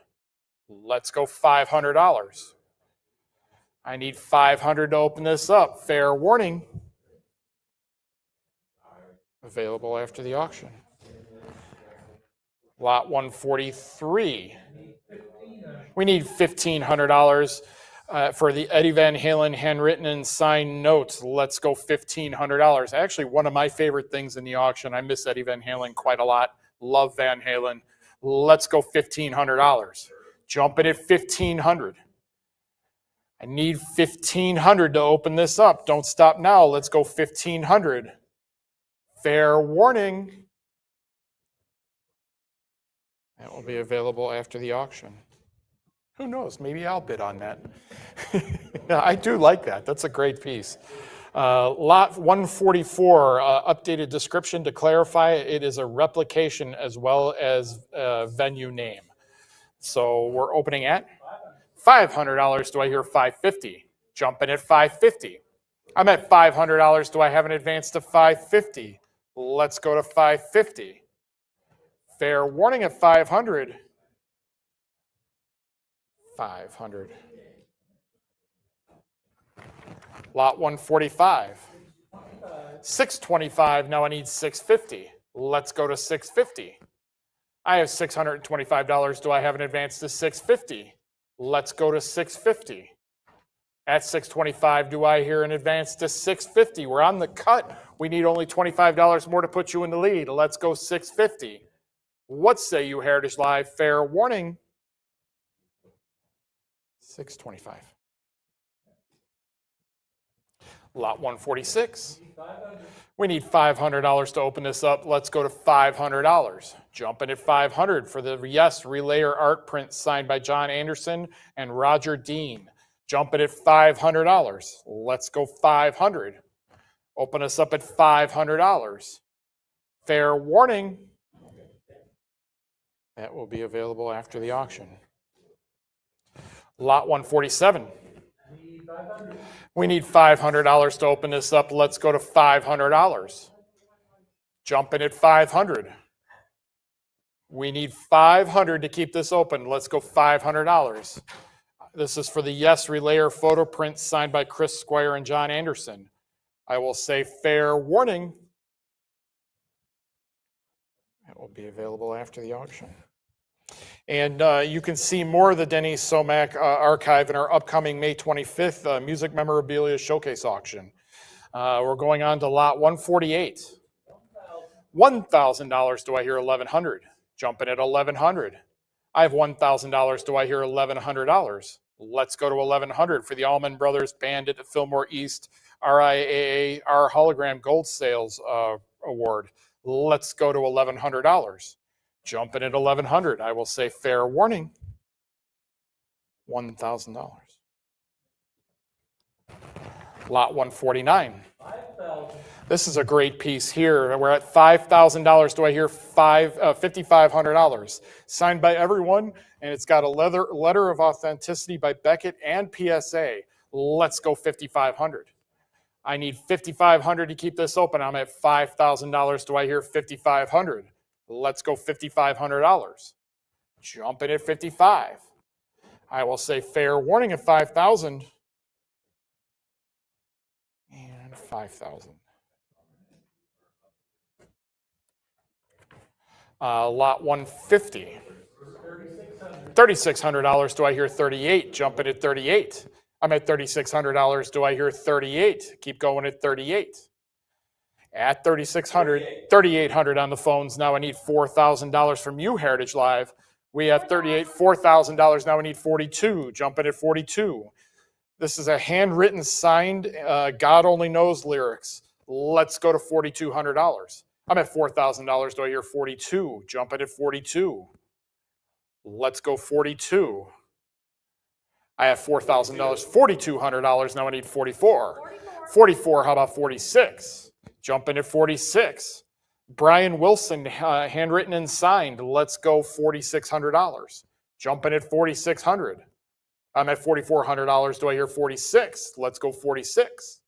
Let's go $500. I need 500 to open this up. Fair warning. Available after the auction. Lot 143. We need $1,500 for the Eddie Van Halen handwritten and signed notes. Let's go $1,500. Actually, one of my favorite things in the auction. I miss Eddie Van Halen quite a lot. Love Van Halen. Let's go $1,500. Jump it at $1,500. I need $1,500 to open this up. Don't stop now. Let's go $1,500. Fair warning. That will be available after the auction. Who knows? Maybe I'll bid on that. I do like that. That's a great piece. Lot 144, updated description to clarify, it is a replication as well as venue name. So we're opening at $500. Do I hear $550? Jump in at $550. I'm at $500. Do I have an advance to $550? Let's go to $550. Fair warning at $500. $500. Lot 145. $625. Now I need $650. Let's go to $650. I have $625. Do I have an advance to $650? Let's go to $650. At $625, do I hear an advance to $650? We're on the cut. We need only $25 more to put you in the lead. Let's go $650. What say you, Heritage Live? Fair warning. $625. Lot 146. We need $500 to open this up. Let's go to $500. Jump in at $500 for the Yes Relayer art print signed by John Anderson and Roger Dean. Jumping at $500. Let's go 500. Open us up at $500. Fair warning. That will be available after the auction. Lot 147. Need 500. We need $500 to open this up. Let's go to $500. Jumping at 500. We need 500 to keep this open. Let's go $500. This is for the Yes Relayer photo print signed by Chris Squire and John Anderson. I will say fair warning. It will be available after the auction. And you can see more of the Denny Somack archive in our upcoming May 25th Music Memorabilia Showcase auction. We're going on to lot 148. $1,000. Do I hear $1,100? Jumping at $1,100. I have $1,000. Do I hear $1,100? Let's go to $1,100 for the Allman Brothers Band at the Fillmore East RIAA Hologram Gold Sales Award. Let's go to $1,100. Jumping at $1,100. I will say fair warning. $1,000. Lot 149. 5,000. This is a great piece here. We're at $5,000. Do I hear $5,500? Signed by everyone, and it's got a letter of authenticity by Beckett and PSA. Let's go $5,500. I need $5,500 to keep this open. I'm at $5,000. Do I hear $5,500? Let's go $5,500. Jumping at 55. I will say fair warning at 5,000 and 5,000. Lot 150. $3,600. Do I hear 38? Jumping at 38. I'm at $3,600. Do I hear 38? Keep going at 38. At 3,600, 3,800 on the phones. Now I need $4,000 from you, Heritage Live. We have 38, $4,000. Now I need 42. Jumping at 42. This is a handwritten, signed, God only knows lyrics. Let's go to $4,200. I'm at $4,000. Do I hear 42? Jumping at 42. Let's go 42. I have $4,000, $4,200. Now I need 44. 44, how about 46? Jumping at 46. Brian Wilson, handwritten and signed. Let's go $4,600. Jumping at 4,600. I'm at $4,400. Do I hear 46? Let's go 46.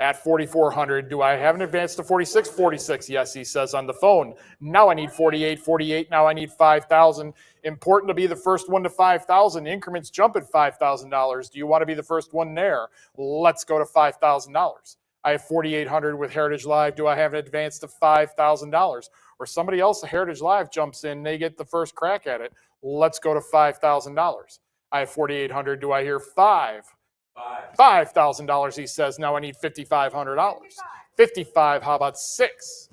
At 4,400, do I have an advance to 46? 46, yes, he says on the phone. Now I need 48, 48. Now I need 5,000. Important to be the first one to 5,000. Increments jump at $5,000. Do you want to be the first one there? Let's go to $5,000. I have 4,800 with Heritage Live. Do I have an advance to $5,000? Or somebody else at Heritage Live jumps in, they get the first crack at it. Let's go to $5,000. I have 4,800. Do I hear $5,000, he says. Now I need $5,500. 55, how about 6?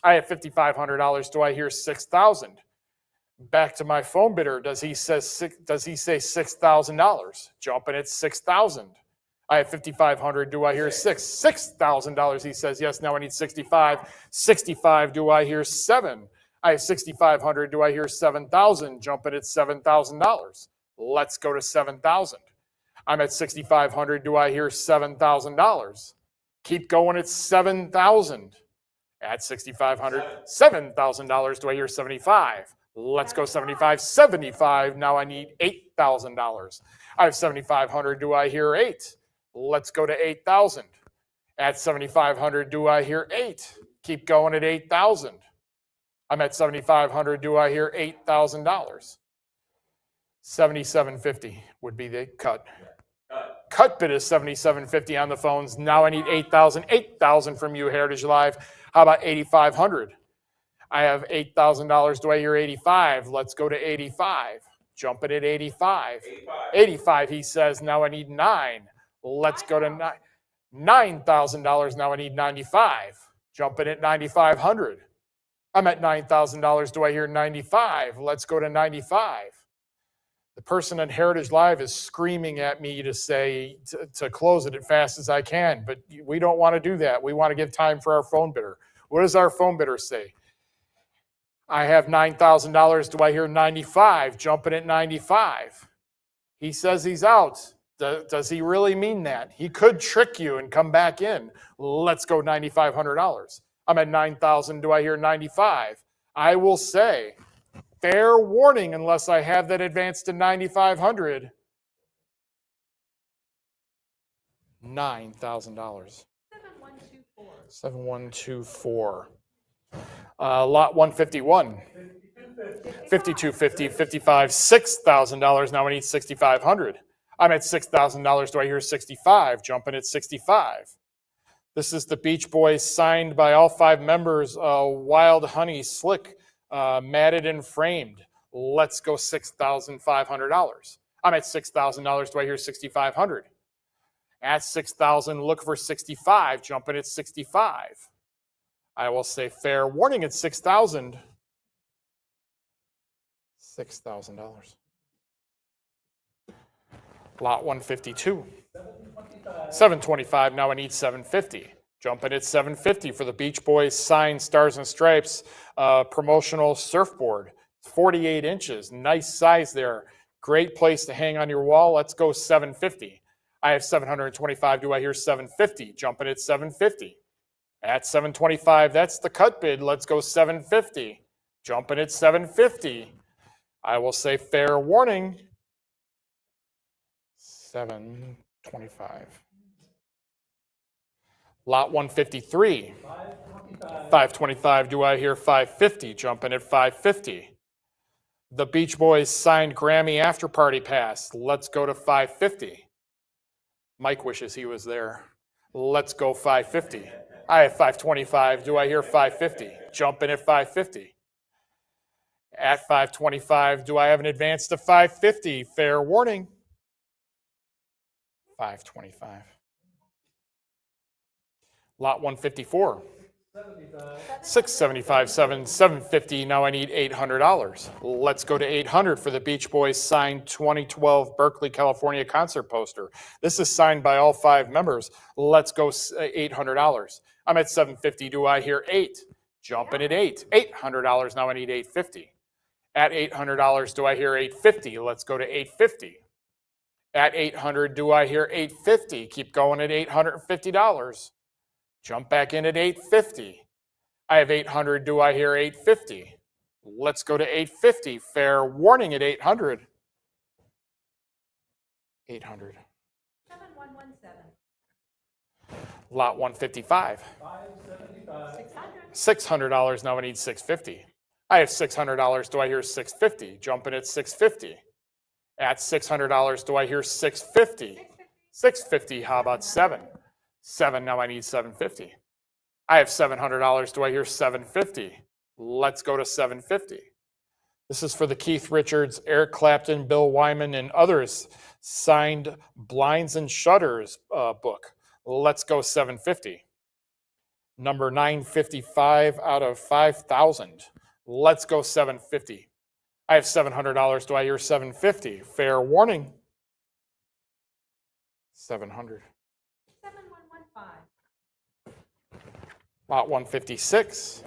I have $5,500. Do I hear 6,000? Back to my phone bidder. Does he say $6,000? Jumping at 6,000. I have $5,500. Do I hear $6,000? He says yes. Now I need 65. 65. Do I hear 7? I have $6,500. Do I hear 7,000? Jumping at $7,000. Let's go to 7,000. I'm at $6,500. Do I hear $7,000? Keep going at 7,000. At $6,500, $7,000. Do I hear 75? Let's go 75. 75. Now I need $8,000. I have 7,500. Do I hear 8? Let's go to 8,000. At 7,500, do I hear 8? Keep going at 8,000. I'm at 7,500. Do I hear $8,000? 7,750 would be the cut. Cut bid is 7,750 on the phones. Now I need 8,000. 8,000 from you, Heritage Live. How about 8,500? I have $8,000. Do I hear 85? Let's go to 85. Jumping at 85. 85, he says. Now I need 9. Let's go to $9,000. Now I need 95. Jumping at 9,500. I'm at $9,000. Do I hear 95? Let's go to 95. The person on Heritage Live is screaming at me to say to close it as fast as I can, but we don't want to do that. We want to give time for our phone bidder. What does our phone bidder say? I have $9,000. Do I hear 95? Jumping at 95. He says he's out. Does he really mean that? He could trick you and come back in. Let's go $9,500. I'm at 9,000. Do I hear 95? I will say, fair warning, unless I have that advance to 9,500. $9,000. 7124. 7124. Lot 151. 5250, 55, $6,000. Now I need 6,500. I'm at $6,000. Do I hear 65? Jumping at 65. This is the Beach Boys signed by all 5 members. Wild Honey Slick, matted and framed. Let's go $6,500. I'm at $6,000. Do I hear 6,500? At 6,000, look for 65. Jumping at 65. I will say fair warning at 6,000. $6,000. Lot 152. 725. Now I need 750. Jumping at 750 for the Beach Boys signed Stars and Stripes promotional surfboard. 48 inches. Nice size there. Great place to hang on your wall. Let's go 750. I have 725. Do I hear 750? Jumping at 750. At 725, that's the cut bid. Let's go 750. Jumping at 750. I will say fair warning. 725. Lot 153. 525. Do I hear 550? Jumping at 550. The Beach Boys signed Grammy After Party Pass. Let's go to 550. Mike wishes he was there. Let's go 550. I have 525. Do I hear 550? Jumping at 550. At 525, do I have an advance to 550? Fair warning. 525. Lot 154. 675, 750. Now I need $800. Let's go to 800 for the Beach Boys signed 2012 Berkeley, California concert poster. This is signed by all 5 members. Let's go $800. I'm at 750. Do I hear 8? Jumping at 8. $800. Now I need 850. At $800, do I hear 850? Let's go to 850. At 800, do I hear 850? Keep going at $850. Jump back in at 850. I have 800. Do I hear 850? Let's go to 850. Fair warning at 800. 800. 7117. Lot 155. 600. $600. Now I need 650. I have $600. Do I hear 650? Jumping at 650. At $600, do I hear 650? 650. How about 7? 7. Now I need 750. I have $700. Do I hear 750? Let's go to 750. This is for the Keith Richards, Eric Clapton, Bill Wyman, and others signed Blinds and Shutters book. Let's go 750. Number 955 out of 5,000. Let's go 750. I have $700. Do I hear 750? Fair warning. 700. 7115. Lot 156.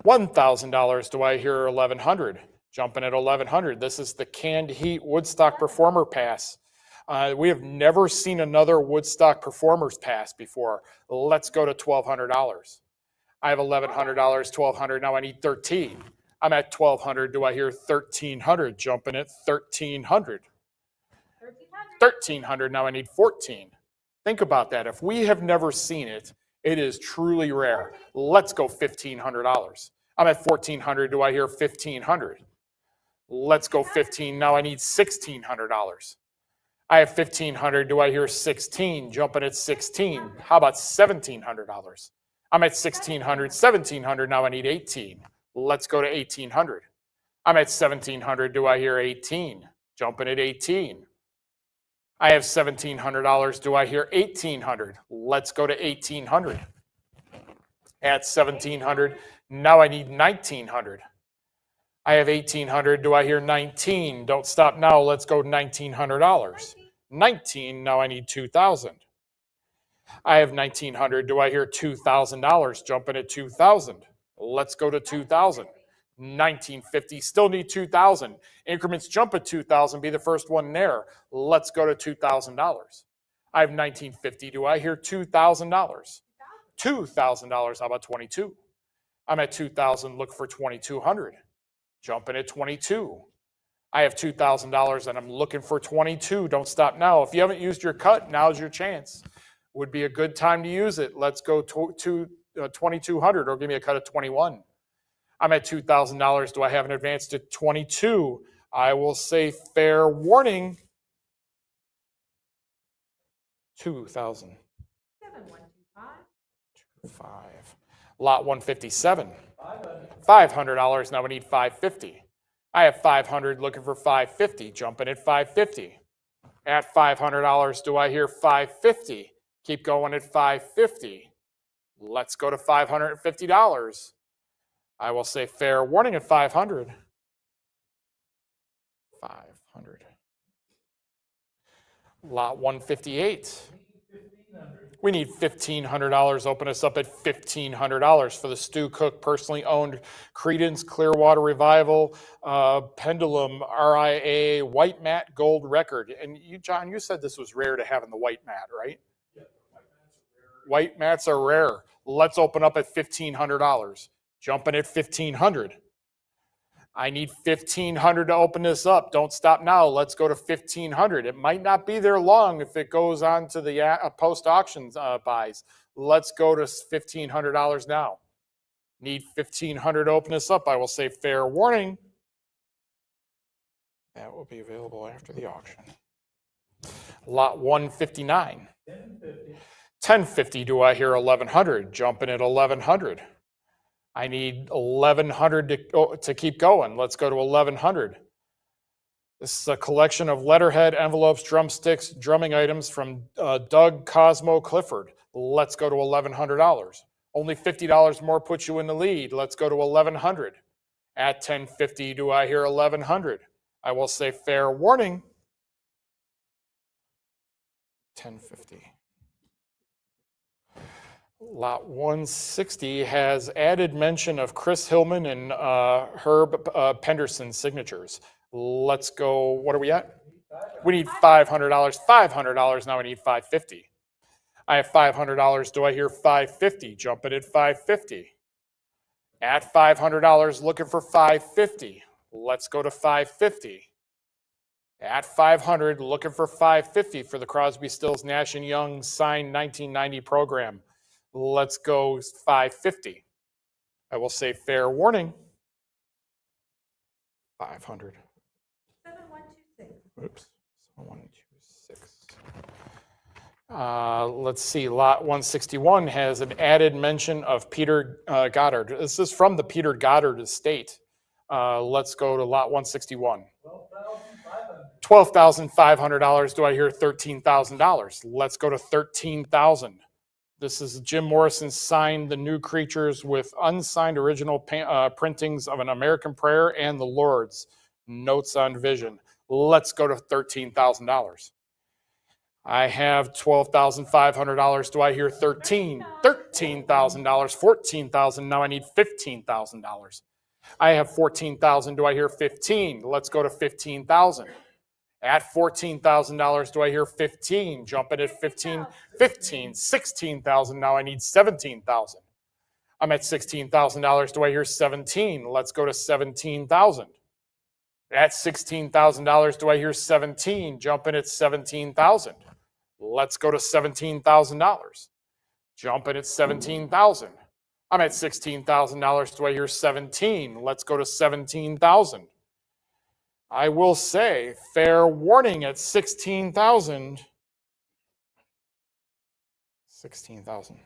$1,000. Do I hear 1,100? Jumping at 1,100. This is the Canned Heat Woodstock Performer Pass. We have never seen another Woodstock Performers Pass before. Let's go to $1,200. I have $1,100, $1,200. Now I need 13. I'm at 1,200. Do I hear 1,300? Jumping at 1,300. 1,300. Now I need 14. Think about that. If we have never seen it, it is truly rare. Let's go $1,500. I'm at 1,400. Do I hear 1,500? Let's go 15. Now I need $1,600. I have 1,500. Do I hear 16? Jumping at 16. How about $1,700? I'm at 1,600, 1,700. Now I need 18. Let's go to 1,800. I'm at 1,700. Do I hear 18? Jumping at 18. I have $1,700. Do I hear 1,800? Let's go to 1,800. At 1,700. Now I need 1,900. I have 1,800. Do I hear 19? Don't stop now. Let's go $1,900. 19. Now I need 2,000. I have 1,900. Do I hear $2,000? Jumping at 2,000. Let's go to 2,000. 1950, still need 2,000. Increments jump at 2,000, be the first one there. Let's go to $2,000. I have 1950. Do I hear $2,000? $2,000. How about 22? I'm at 2,000. Look for 2,200. Jumping at 22. I have $2,000 and I'm looking for 22. Don't stop now. If you haven't used your cut, now's your chance. Would be a good time to use it. Let's go to 2,200 or give me a cut of 21. I'm at $2,000. Do I have an advance to 22? I will say fair warning. 2,000. 7125. 5. Lot 157. 500. $500. Now we need 550. I have 500 looking for 550. Jumping at 550. At $500, do I hear 550? Keep going at 550. Let's go to $550. I will say fair warning at 500. 500. Lot 158. We need $1,500. Open us up at $1,500 for the Stu Cook personally owned Creedence Clearwater Revival Pendulum RIA white matte gold record. And you, John, you said this was rare to have in the white matte, right? Yeah, White mats are rare. Let's open up at $1,500. Jumping at 1,500. I need 1,500 to open this up. Don't stop now. Let's go to 1,500. It might not be there long if it goes on to the post-auction buys. Let's go to $1,500 now. Need 1,500 to open this up. I will say fair warning. That will be available after the auction. Lot 159. 1050. 1050. Do I hear 1,100? Jumping at 1,100. I need 1,100 to keep going. Let's go to 1,100. This is a collection of letterhead, envelopes, drumsticks, drumming items from Doug Cosmo Clifford. Let's go to $1,100. Only $50 more puts you in the lead. Let's go to 1,100. At 1050, do I hear 1,100? I will say fair warning. 1050. Lot 160 has added mention of Chris Hillman and Herb Penderson signatures. Let's go. What are we at? We need $500. $500. Now I need 550. I have $500. Do I hear 550? Jumping at 550. At $500, looking for 550. Let's go to 550. At 500, looking for 550 for the Crosby, Stills, Nash & Young signed 1990 program. Let's go 550. I will say fair warning. 500. 7126. Oops. 126. Let's see. Lot 161 has an added mention of Peter Goddard. This is from the Peter Goddard estate. Let's go to lot 161. $12,500. Do I hear $13,000? Let's go to 13,000. This is Jim Morrison signed the New Creatures with unsigned original printings of An American Prayer and the Lord's Notes on Vision. Let's go to $13,000. I have $12,500. Do I hear 13? $13,000. 14,000. Now I need $15,000. I have 14,000. Do I hear 15? Let's go to 15,000. At $14,000, do I hear 15? Jumping at 15, 15, 16,000. Now I need 17,000. I'm at $16,000. Do I hear 17? Let's go to 17,000. At $16,000, do I hear 17? Jumping at 17,000. Let's go to $17,000. Jumping at 17,000. I'm at $16,000. Do I hear 17? Let's go to 17,000. I will say fair warning at 16,000. 16,000.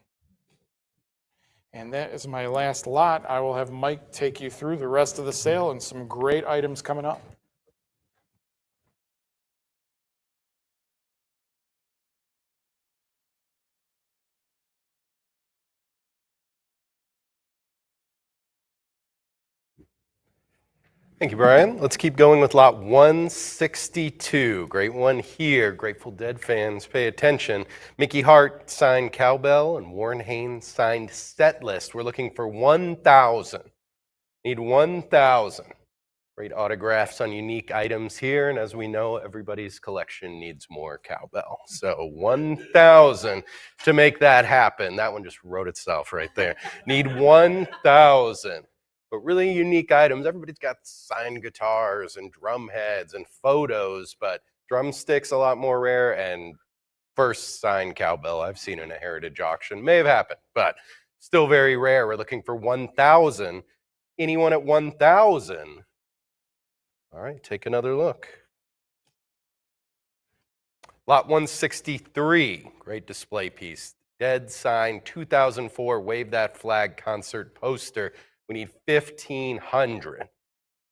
And that is my last lot. I will have Mike take you through the rest of the sale and some great items coming up. Thank you, Brian. Let's keep going with lot 162. Great one here. Grateful Dead fans, pay attention. Mickey Hart signed Cowbell and Warren Haynes signed Set List. We're looking for 1,000. Need 1,000. Great autographs on unique items here, and as we know, everybody's collection needs more cowbell. So 1,000 to make that happen. That one just wrote itself right there. Need 1,000. But really unique items. Everybody's got signed guitars and drum heads and photos, but drumsticks a lot more rare, and first signed cowbell I've seen in a heritage auction. May have happened, but still very rare. We're looking for 1,000. Anyone at 1,000? All right, take another look. Lot 163, great display piece. Dead sign, 2004, Wave That Flag concert poster. We need 1,500.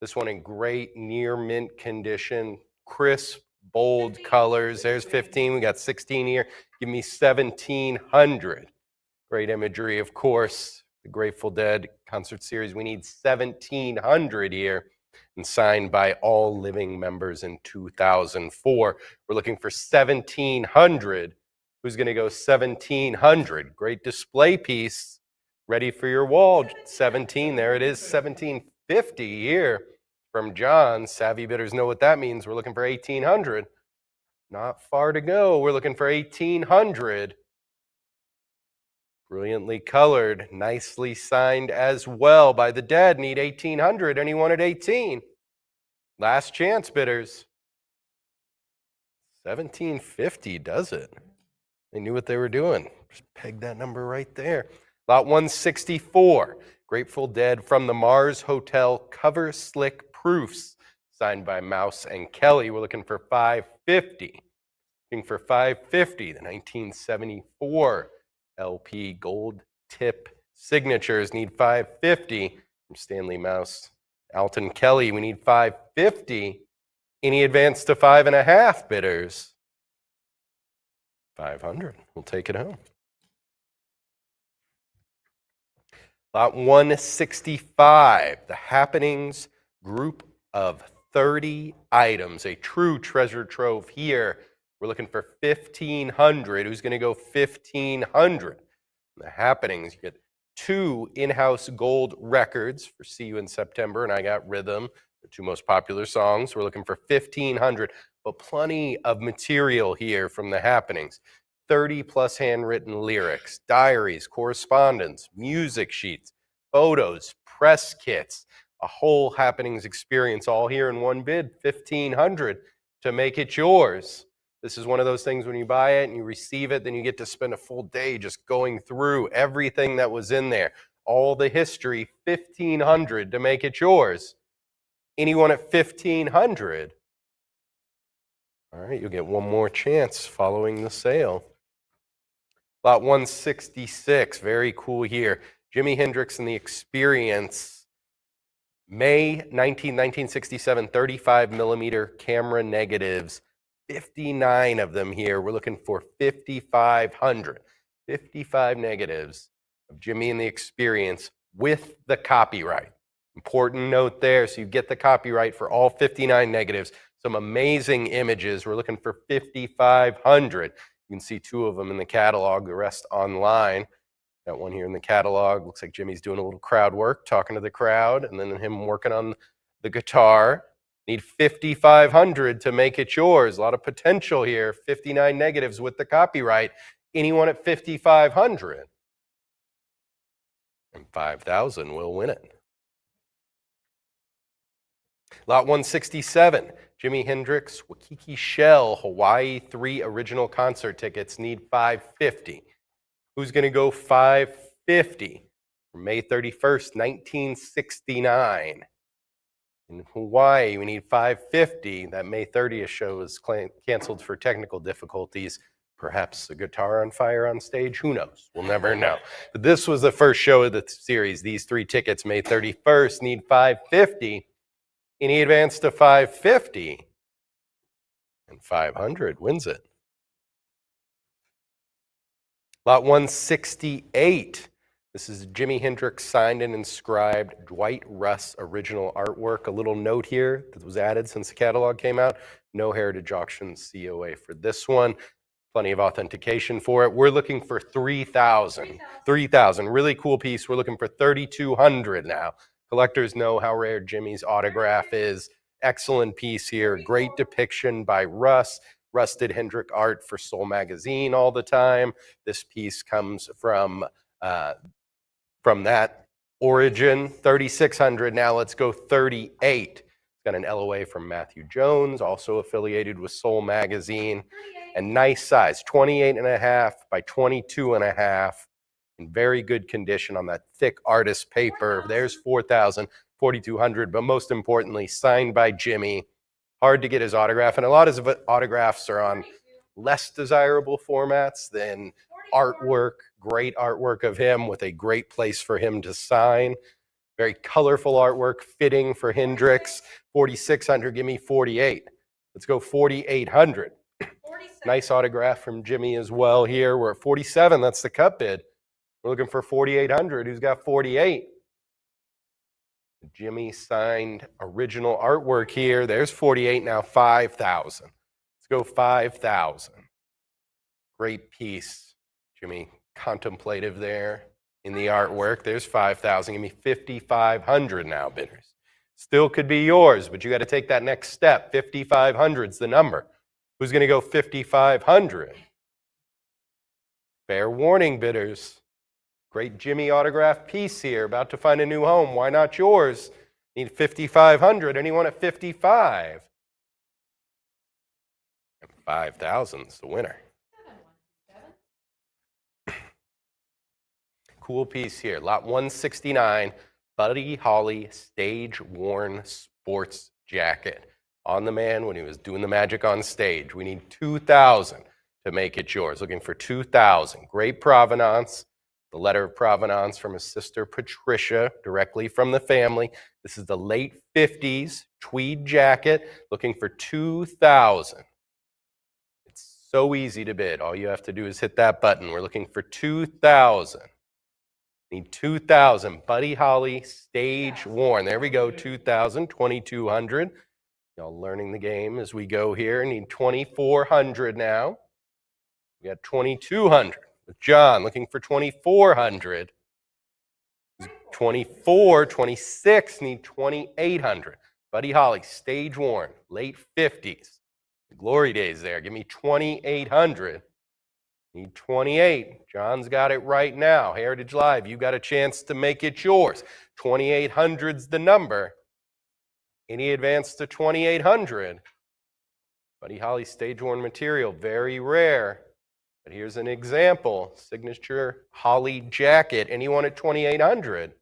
This one in great near mint condition, crisp, bold colors. There's 15, we got 16 here. Give me 1,700. Great imagery, of course. The Grateful Dead concert series. We need 1,700 here, and signed by all living members in 2004. We're looking for 1,700. Who's going to go 1,700? Great display piece. Ready for your wall. 17, there it is. 1,750 here from John. Savvy bidders know what that means. We're looking for 1,800. Not far to go. We're looking for 1,800. Brilliantly colored, nicely signed as well by the Dead. Need 1,800. Anyone at 18? Last chance, bidders. 1,750 does it. They knew what they were doing. Just peg that number right there. Lot 164. Grateful Dead from the Mars Hotel cover slick proofs, signed by Mouse and Kelly. We're looking for 550. Looking for 550. The 1974 LP gold tip signatures need 550 from Stanley Mouse. Alton Kelly, we need 550. Any advance to 5.5 bidders? 500. We'll take it home. Lot 165, the Happenings group of 30 items, a true treasure trove here. We're looking for 1,500. Who's going to go 1,500? The Happenings, you get 2 in-house gold records for See You in September, and I Got Rhythm, the 2 most popular songs. We're looking for 1,500, but plenty of material here from the Happenings. 30-plus handwritten lyrics, diaries, correspondence, music sheets, photos, press kits, a whole Happenings experience all here in one bid, 1,500 to make it yours. This is one of those things when you buy it and you receive it, then you get to spend a full day just going through everything that was in there. All the history, 1,500 to make it yours. Anyone at 1,500? All right, you'll get one more chance following the sale. Lot 166, very cool here. Jimi Hendrix and the Experience. May 1967, 35 millimeter camera negatives. 59 of them here. We're looking for 5,500. 55 negatives of Jimi and the Experience with the copyright. Important note there. So you get the copyright for all 59 negatives. Some amazing images. We're looking for 5,500. You can see 2 of them in the catalog, the rest online. Got one here in the catalog. Looks like Jimmy's doing a little crowd work, talking to the crowd, and then him working on the guitar. Need 5,500 to make it yours. A lot of potential here. 59 negatives with the copyright. Anyone at 5,500? And 5,000 will win it. Lot 167, Jimi Hendrix, Waikiki Shell, Hawaii 3 original concert tickets need 550. Who's going to go 550? May 31st, 1969. In Hawaii, we need 550. That May 30th show is canceled for technical difficulties. Perhaps a guitar on fire on stage. Who knows? We'll never know. But this was the first show of the series. These 3 tickets, May 31st, need 550. Any advance to 550? And 500 wins it. Lot 168. This is Jimi Hendrix signed and inscribed Dwight Russ original artwork. A little note here that was added since the catalog came out. No Heritage Auctions COA for this one. Plenty of authentication for it. We're looking for 3,000. 3,000. Really cool piece. We're looking for 3,200 now. Collectors know how rare Jimmy's autograph is. Excellent piece here. Great depiction by Russ. Russ did Hendrick art for Soul Magazine all the time. This piece comes from that origin. 3,600. Now let's go 38. Got an LOA from Matthew Jones, also affiliated with Soul Magazine. And nice size, 28.5 by 22.5. In very good condition on that thick artist paper. There's 4,000, 4,200, but most importantly, signed by Jimmy. Hard to get his autograph, and a lot of his autographs are on less desirable formats than artwork, great artwork of him with a great place for him to sign. Very colorful artwork, fitting for Hendricks. 4,600, give me 48. Let's go 4,800. Nice autograph from Jimmy as well here. We're at 47, that's the cut bid. We're looking for 4,800. Who's got 48? Jimmy signed original artwork here. There's 48, now 5,000. Let's go 5,000. Great piece. Jimmy contemplative there in the artwork. There's 5,000. Give me 5,500 now, bidders. Still could be yours, but you got to take that next step. 5,500 is the number. Who's going to go 5,500? Fair warning, bidders. Great Jimmy autograph piece here. About to find a new home. Why not yours? Need 5,500. Anyone at 55? 5,000 is the winner. Cool piece here. Lot 169, Buddy Holly stage-worn sports jacket. On the man when he was doing the magic on stage. We need 2,000 to make it yours. Looking for 2,000. Great provenance. The letter of provenance from his sister Patricia, directly from the family. This is the late 50s tweed jacket. Looking for 2,000. It's so easy to bid. All you have to do is hit that button. We're looking for 2,000. Need 2,000. Buddy Holly, stage worn. There we go, 2,000, 2,200. Y'all learning the game as we go here. Need 2,400 now. We got 2,200 with John looking for 2,400. 24, 26, need 2,800. Buddy Holly, stage worn, late 50s. The glory days there. Give me 2,800. Need 28. John's got it right now. Heritage Live, you got a chance to make it yours. 2,800's the number. Any advance to 2,800? Buddy Holly stage-worn material, very rare. But here's an example. Signature Holly jacket. Anyone at 2,800?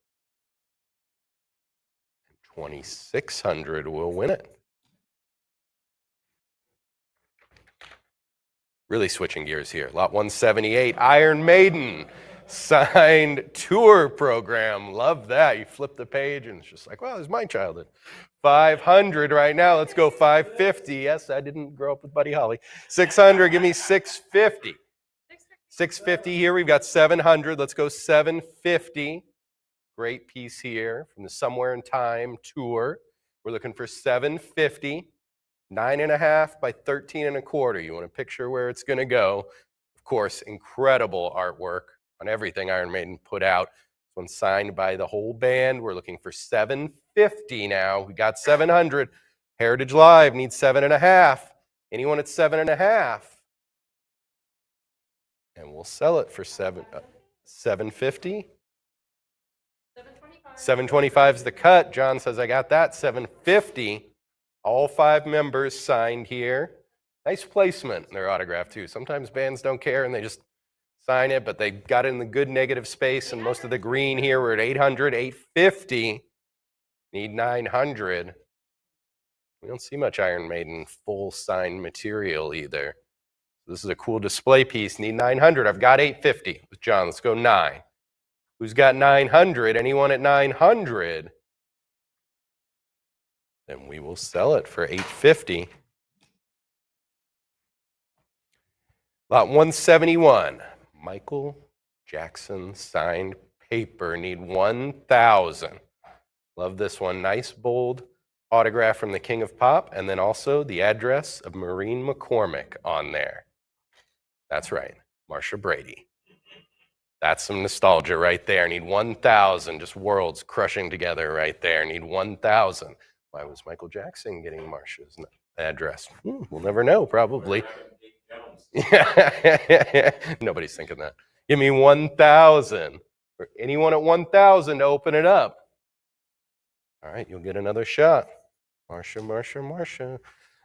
2,600 will win it. Really switching gears here. Lot 178, Iron Maiden, signed tour program. Love that. You flip the page and it's just like, well, it's my childhood. 500 right now. Let's go 550. Yes, I didn't grow up with Buddy Holly. 600, give me 650. 650 here. We've got 700. Let's go 750. Great piece here from the Somewhere in Time tour. We're looking for 750. 9.5 by 13.25. You want to picture where it's going to go. Of course, incredible artwork on everything Iron Maiden put out. This one's signed by the whole band. We're looking for 750 now. We got 700. Heritage Live needs 7.5. Anyone at 7.5? And we'll sell it for 750. 725 is the cut. John says I got that. 750. All 5 members signed here. Nice placement in their autograph, too. Sometimes bands don't care and they just sign it, but they got it in the good negative space, and most of the green here, we're at 800, 850. Need 900. We don't see much Iron Maiden full signed material either. This is a cool display piece. Need 900. I've got 850 with John. Let's go 9. Who's got 900? Anyone at 900? Then we will sell it for 850. Lot 171, Michael Jackson signed paper. Need 1,000. Love this one. Nice, bold autograph from the King of Pop, and then also the address of Maureen McCormick on there. That's right, Marsha Brady. That's some nostalgia right there. Need 1,000. Just worlds crushing together right there. Need 1,000. Why was Michael Jackson getting Marsha's address? We'll never know, probably. Nobody's thinking that. Give me 1,000. For anyone at 1,000 to open it up. All right, you'll get another shot. Marsha.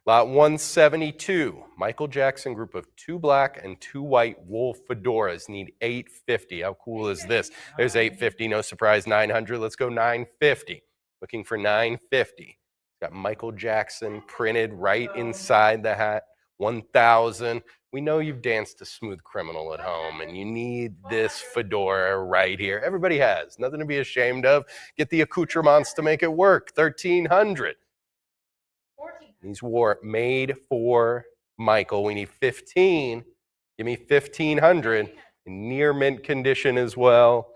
Lot 172. Michael Jackson group of 2 black and 2 white wool fedoras. Need 850. How cool is this? There's 850. No surprise. 900. Let's go 950. Looking for 950. Got Michael Jackson printed right inside the hat. 1,000. We know you've danced to Smooth Criminal at home, and you need this fedora right here. Everybody has. Nothing to be ashamed of. Get the accoutrements to make it work. 1,300. These were made for Michael. We need 15. Give me 1,500. In near mint condition as well.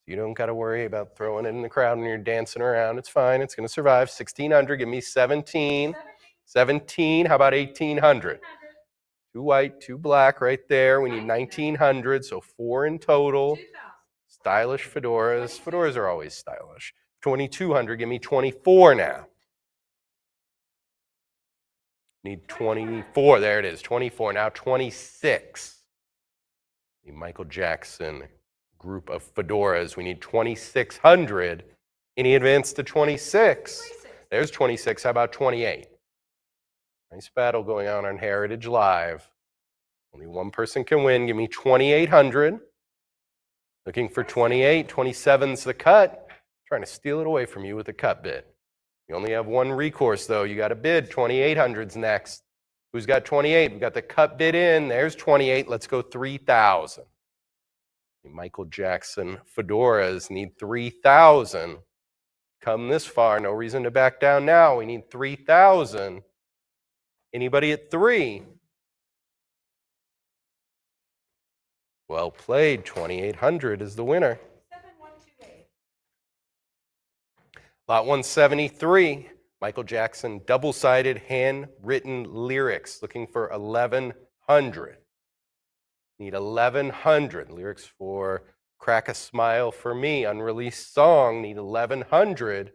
You don't got to worry about throwing it in the crowd when you're dancing around. It's fine. It's going to survive. 1,600. Give me 17. 17. How about 1,800? 2 white, 2 black right there. We need 1,900. So 4 in total. Stylish fedoras. Fedoras are always stylish. 2,200. Give me 24 now. Need 24. There it is. 24. Now 26. The Michael Jackson group of fedoras. We need 2,600. Any advance to 26? There's 26. How about 28? Nice battle going on Heritage Live. Only one person can win. Give me 2,800. Looking for 28. 27's the cut. Trying to steal it away from you with a cut bid. You only have one recourse, though. You got to bid. 2,800's next. Who's got 28? We've got the cut bid in. There's 28. Let's go 3,000. Michael Jackson fedoras need 3,000. Come this far. No reason to back down now. We need 3,000. Anybody at 3? Well played. 2,800 is the winner. 7128. Lot 173, Michael Jackson, double-sided handwritten lyrics, looking for 1,100. Need 1,100. Lyrics for Crack a Smile for Me, unreleased song, need 1,100.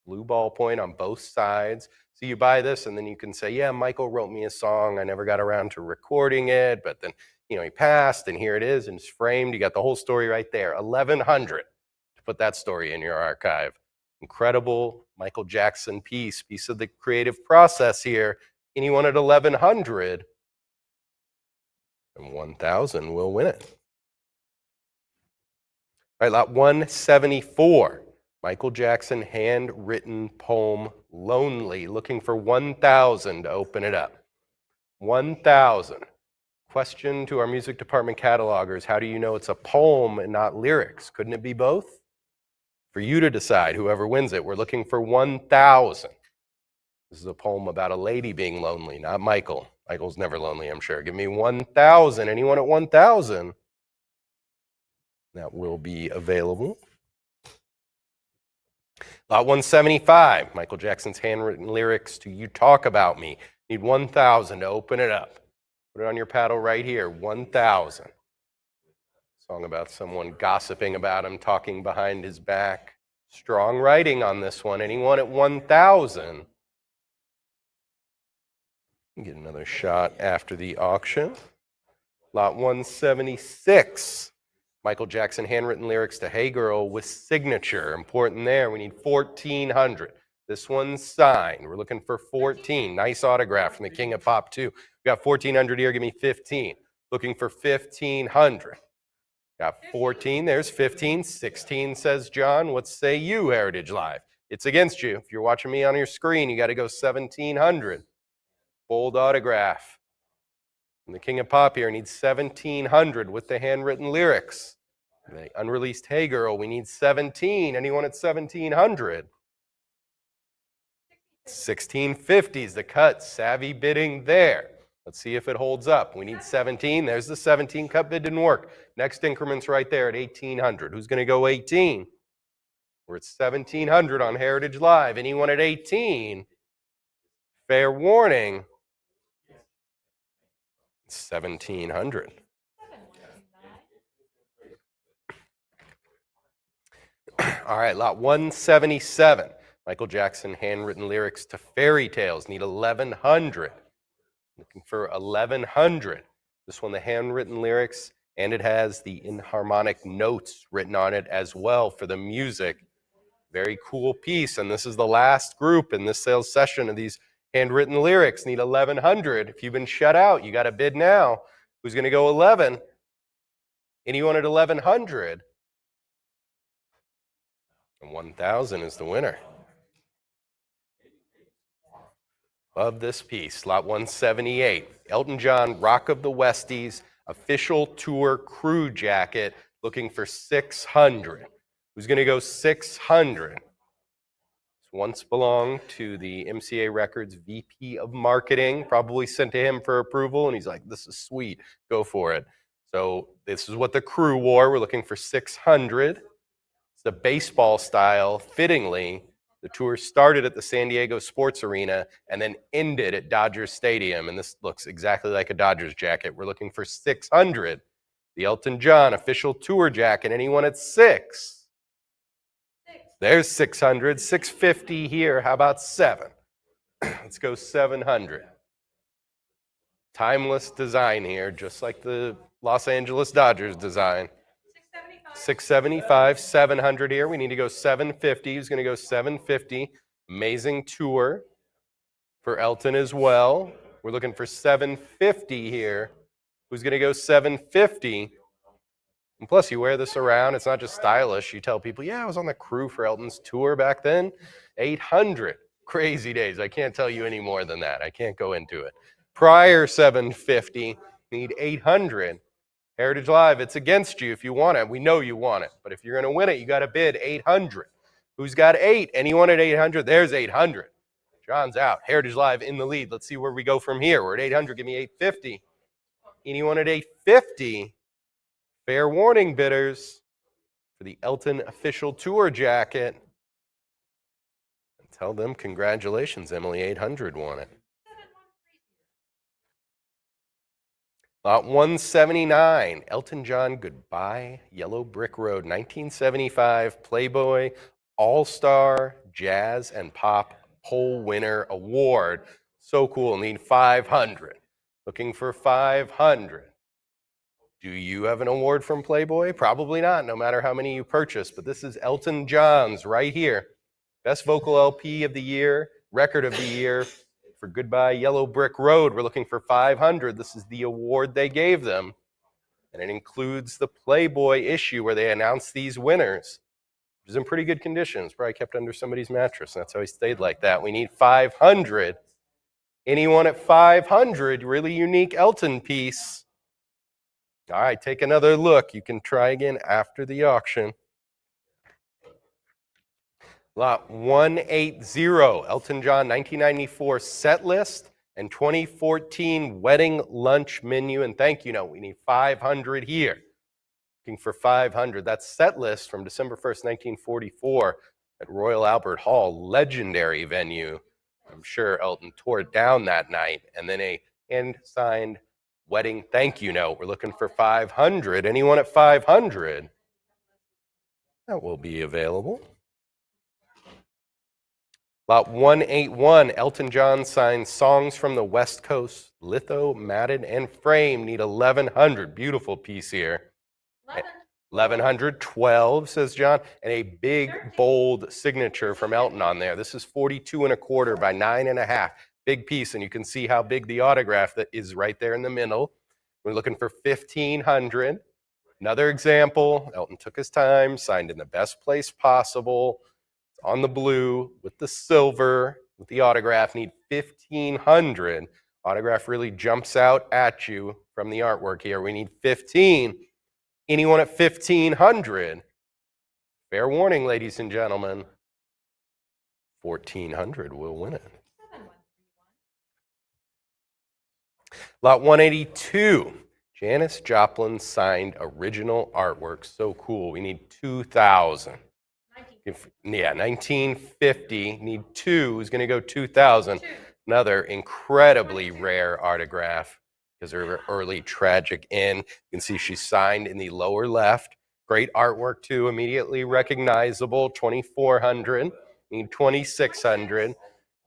Blue ballpoint on both sides. So you buy this and then you can say, yeah, Michael wrote me a song. I never got around to recording it, but then, he passed and here it is and it's framed. You got the whole story right there. 1,100 to put that story in your archive. Incredible Michael Jackson piece of the creative process here. Anyone at 1,100 and 1,000 will win it. All right, lot 174. Michael Jackson handwritten poem Lonely. Looking for 1,000 to open it up. 1,000. Question to our music department catalogers. How do you know it's a poem and not lyrics? Couldn't it be both? For you to decide, whoever wins it. We're looking for 1,000. This is a poem about a lady being lonely, not Michael. Michael's never lonely, I'm sure. Give me 1,000. Anyone at 1,000? That will be available. Lot 175, Michael Jackson's handwritten lyrics to You Talk About Me. Need 1,000 to open it up. Put it on your paddle right here, 1,000. Song about someone gossiping about him, talking behind his back. Strong writing on this one. Anyone at 1,000? Get another shot after the auction. Lot 176. Michael Jackson handwritten lyrics to Hey Girl with signature. Important there. We need 1,400. This one's signed. We're looking for 14. Nice autograph from the King of Pop, too. We got 1,400 here. Give me 15. Looking for 1,500. Got 14. There's 15. 16, says John. What say you, Heritage Live? It's against you. If you're watching me on your screen, you got to go 1,700. Bold autograph. And the King of Pop here needs 1,700 with the handwritten lyrics. The unreleased Hey Girl, we need 17. Anyone at 1,700? 1,650 is the cut. Savvy bidding there. Let's see if it holds up. We need 17. There's the 17. Cut bid didn't work. Next increment's right there at 1,800. Who's going to go 18? We're at 1,700 on Heritage Live. Anyone at 18? Fair warning. 1,700. All right, lot 177. Michael Jackson handwritten lyrics to fairy tales. Need 1,100. Looking for 1,100. This one, the handwritten lyrics, and it has the inharmonic notes written on it as well for the music. Very cool piece. And this is the last group in this sales session of these handwritten lyrics. Need 1,100. If you've been shut out, you got a bid now. Who's going to go 11? Anyone at 1,100? And 1,000 is the winner. Love this piece, lot 178. Elton John, Rock of the Westies, official tour crew jacket, looking for 600. Who's going to go 600? This once belonged to the MCA Records VP of Marketing, probably sent to him for approval, and he's like, this is sweet, go for it. So this is what the crew wore. We're looking for 600. It's the baseball style, fittingly. The tour started at the San Diego Sports Arena and then ended at Dodger Stadium. And this looks exactly like a Dodgers jacket. We're looking for 600. The Elton John official tour jacket. Anyone at 6? There's 600. 650 here. How about 7? Let's go 700. Timeless design here, just like the Los Angeles Dodgers design. 675, 700 here. We need to go 750. Who's going to go 750? Amazing tour for Elton as well. We're looking for 750 here. Who's going to go 750? And plus, you wear this around. It's not just stylish. You tell people, yeah, I was on the crew for Elton's tour back then. 800. Crazy days. I can't tell you any more than that. I can't go into it. Prior 750, need 800. Heritage Live, it's against you if you want it. We know you want it. But if you're going to win it, you got to bid 800. Who's got 8? Anyone at 800? There's 800. John's out. Heritage Live in the lead. Let's see where we go from here. We're at 800. Give me 850. Anyone at 850? Fair warning, bidders, for the Elton official tour jacket. And tell them congratulations, Emily. 800 won it. Lot 179, Elton John, Goodbye, Yellow Brick Road, 1975 Playboy All-Star Jazz and Pop Poll Winner Award. So cool, need 500. Looking for 500. Do you have an award from Playboy? Probably not, no matter how many you purchase, but this is Elton John's right here. Best Vocal LP of the Year, Record of the Year. For Goodbye Yellow Brick Road, we're looking for 500. This is the award they gave them. And it includes the Playboy issue where they announced these winners. Which is in pretty good condition. It's probably kept under somebody's mattress. That's how he stayed like that. We need 500. Anyone at 500? Really unique Elton piece. All right, take another look. You can try again after the auction. Lot 180, Elton John 1994 set list and 2014 wedding lunch menu and thank you note. We need 500 here. Looking for 500. That's set list from December 1st, 1944 at Royal Albert Hall, legendary venue. I'm sure Elton tore it down that night. And then a hand-signed wedding thank you note. We're looking for 500. Anyone at 500? That will be available. Lot 181, Elton John signs Songs from the West Coast, litho, matted, and frame. Need 1,100. Beautiful piece here. 1,100, 12, says John, and a big, bold signature from Elton on there. This is 42 1/4 by 9 1/2. Big piece, and you can see how big the autograph that is right there in the middle. We're looking for 1,500. Another example, Elton took his time, signed in the best place possible. On the blue with the silver with the autograph. Need 1,500. Autograph really jumps out at you from the artwork here. We need 15. Anyone at 1,500? Fair warning, ladies and gentlemen. 1,400 will win it. Lot 182. Janis Joplin signed original artwork. So cool. We need 2,000. 1950. Need 2. Who's going to go 2,000? Another incredibly rare autograph because of her early tragic end. You can see she's signed in the lower left. Great artwork too, immediately recognizable. 2,400. Need 2,600.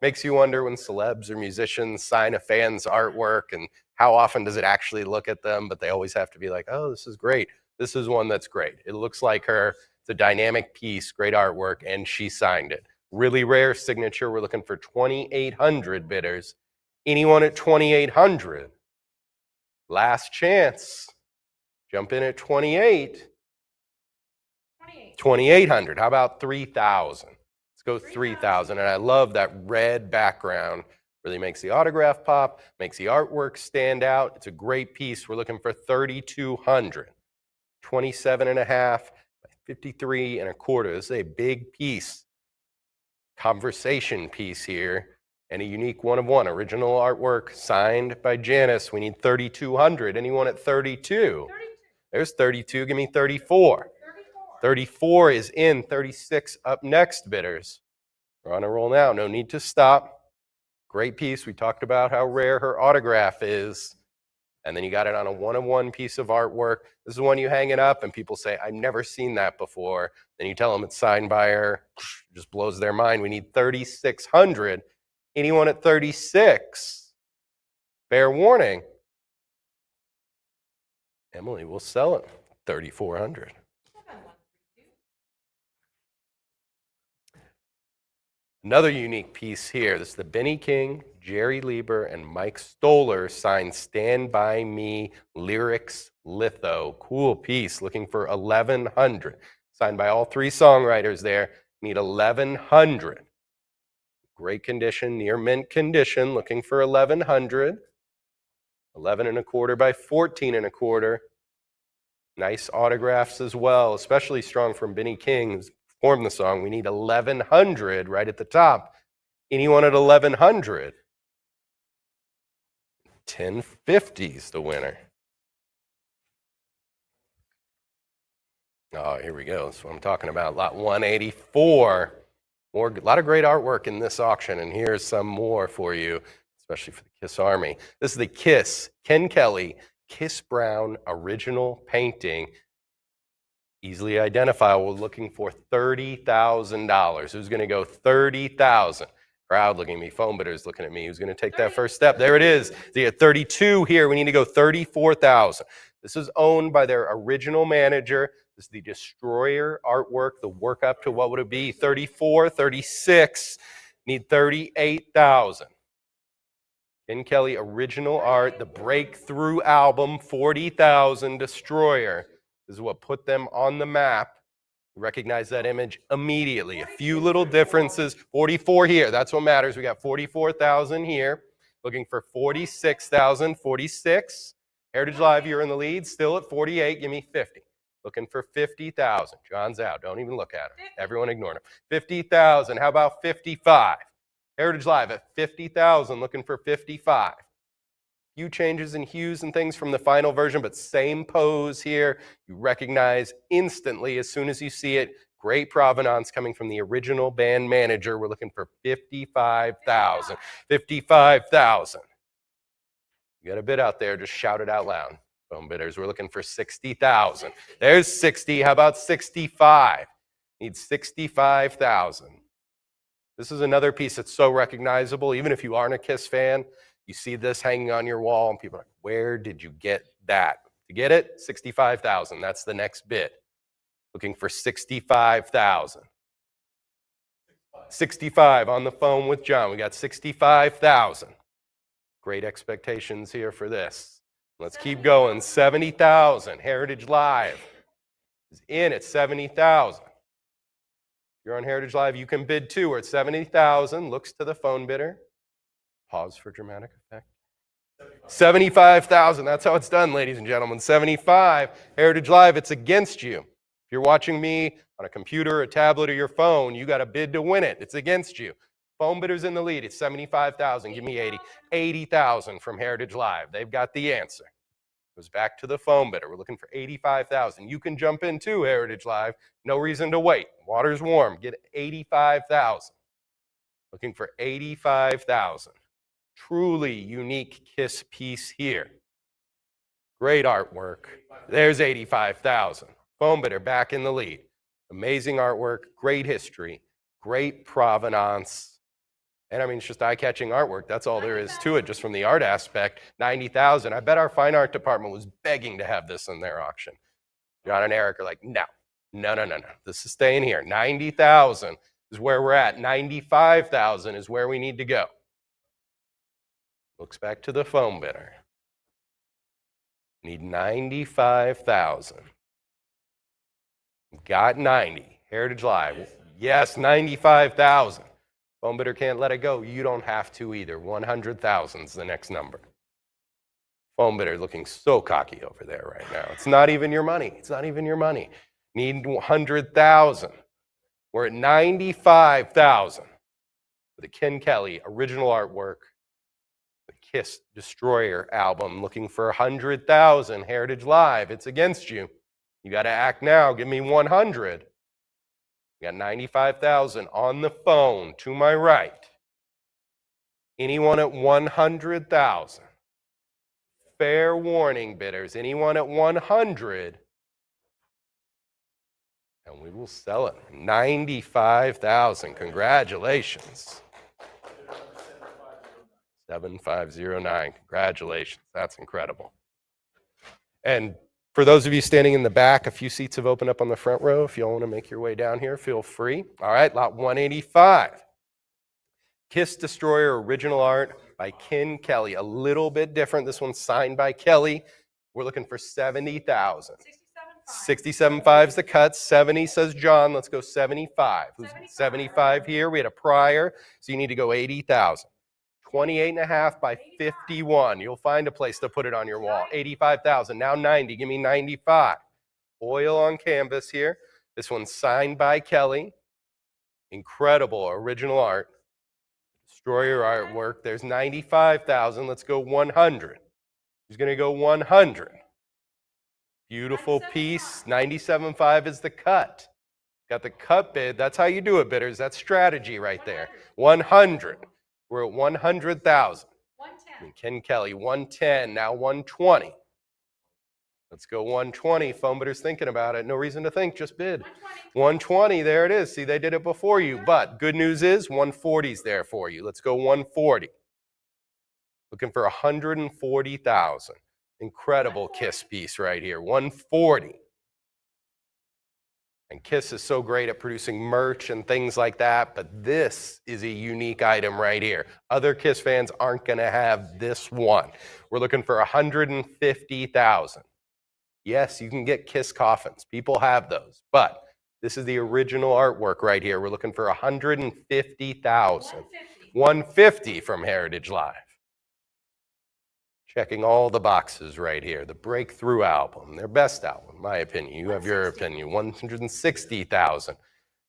Makes you wonder when celebs or musicians sign a fan's artwork and how often does it actually look at them, but they always have to be like, oh, this is great. This is one that's great. It looks like her. It's a dynamic piece, great artwork, and she signed it. Really rare signature. We're looking for 2,800 bidders. Anyone at 2,800? Last chance. Jump in at 28. 28. 2,800. How about 3,000? Let's go 3,000. And I love that red background. Really makes the autograph pop, makes the artwork stand out. It's a great piece. We're looking for 3,200. 27 and a half by 53 and a quarter. This is a big piece. Conversation piece here. And a unique one of one. Original artwork signed by Janice. We need 3,200. Anyone at 32? 32. There's 32. Give me 34. 34. 34 is in. 36 up next, bidders. We're on a roll now. No need to stop. Great piece. We talked about how rare her autograph is. And then you got it on a one-of-one piece of artwork. This is one you hang it up and people say, I've never seen that before. Then you tell them it's signed by her. Just blows their mind. We need 3,600. Anyone at 36? Fair warning. Emily will sell it. 3,400. 7132. Another unique piece here. This is the Benny King, Jerry Lieber, and Mike Stoller signed Stand By Me Lyrics Litho. Cool piece. Looking for 1,100. Signed by all three songwriters there. Need 1,100. Great condition, near mint condition. Looking for 1,100. 11 and a quarter by 14 and a quarter. Nice autographs as well, especially strong from Benny King, who's performed the song. We need 1,100 right at the top. Anyone at 1,100? 1050's the winner. Oh, here we go. That's what I'm talking about. Lot 184. A lot of great artwork in this auction, and here's some more for you, especially for the Kiss Army. This is the Kiss, Ken Kelly, Kiss Brown original painting. Easily identifiable, looking for $30,000. Who's going to go 30,000? Crowd looking at me, phone bidders looking at me. Who's going to take that first step? There it is. So you got 32 here. We need to go 34,000. This is owned by their original manager. This is the Destroyer artwork, the work up to what would it be? 34, 36. Need 38,000. Ken Kelly original art, the Breakthrough album, 40,000. Destroyer. This is what put them on the map. Recognize that image immediately. A few little differences. 44 here. That's what matters. We got 44,000 here. Looking for 46,000. 46. Heritage Live, you're in the lead. Still at 48. Give me 50. Looking for 50,000. John's out. Don't even look at him. Everyone ignored him. 50,000. How about 55? Heritage Live at 50,000. Looking for 55. Few changes in hues and things from the final version, but same pose here. You recognize instantly as soon as you see it. Great provenance coming from the original band manager. We're looking for 55,000. 55,000. You got a bid out there, just shout it out loud. Phone bidders, we're looking for 60,000. There's 60. How about 65? Need 65,000. This is another piece that's so recognizable. Even if you aren't a Kiss fan, you see this hanging on your wall, and people are like, where did you get that? To get it, 65,000. That's the next bid. Looking for 65,000. 65 on the phone with John. We got 65,000. Great expectations here for this. Let's keep going. 70,000. Heritage Live is in at 70,000. If you're on Heritage Live, you can bid too. We're at 70,000. Looks to the phone bidder. Pause for dramatic effect. 75,000. That's how it's done, ladies and gentlemen. 75. Heritage Live, it's against you. If you're watching me on a computer, a tablet, or your phone, you got a bid to win it. It's against you. Phone bidder's in the lead. It's 75,000. Give me 80. 80,000 from Heritage Live. They've got the answer. Goes back to the phone bidder. We're looking for 85,000. You can jump in too, Heritage Live. No reason to wait. Water's warm. Get 85,000. Looking for 85,000. Truly unique Kiss piece here. Great artwork. There's 85,000. Phone bidder back in the lead. Amazing artwork, great history, great provenance. And I mean, it's just eye-catching artwork. That's all there is to it, just from the art aspect. 90,000. I bet our fine art department was begging to have this in their auction. John and Eric are like, no. This is staying here. 90,000 is where we're at. 95,000 is where we need to go. Looks back to the phone bidder. Need 95,000. Got 90. Heritage Live. Yes, 95,000. Phone bidder can't let it go. You don't have to either. 100,000 is the next number. Phone bidder looking so cocky over there right now. It's not even your money. It's not even your money. Need 100,000. We're at 95,000 for the Ken Kelly original artwork, the Kiss Destroyer album. Looking for 100,000. Heritage Live. It's against you. You got to act now. Give me 100. We got 95,000 on the phone to my right. Anyone at 100,000? Fair warning, bidders. Anyone at 100? And we will sell it. 95,000. Congratulations. 7509. Congratulations. That's incredible. And for those of you standing in the back, a few seats have opened up on the front row. If you all want to make your way down here, feel free. All right, lot 185. Kiss Destroyer original art by Ken Kelly. A little bit different. This one's signed by Kelly. We're looking for 70,000. 67.5 is the cut. 70 says John. Let's go 75. Who's 75 here? We had a prior, so you need to go 80,000. 28.5 by 51. You'll find a place to put it on your wall. 85,000. Now 90. Give me 95. Oil on canvas here. This one's signed by Kelly. Incredible original art. Destroyer artwork. There's 95,000. Let's go 100. Who's going to go 100? Beautiful piece. 97.5 is the cut. Got the cut bid. That's how you do it, bidders. That's strategy right there. 100. We're at 100,000. 110. Ken Kelly, 110, now 120. Let's go 120. Phone bidders thinking about it. No reason to think, just bid. 120, there it is. See, they did it before you. But good news is 140's there for you. Let's go 140. Looking for 140,000. Incredible Kiss piece right here. 140. And Kiss is so great at producing merch and things like that, but this is a unique item right here. Other Kiss fans aren't going to have this one. We're looking for 150,000. Yes, you can get Kiss coffins. People have those, but this is the original artwork right here. We're looking for 150,000. 150 from Heritage Live. Checking all the boxes right here. The Breakthrough album, their best album, in my opinion. You have your opinion. 160,000.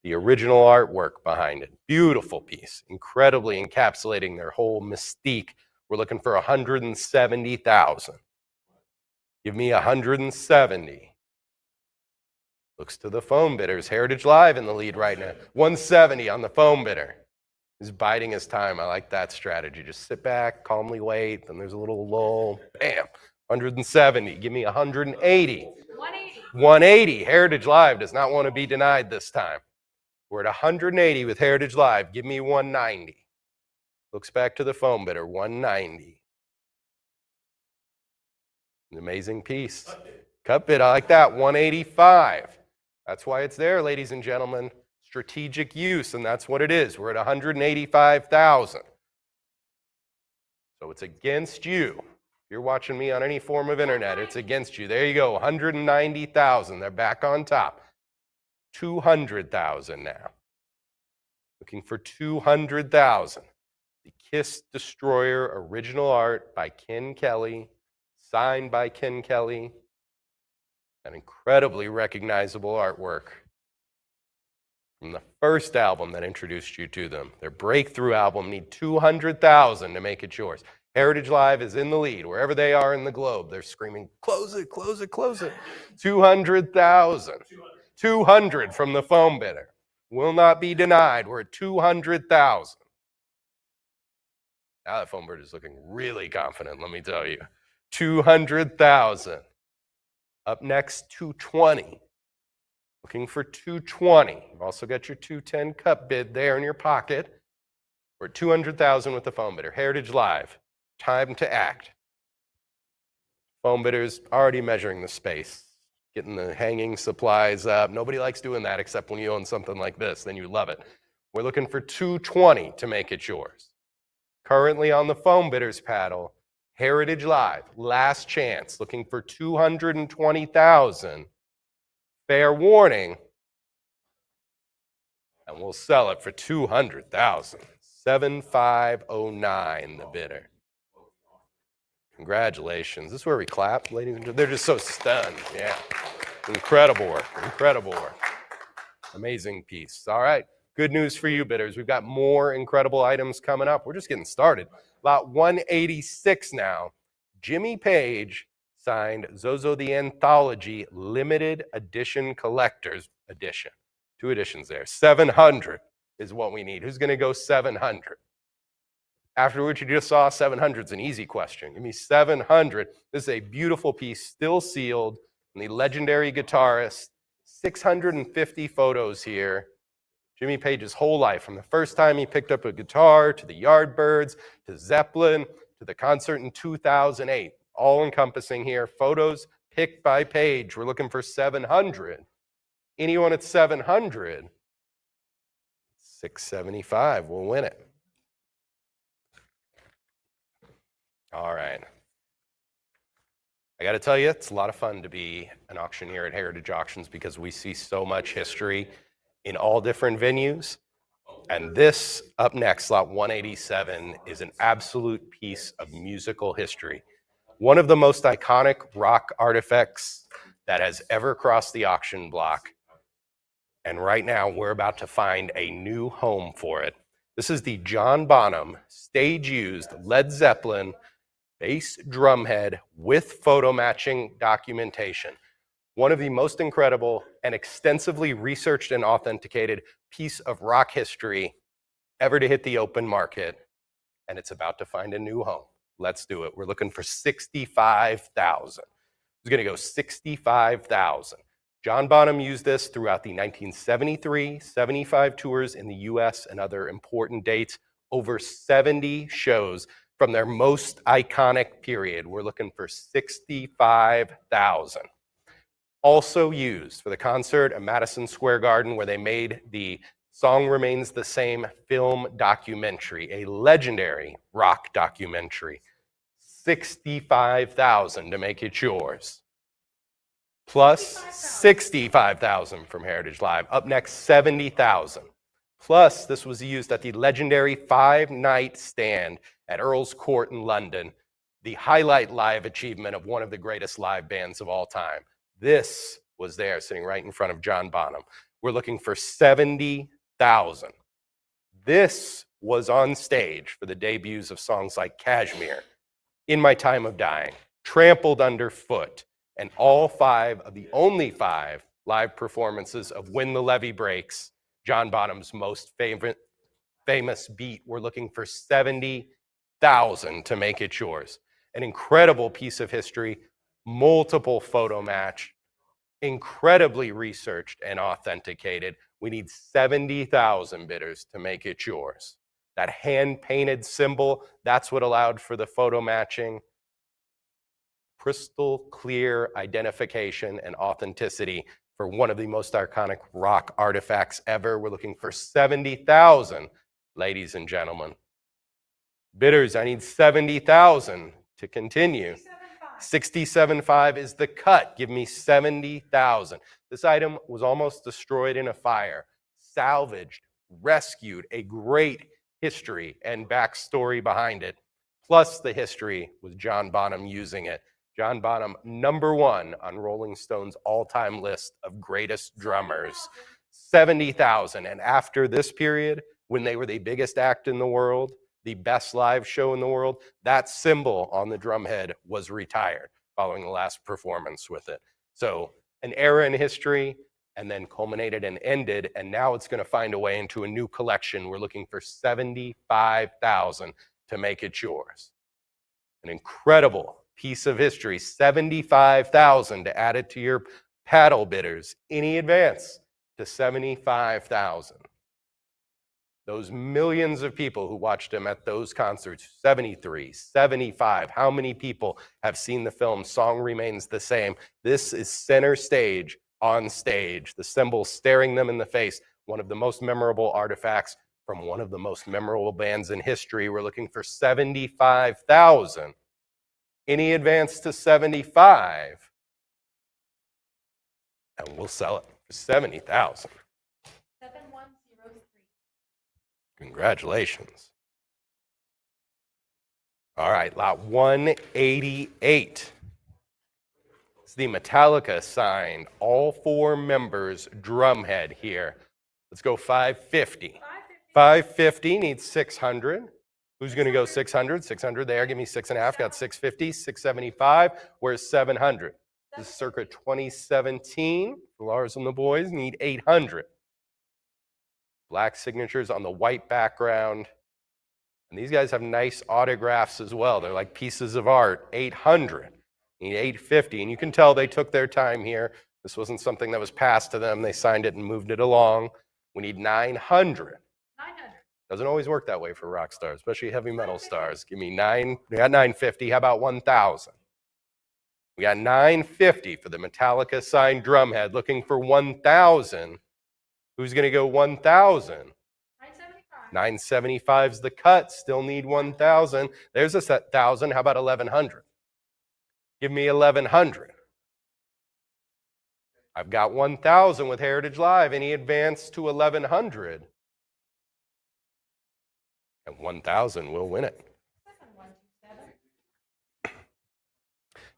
The original artwork behind it. Beautiful piece. Incredibly encapsulating their whole mystique. We're looking for 170,000. Give me 170. Looks to the phone bidders. Heritage Live in the lead right now. 170 on the phone bidder. He's biding his time. I like that strategy. Just sit back, calmly wait. Then there's a little lull. Bam. 170. Give me 180. 180. 180. Heritage Live does not want to be denied this time. We're at 180 with Heritage Live. Give me 190. Looks back to the phone bidder. 190. An amazing piece. Cut bid. I like that. 185. That's why it's there, ladies and gentlemen. Strategic use, and that's what it is. We're at 185,000. So it's against you. If you're watching me on any form of internet, it's against you. There you go, 190,000. They're back on top. 200,000 now. Looking for 200,000. The Kiss Destroyer original art by Ken Kelly, signed by Ken Kelly. An incredibly recognizable artwork from the first album that introduced you to them. Their breakthrough album. Need 200,000 to make it yours. Heritage Live is in the lead. Wherever they are in the globe, they're screaming, close it, close it, close it. 200,000. 200 from the phone bidder. Will not be denied. We're at 200,000. Now that phone bidder is looking really confident, let me tell you. 200,000. Up next, 220. looking for 220. You've also got your 210 cup bid there in your pocket. We're at 200,000 with the phone bidder. Heritage Live, time to act. Phone bidders already measuring the space, getting the hanging supplies up. Nobody likes doing that except when you own something like this, then you love it. We're looking for 220 to make it yours. Currently on the phone bidders paddle, Heritage Live, last chance, looking for 220,000. Fair warning, and we'll sell it for 200,000. 7509, the bidder. Congratulations. This is where we clap, ladies and gentlemen. They're just so stunned. Yeah. Incredible work. Incredible work. Amazing piece. All right. Good news for you, bidders. We've got more incredible items coming up. We're just getting started. Lot 186 now. Jimmy Page signed Zozo the Anthology Limited Edition Collector's Edition. 2 editions there. 700 is what we need. Who's going to go 700? After what you just saw, 700 is an easy question. Give me 700. This is a beautiful piece, still sealed, from the legendary guitarist. 650 photos here. Jimmy Page's whole life, from the first time he picked up a guitar, to the Yardbirds, to Zeppelin, to the concert in 2008. All encompassing here. Photos picked by Page. We're looking for 700. Anyone at 700? 675 will win it. All right. I got to tell you, it's a lot of fun to be an auctioneer at Heritage Auctions because we see so much history in all different venues. And this, up next, lot 187, is an absolute piece of musical history. One of the most iconic rock artifacts that has ever crossed the auction block. And right now, we're about to find a new home for it. This is the John Bonham stage-used Led Zeppelin bass drumhead with photo matching documentation. One of the most incredible and extensively researched and authenticated piece of rock history ever to hit the open market. And it's about to find a new home. Let's do it. We're looking for 65,000. Who's going to go 65,000? John Bonham used this throughout the 1973-75 tours in the US and other important dates. Over 70 shows from their most iconic period. We're looking for 65,000. Also used for the concert at Madison Square Garden, where they made the Song Remains the Same film documentary, a legendary rock documentary. 65,000 to make it yours. Plus 65,000 from Heritage Live. Up next, 70,000. Plus, this was used at the legendary 5-night stand at Earl's Court in London, the highlight live achievement of one of the greatest live bands of all time. This was there, sitting right in front of John Bonham. We're looking for 70,000. This was on stage for the debuts of songs like Kashmir, In My Time of Dying, Trampled Underfoot, and all 5 of the only 5 live performances of When the Levee Breaks, John Bonham's most famous beat. We're looking for 70,000 to make it yours. An incredible piece of history, multiple photo match, incredibly researched and authenticated. We need 70,000 bidders to make it yours. That hand-painted symbol, that's what allowed for the photo matching. Crystal clear identification and authenticity for one of the most iconic rock artifacts ever. We're looking for 70,000, ladies and gentlemen. Bidders, I need 70,000 to continue. 67.5 is the cut. Give me 70,000. This item was almost destroyed in a fire, salvaged, rescued, a great history and backstory behind it. Plus the history with John Bonham using it. John Bonham, #1 on Rolling Stone's all-time list of greatest drummers. 70,000. And after this period, when they were the biggest act in the world, the best live show in the world, that symbol on the drumhead was retired following the last performance with it. So an era in history, and then culminated and ended, and now it's going to find a way into a new collection. We're looking for 75,000 to make it yours. An incredible piece of history, 75,000 to add it to your Paddle bidders, any advance to 75,000. Those millions of people who watched him at those concerts, 73, 75. How many people have seen the film Song Remains the Same? This is center stage on stage, the symbol staring them in the face. One of the most memorable artifacts from one of the most memorable bands in history. We're looking for 75,000. Any advance to 75? And we'll sell it for 70,000. 7103. Congratulations. All right, lot 188. It's the Metallica signed, all 4 members drumhead here. Let's go 550. 550 needs 600. Who's going to go 600? 600 there. Give me 6.5. Got 650, 675. Where's 700? This is circa 2017. Lars and the boys need 800. Black signatures on the white background. And these guys have nice autographs as well. They're like pieces of art. 800. Need 850. And you can tell they took their time here. This wasn't something that was passed to them. They signed it and moved it along. We need 900. 900. Doesn't always work that way for rock stars, especially heavy metal stars. Give me 9. We got 950. How about 1,000? We got 950 for the Metallica signed drumhead. Looking for 1,000. Who's going to go 1,000? 975. 975 is the cut. Still need 1,000. There's a 1,000. How about 1,100? Give me 1,100. I've got 1,000 with Heritage Live. Any advance to 1,100? And 1,000 will win it. 7127.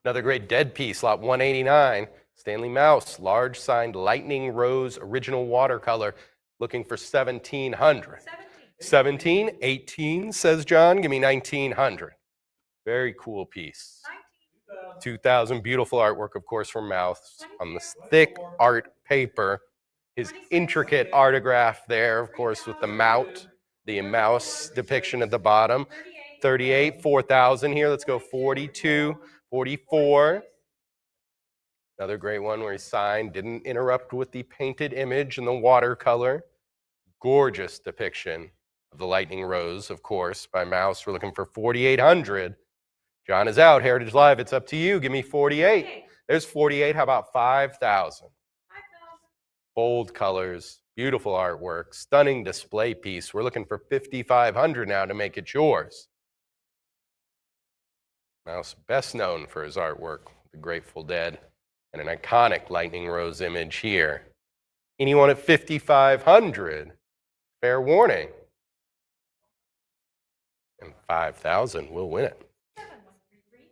Another great dead piece, lot 189. Stanley Mouse, large signed Lightning Rose original watercolor, looking for 1,700. 17, 18, says John. Give me 1,900. Very cool piece. 2,000, beautiful artwork, of course, from Mouse on this thick art paper. His intricate autograph there, of course, with the mouse depiction at the bottom. 38, 4,000 here. Let's go 42, 44. Another great one where he signed, didn't interrupt with the painted image and the watercolor. Gorgeous depiction of the Lightning Rose, of course, by Mouse. We're looking for 4,800. John is out. Heritage Live, it's up to you. Give me 48. There's 48. How about 5,000? 5,000. Bold colors, beautiful artwork, stunning display piece. We're looking for 5,500 now to make it yours. Mouse, best known for his artwork, The Grateful Dead, and an iconic Lightning Rose image here. Anyone at 5,500? Fair warning. And 5,000 will win it. 7133.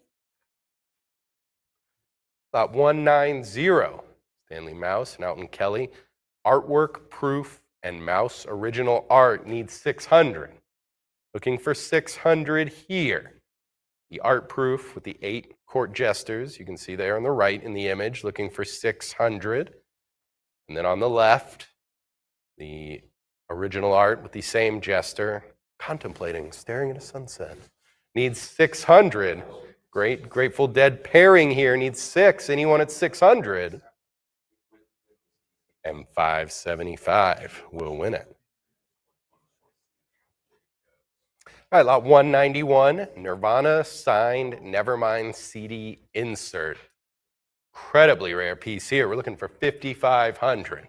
Lot 190. Stanley Mouse and Alton Kelly. Artwork, proof, and Mouse original art needs 600. Looking for 600 here. The art proof with the 8 court jesters, you can see there on the right in the image, looking for 600. And then on the left, the original art with the same jester, contemplating, staring at a sunset. Needs 600. Great Grateful Dead pairing here needs 6. Anyone at 600? And 575 will win it. All right, lot 191, Nirvana signed Nevermind CD insert. Incredibly rare piece here. We're looking for 5,500.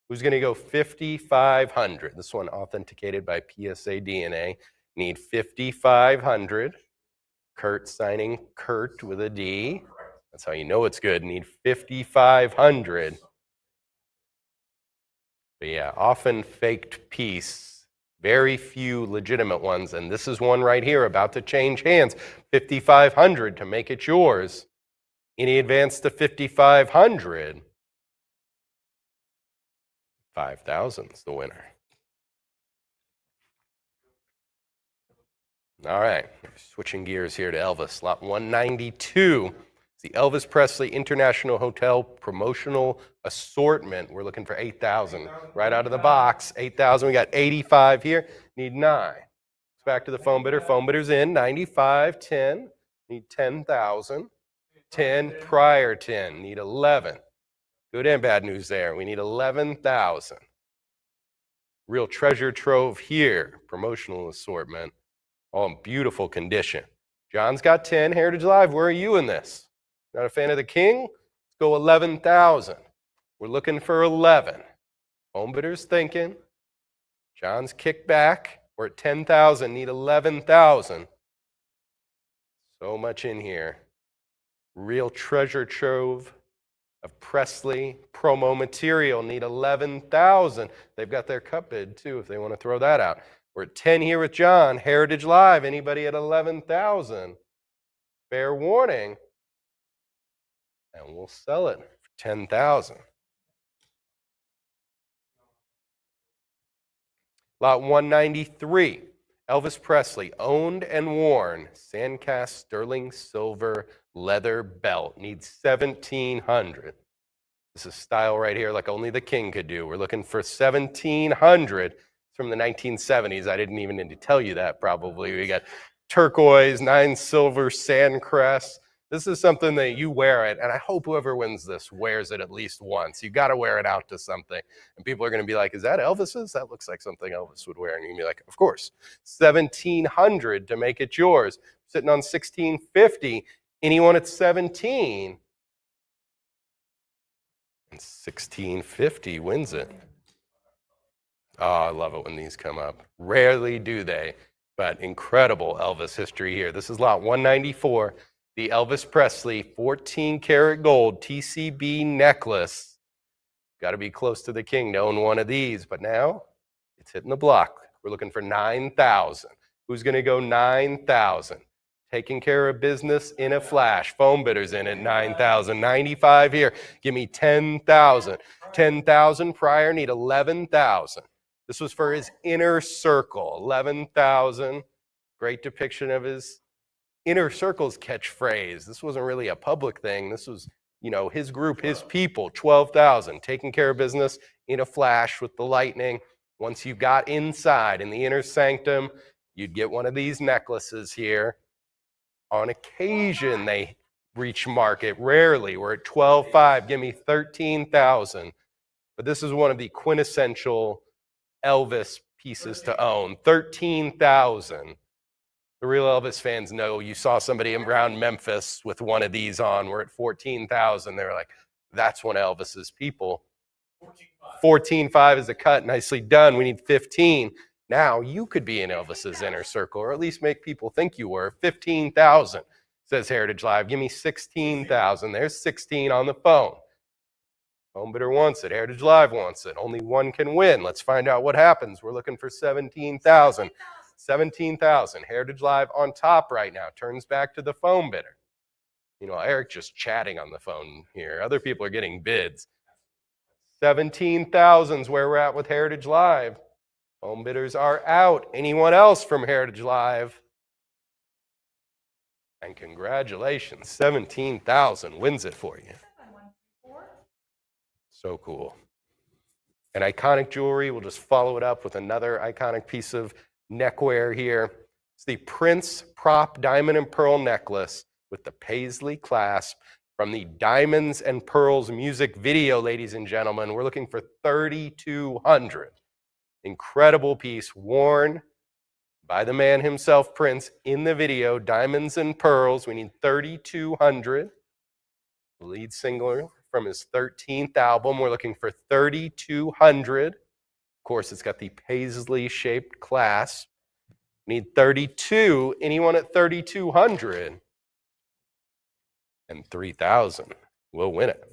Who's going to go 5,500? This one authenticated by PSA DNA. Need 5,500. Kurt signing Kurt with a D. That's how you know it's good. Need 5,500. But yeah, often faked piece. Very few legitimate ones, and this is one right here about to change hands. 5,500 to make it yours. Any advance to 5,500? 5,000 is the winner. All right, switching gears here to Elvis. Lot 192. The Elvis Presley International Hotel promotional assortment. We're looking for 8,000 right out of the box. 8,000. We got 85 here. Need 9. Back to the phone bidder. Phone bidder's in. 95, 10. Need 10,000. 10 prior 10. Need 11. Good and bad news there. We need 11,000. Real treasure trove here. Promotional assortment. All in beautiful condition. John's got 10. Heritage Live, where are you in this? Not a fan of the king? Let's go 11,000. We're looking for 11. Home bidders thinking. John's kicked back. We're at 10,000. Need 11,000. So much in here. Real treasure trove of Presley promo material. Need 11,000. They've got their cup bid too if they want to throw that out. We're at 10 here with John. Heritage Live. Anybody at 11,000? Fair warning. And we'll sell it for 10,000. Lot 193. Elvis Presley, owned and worn, sandcast sterling silver leather belt. Needs 1,700. This is style right here like only the king could do. We're looking for 1,700. It's from the 1970s. I didn't even need to tell you that probably. We got turquoise, 9 silver sand crests. This is something that you wear it, and I hope whoever wins this wears it at least once. You got to wear it out to something. And people are going to be like, is that Elvis's? That looks like something Elvis would wear. And you can be like, of course. 1,700 to make it yours. Sitting on 1,650. Anyone at 17? And 1,650 wins it. Oh, I love it when these come up. Rarely do they, but incredible Elvis history here. This is lot 194, the Elvis Presley 14 karat gold TCB necklace. Got to be close to the king to own one of these, but now it's hitting the block. We're looking for 9,000. Who's going to go 9,000? Taking care of business in a flash. Phone bidders in at 9,000. 95 here. Give me 10,000. 10,000 prior, need 11,000. This was for his inner circle. 11,000. Great depiction of his inner circle's catchphrase. This wasn't really a public thing. This was, his group, his people. 12,000. Taking care of business in a flash with the lightning. Once you got inside in the inner sanctum, you'd get one of these necklaces here. On occasion, they reach market. Rarely. We're at 12.5. Give me 13,000. But this is one of the quintessential Elvis pieces to own. 13,000. The real Elvis fans know you saw somebody around Memphis with one of these on. We're at 14,000. They're like, that's one of Elvis's people. 14.5 is a cut. Nicely done. We need 15. Now you could be in Elvis's inner circle, or at least make people think you were. 15,000, says Heritage Live. Give me 16,000. There's 16 on the phone. Home bidder wants it. Heritage Live wants it. Only one can win. Let's find out what happens. We're looking for 17,000. 17,000. Heritage Live on top right now. Turns back to the phone bidder. Eric just chatting on the phone here. Other people are getting bids. 17,000 is where we're at with Heritage Live. Home bidders are out. Anyone else from Heritage Live? And congratulations, 17,000 wins it for you. So cool. And iconic jewelry, we'll just follow it up with another iconic piece of neckwear here. It's the Prince Prop Diamond and Pearl necklace with the paisley clasp from the Diamonds and Pearls music video, ladies and gentlemen. We're looking for 3,200. Incredible piece, worn by the man himself, Prince, in the video, Diamonds and Pearls. We need 3,200. Lead single from his 13th album. We're looking for 3,200. Of course, it's got the paisley-shaped clasp. We need 32. Anyone at 3,200? And 3,000 will win it.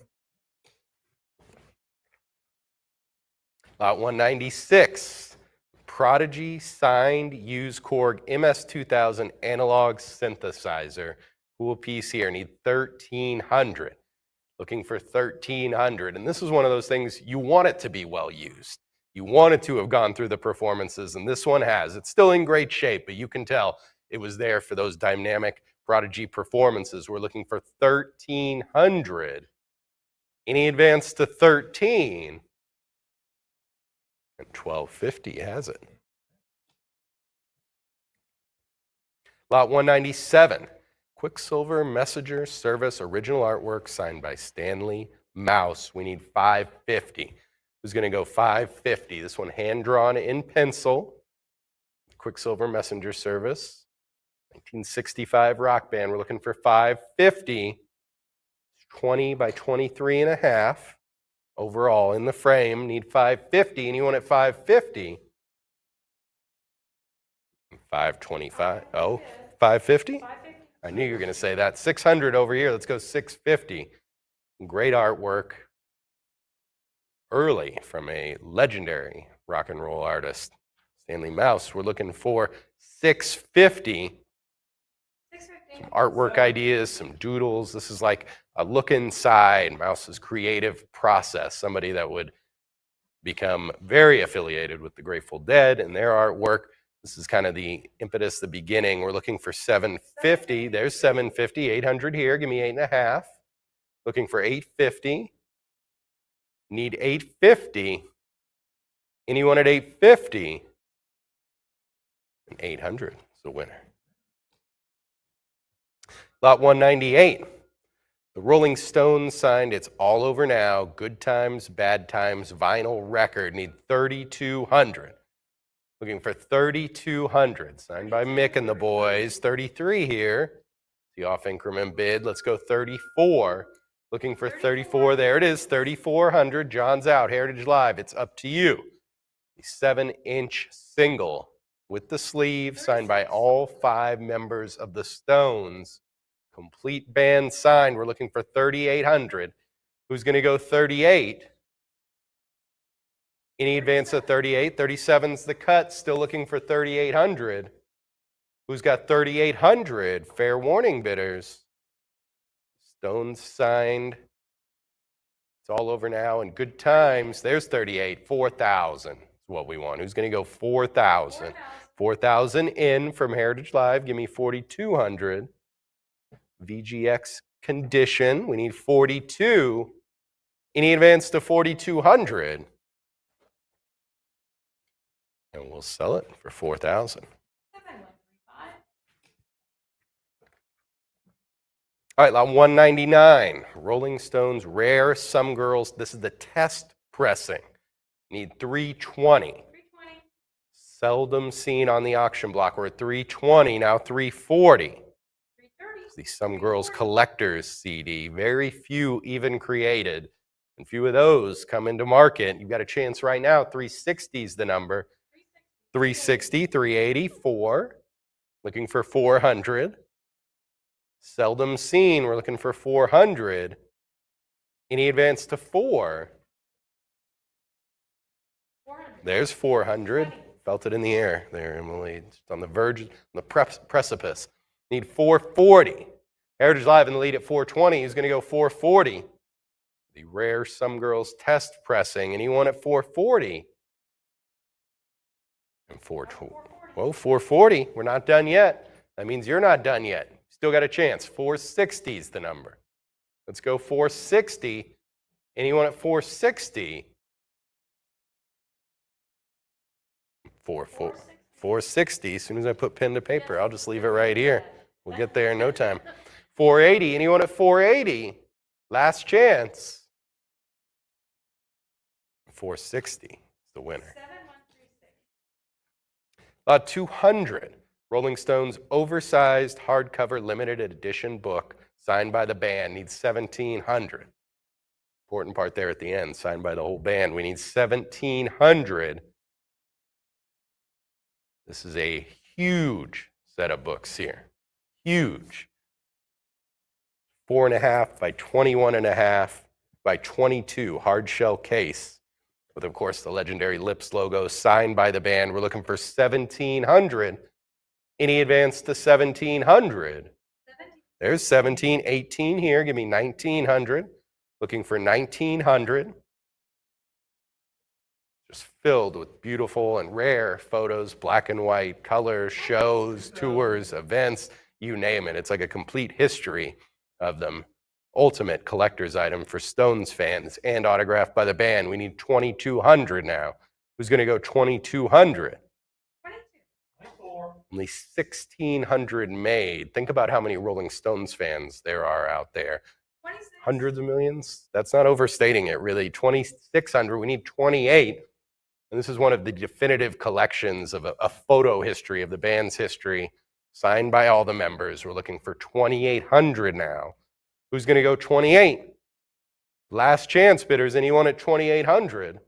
Lot 196, Prodigy signed used Korg MS-2000 analog synthesizer. Cool piece here, need 1,300. Looking for 1,300. And this is one of those things, you want it to be well used. You want it to have gone through the performances, and this one has. It's still in great shape, but you can tell it was there for those dynamic Prodigy performances. We're looking for 1,300. Any advance to 13? And 1,250 has it. Lot 197, Quicksilver Messenger Service original artwork signed by Stanley mouse. We need 550. Who's going to go 550? This one hand-drawn in pencil. Quicksilver Messenger Service. 1965 Rock Band. We're looking for 550. 20 by 23 and a half. Overall in the frame, need 550. Anyone at 550? 525. Oh, 550? 550. I knew you were going to say that. 600 over here. Let's go 650. Great artwork. Early from a legendary rock and roll artist, Stanley Mouse. We're looking for 650. 650. Some artwork ideas, some doodles. This is like a look inside Mouse's creative process. Somebody that would become very affiliated with the Grateful Dead and their artwork. This is kind of the impetus, the beginning. We're looking for 750. There's 750. 800 here. Give me 8.5. Looking for 850. Need 850. Anyone at 850? And 800 is the winner. Lot 198. The Rolling Stones signed It's All Over Now, Good Times, Bad Times vinyl record. Need 3,200. Looking for 3,200. Signed by Mick and the boys. 33 here. The off increment bid. Let's go 34. Looking for 34. There it is. 3,400. John's out. Heritage Live. It's up to you. The 7-inch single with the sleeve, signed by all 5 members of the Stones. Complete band signed. We're looking for 3,800. Who's going to go 38? Any advance at 38? 37's the cut. Still looking for 3,800. Who's got 3,800? Fair warning, bidders. Stones signed. It's all over now and good times. There's 38. 4,000 is what we want. Who's going to go 4,000? 4,000 in from Heritage Live. Give me 4,200. VGX condition. We need 42. Any advance to 4,200? And we'll sell it for 4,000. 7135. All right, lot 199. Rolling Stones Rare Some Girls. This is the test pressing. Need 320. 320. Seldom seen on the auction block. We're at 320, now 340. 330. It's the Some Girls Collectors CD. Very few even created. And few of those come into market. You've got a chance right now. 360 is the number. 360, 380, 4. Looking for 400. Seldom seen. We're looking for 400. Any advance to 4? 400. There's 400. Felt it in the air there, Emily. Just on the verge, on the precipice. Need 440. Heritage Live in the lead at 420. Who's going to go 440? The Rare Some Girls test pressing. Anyone at 440? And 420. Whoa, 440. We're not done yet. That means you're not done yet. Still got a chance. 460 is the number. Let's go 460. Anyone at 460? 460. As soon as I put pen to paper, I'll just leave it right here. We'll get there in no time. 480. Anyone at 480? Last chance. 460 is the winner. 7136. 200. Rolling Stones oversized hardcover limited edition book signed by the band. Needs 1,700. Important part there at the end. Signed by the whole band. We need 1,700. This is a huge set of books here. Huge. 4.5 by 21.5 by 22 hard shell case with, of course, the legendary Lips logo signed by the band. We're looking for 1,700. Any advance to 1,700? There's 17, 18 here. Give me 1,900. Looking for 1,900. Just filled with beautiful and rare photos, black and white, color, shows, tours, events, you name it. It's like a complete history of them. Ultimate collector's item for Stones fans and autographed by the band. We need 2,200 now. Who's going to go 2,200? 22. Only 1,600 made. Think about how many Rolling Stones fans there are out there. 26. Hundreds of millions. That's not overstating it, really. 2,600. We need 28. And this is one of the definitive collections of a photo history of the band's history, signed by all the members. We're looking for 2,800 now. Who's going to go 28? Last chance, bidders. Anyone at 2,800?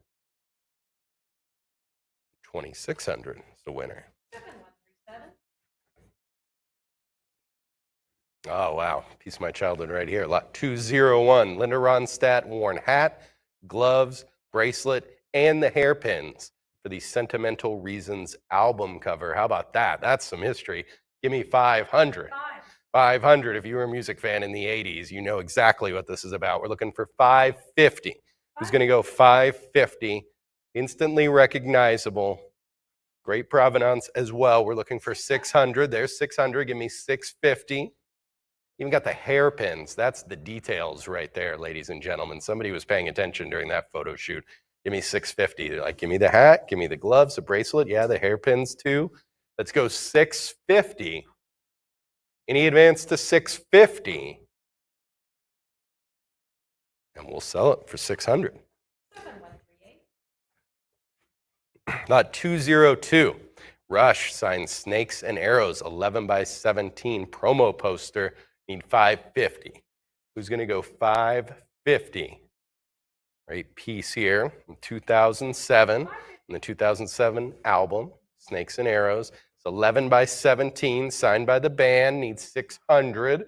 2,600 is the winner. 7137. Oh, wow. Piece of my childhood right here. Lot 201. Linda Ronstadt worn hat, gloves, bracelet, and the hairpins for the Sentimental Reasons album cover. How about that? That's some history. Give me 500. 500. If you were a music fan in the 80s, you know exactly what this is about. We're looking for 550. Who's going to go 550? Instantly recognizable. Great provenance as well. We're looking for 600. There's 600. Give me 650. Even got the hairpins. That's the details right there, ladies and gentlemen. Somebody was paying attention during that photo shoot. Give me 650. They're like, give me the hat, give me the gloves, the bracelet. Yeah, the hairpins too. Let's go 650. Any advance to 650? And we'll sell it for 600. 7138. Lot 202. Rush signs Snakes and Arrows 11 by 17 promo poster. Need 550. Who's going to go 550? Right piece here in 2007, in the 2007 album, Snakes and Arrows. It's 11 by 17, signed by the band, needs 600.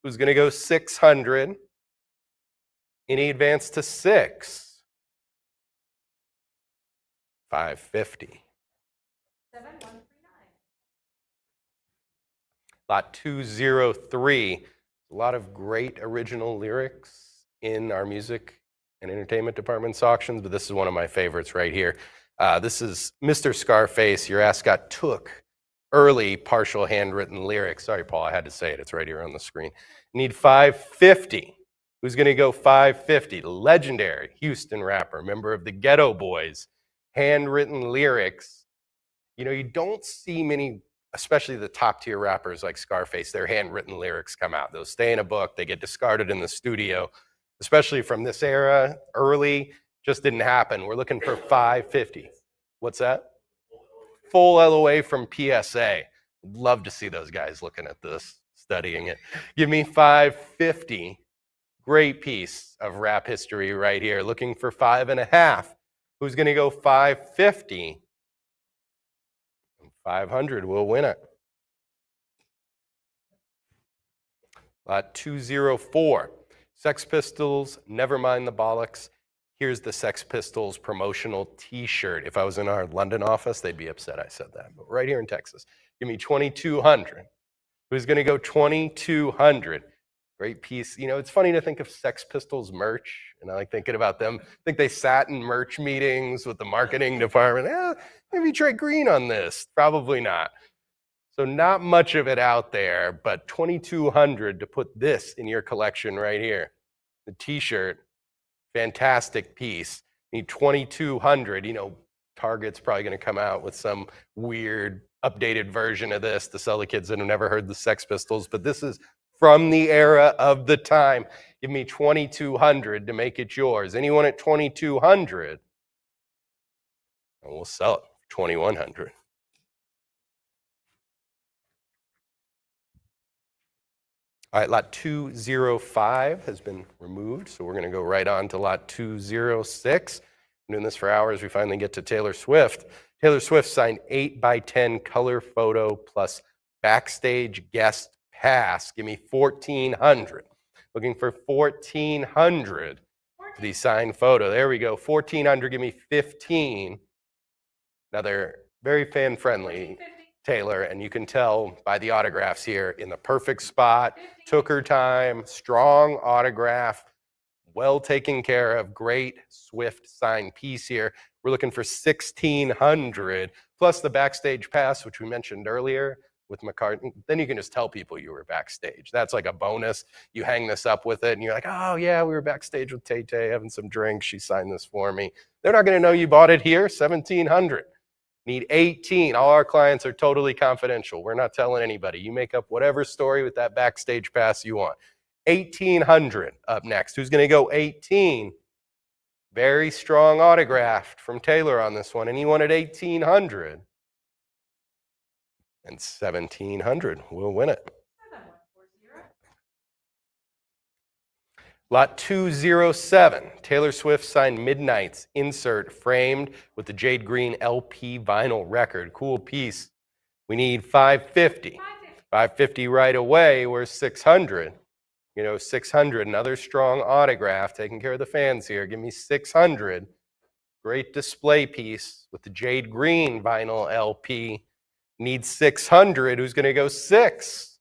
Who's going to go 600? Any advance to 6? 550. 7139. Lot 203. A lot of great original lyrics in our music and entertainment department's auctions, but this is one of my favorites right here. This is Mr. Scarface, Your Ascot took early partial handwritten lyrics. Sorry, Paul, I had to say it. It's right here on the screen. Need 550. Who's going to go 550? The legendary Houston rapper, member of the Ghetto Boys, handwritten lyrics. You know, you don't see many, especially the top tier rappers like Scarface, their handwritten lyrics come out. They'll stay in a book, they get discarded in the studio, especially from this era, early, just didn't happen. We're looking for 550. What's that? Full LOA from PSA. Love to see those guys looking at this, studying it. Give me 550. Great piece of rap history right here. Looking for 5.5. Who's going to go 550? 500 will win it. Lot 204. Sex Pistols, Never Mind the Bollocks. Here's the Sex Pistols promotional t-shirt. If I was in our London office, they'd be upset I said that. But right here in Texas, give me 2,200. Who's going to go 2,200? Great piece. You know, it's funny to think of Sex Pistols merch, and I like thinking about them. I think they sat in merch meetings with the marketing department. Maybe try green on this. Probably not. So not much of it out there, but 2,200 to put this in your collection right here. The t-shirt, fantastic piece. Need 2,200. You know, Target's probably going to come out with some weird updated version of this to sell the kids that have never heard the Sex Pistols, but this is from the era of the time. Give me 2,200 to make it yours. Anyone at 2,200? And we'll sell it for 2,100. All right, lot 205 has been removed, so we're going to go right on to lot 206. Been doing this for hours. We finally get to Taylor Swift. Taylor Swift signed 8 by 10 color photo plus backstage guest pass. Give me 1,400. Looking for 1,400 for the signed photo. There we go. 1,400. Give me 15. Now they're very fan friendly, Taylor, and you can tell by the autographs here in the perfect spot. Took her time. Strong autograph. Well taken care of. Great Swift signed piece here. We're looking for 1,600 plus the backstage pass, which we mentioned earlier with McCartney. Then you can just tell people you were backstage. That's like a bonus. You hang this up with it and you're like, oh yeah, we were backstage with Tay-Tay having some drinks. She signed this for me. They're not going to know you bought it here. 1,700. Need 18. All our clients are totally confidential. We're not telling anybody. You make up whatever story with that backstage pass you want. 1800 up next. Who's going to go 18? Very strong autograph from Taylor on this one. Anyone at 1800? And 1700 will win it. 7140. Lot 207, Taylor Swift signed Midnight's insert framed with the Jade Green LP vinyl record. Cool piece. We need 550. 550 right away. Where's 600? 600, another strong autograph. Taking care of the fans here. Give me 600. Great display piece with the Jade Green vinyl LP. Need 600. Who's going to go 6?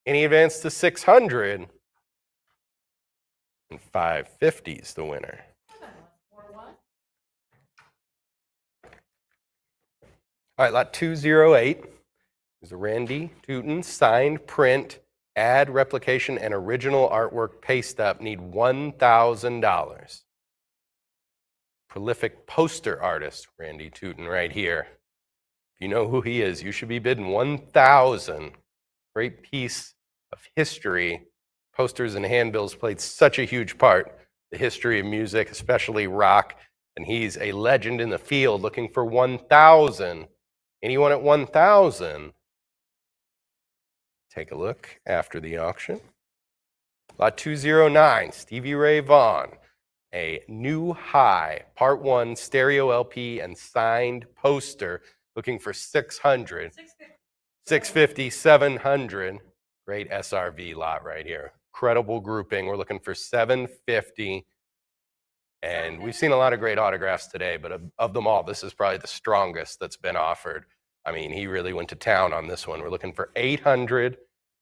Any advance to 600? And 550 is the winner. 7141. All right, lot 208 is a Randy Tootin signed print, ad, replication, and original artwork paste up. Need $1,000. Prolific poster artist, Randy Tootin, right here. If you know who he is, you should be bidding $1,000. Great piece of history. Posters and handbills played such a huge part. The history of music, especially rock, and he's a legend in the field. Looking for 1,000. Anyone at 1,000? Take a look after the auction. Lot 209, Stevie Ray Vaughan. A new high, part 1, stereo LP and signed poster. Looking for 600. 650. 650, 700. Great SRV lot right here. Incredible grouping. We're looking for 750. And we've seen a lot of great autographs today, but of them all, this is probably the strongest that's been offered. I mean, he really went to town on this one. We're looking for 800.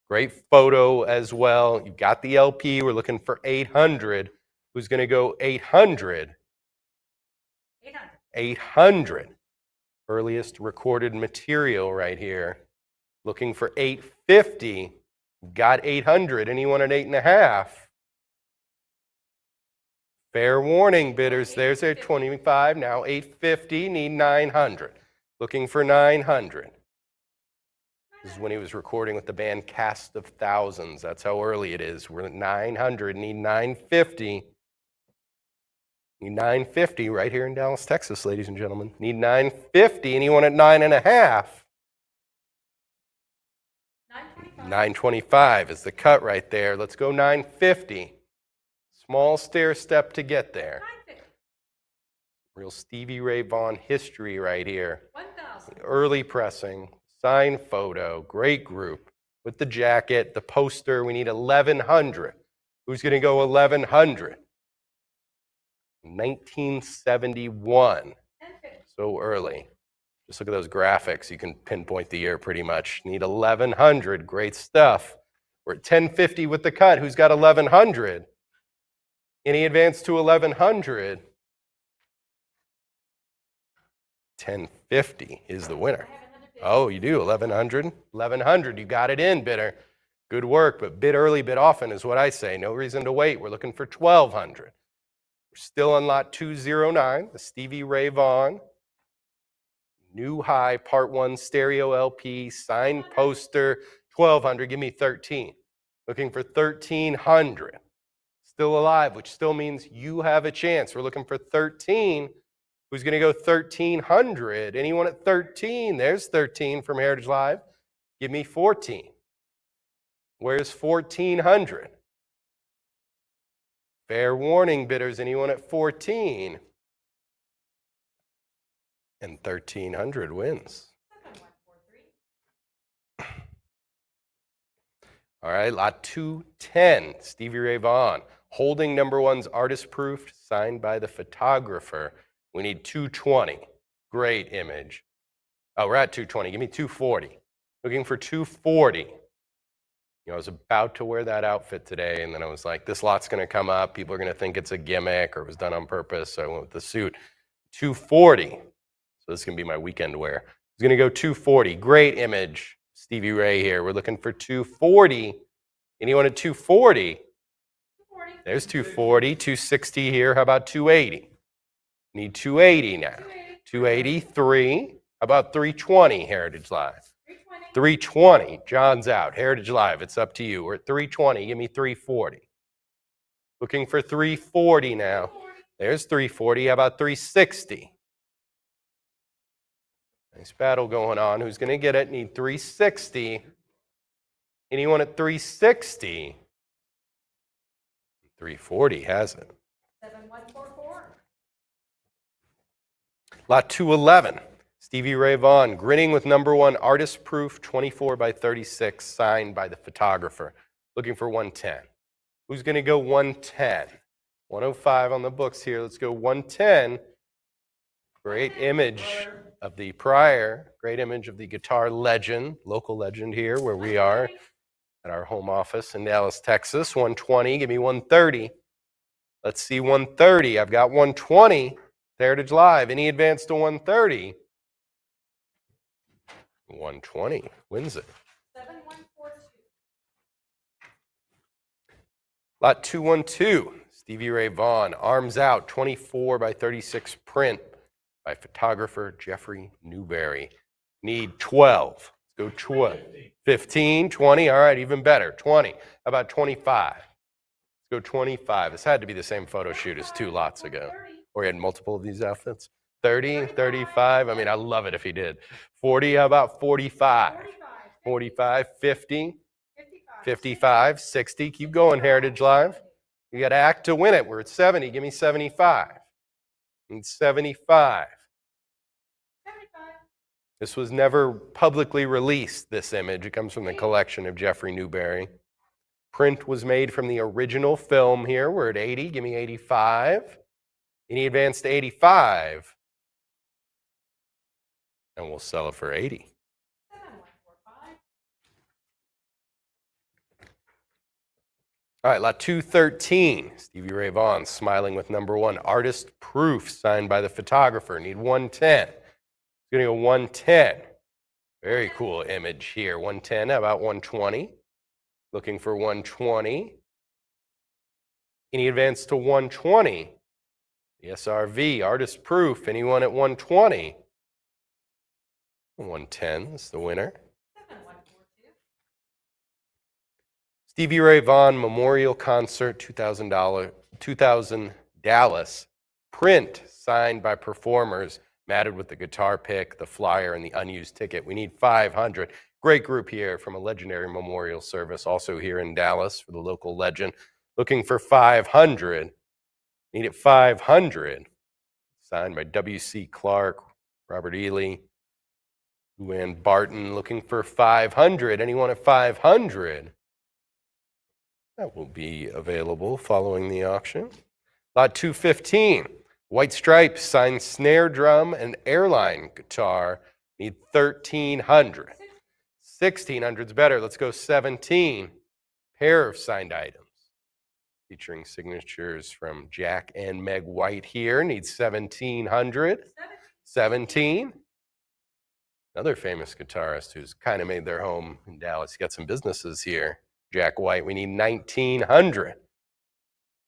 Great photo as well. You got the LP. We're looking for 800. Who's going to go 800? 800. 800. Earliest recorded material right here. Looking for 850. Got 800. Anyone at 8.5? Fair warning, bidders. There's their 25. Now 850. Need 900. Looking for 900. This is when he was recording with the band Cast of Thousands. That's how early it is. We're at 900. Need 950. Need 950 right here in Dallas, Texas, ladies and gentlemen. Need 950. Anyone at 9.5? 925. 925 is the cut right there. Let's go 950. Small stair step to get there. 950. Real Stevie Ray Vaughan history right here. 1000. Early pressing, signed photo, great group. With the jacket, the poster, we need 1,100. Who's going to go 1,100? 1971. 1050. So early. Just look at those graphics. You can pinpoint the year pretty much. Need 1,100. Great stuff. We're at 1050 with the cut. Who's got 1,100? Any advance to 1,100? 1050 is the winner. I have another bid. Oh, you do? 1,100? 1,100. You got it in, bidder. Good work, but bid early, bid often is what I say. No reason to wait. We're looking for 1,200. We're still on lot 209, the Stevie Ray Vaughan. New high, part 1, stereo LP, signed poster, 1,200. Give me 13. Looking for 1,300. Still alive, which still means you have a chance. We're looking for 13. Who's going to go 1,300? Anyone at 13? There's 13 from Heritage Live. Give me 14. Where's 1,400? Fair warning, bidders. Anyone at 14? And 1,300 wins. 7143. All right, lot 210, Stevie Ray Vaughan. Holding number 1's artist proof, signed by the photographer. We need 220. Great image. Oh, we're at 220. Give me 240. Looking for 240. I was about to wear that outfit today, and then I was like, this lot's going to come up. People are going to think it's a gimmick or it was done on purpose, so I went with the suit. 240. So this is going to be my weekend wear. It's going to go 240. Great image. Stevie Ray here. We're looking for 240. Anyone at 240? 240. There's 240. 260 here. How about 280? Need 280 now. 280. 283. How about 320, Heritage Live? 320. 320. John's out. Heritage Live, it's up to you. We're at 320. Give me 340. Looking for 340 now. There's 340. How about 360? Nice battle going on. Who's going to get it? Need 360. Anyone at 360? 340 has it. 7144. Lot 211. Stevie Ray Vaughan, grinning with #1 artist proof 24 by 36, signed by the photographer. Looking for 110. Who's going to go 110? 105 on the books here. Let's go 110. Great image of the prior. Great image of the guitar legend, local legend here where we are at our home office in Dallas, Texas. 120. Give me 130. Let's see 130. I've got 120. Heritage Live. Any advance to 130? 120 wins it. 7142. Lot 212, Stevie Ray Vaughan, arms out, 24 by 36 print by photographer Jeffrey Newberry. Need 12. Let's go 12. 15, 20, all right, even better. 20. How about 25? Let's go 25. This had to be the same photo shoot as 2 lots ago. Or he had multiple of these outfits. 30, 35. I mean, I love it if he did. 40, how about 45? 45, 50, 55, 60. Keep going, Heritage Live. You got to act to win it. We're at 70. Give me 75. Need 75. 75. This was never publicly released, this image. It comes from the collection of Jeffrey Newberry. Print was made from the original film here. We're at 80. Give me 85. Any advance to 85? And we'll sell it for 80. 7145. All right, lot 213. Stevie Ray Vaughan, smiling with #1 artist proof, signed by the photographer. Need 110. It's going to go 110. Very cool image here. 110. How about 120? Looking for 120. Any advance to 120? The SRV, artist proof. Anyone at 120? 110 is the winner. 7142. Stevie Ray Vaughan Memorial Concert 2000 Dallas. Print signed by performers, matted with the guitar pick, the flyer, and the unused ticket. We need 500. Great group here from a legendary memorial service, also here in Dallas for the local legend. Looking for 500. Need it 500. Signed by W.C. Clark, Robert Ely, Luann Barton. Looking for 500. Anyone at 500? That will be available following the auction. Lot 215. White Stripes, signed snare drum and airline guitar. Need 1,300. 1,600's better. Let's go 17. Pair of signed items featuring signatures from Jack and Meg White here. Needs 1,700. 17. Another famous guitarist who's kind of made their home in Dallas. Got some businesses here. Jack White. We need 1,900.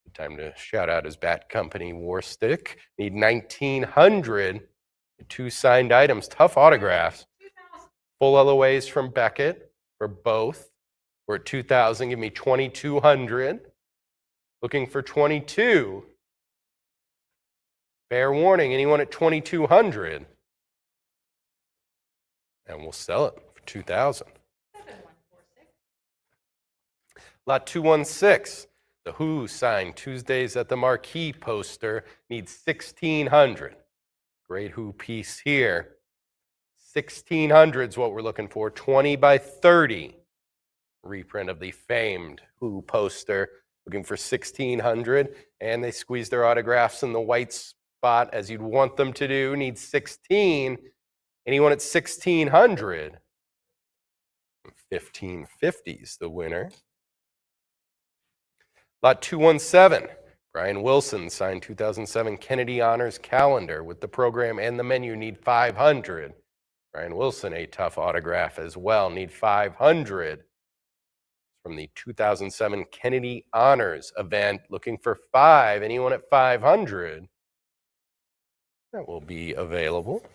Good time to shout out his bat company, War Stick. Need 1,900. 2 signed items. Tough autographs. 2000. Full LOAs from Beckett for both. We're at 2,000. Give me 2,200. Looking for 22. Fair warning. Anyone at 2,200? And we'll sell it for 2,000. 7146. Lot 216. The Who signed Tuesdays at the Marquee poster. Needs 1,600. Great Who piece here. 1,600 is what we're looking for. 20 by 30. Reprint of the famed Who poster. Looking for 1,600. And they squeeze their autographs in the white spot as you'd want them to do. Needs 16. Anyone at 1,600? 1,550's the winner. Lot 217. Brian Wilson signed 2007 Kennedy Honors calendar with the program and the menu. Need 500. Brian Wilson, a tough autograph as well. Need 500. From the 2007 Kennedy Honors event. Looking for 5. Anyone at 500? That will be available.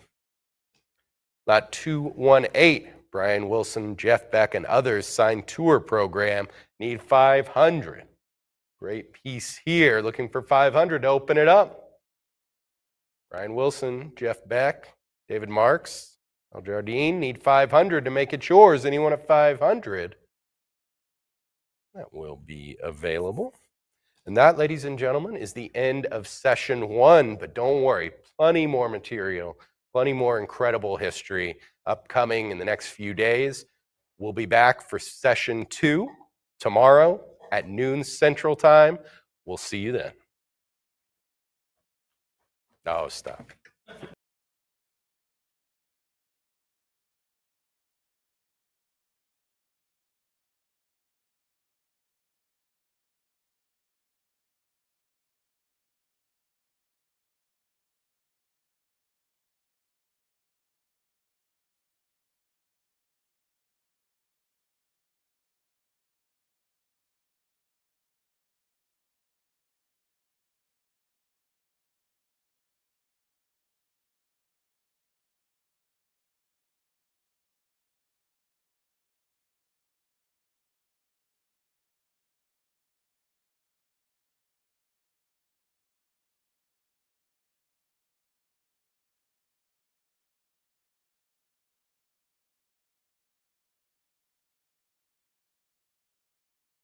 Lot 218. Brian Wilson, Jeff Beck, and others signed tour program. Need 500. Great piece here. Looking for 500 to open it up. Brian Wilson, Jeff Beck, David Marks, Al Jardine need 500 to make it yours. Anyone at 500? That will be available. And that, ladies and gentlemen, is the end of session 1. But don't worry, plenty more material, plenty more incredible history upcoming in the next few days. We'll be back for session 2 tomorrow at noon Central Time. We'll see you then. Oh, stop.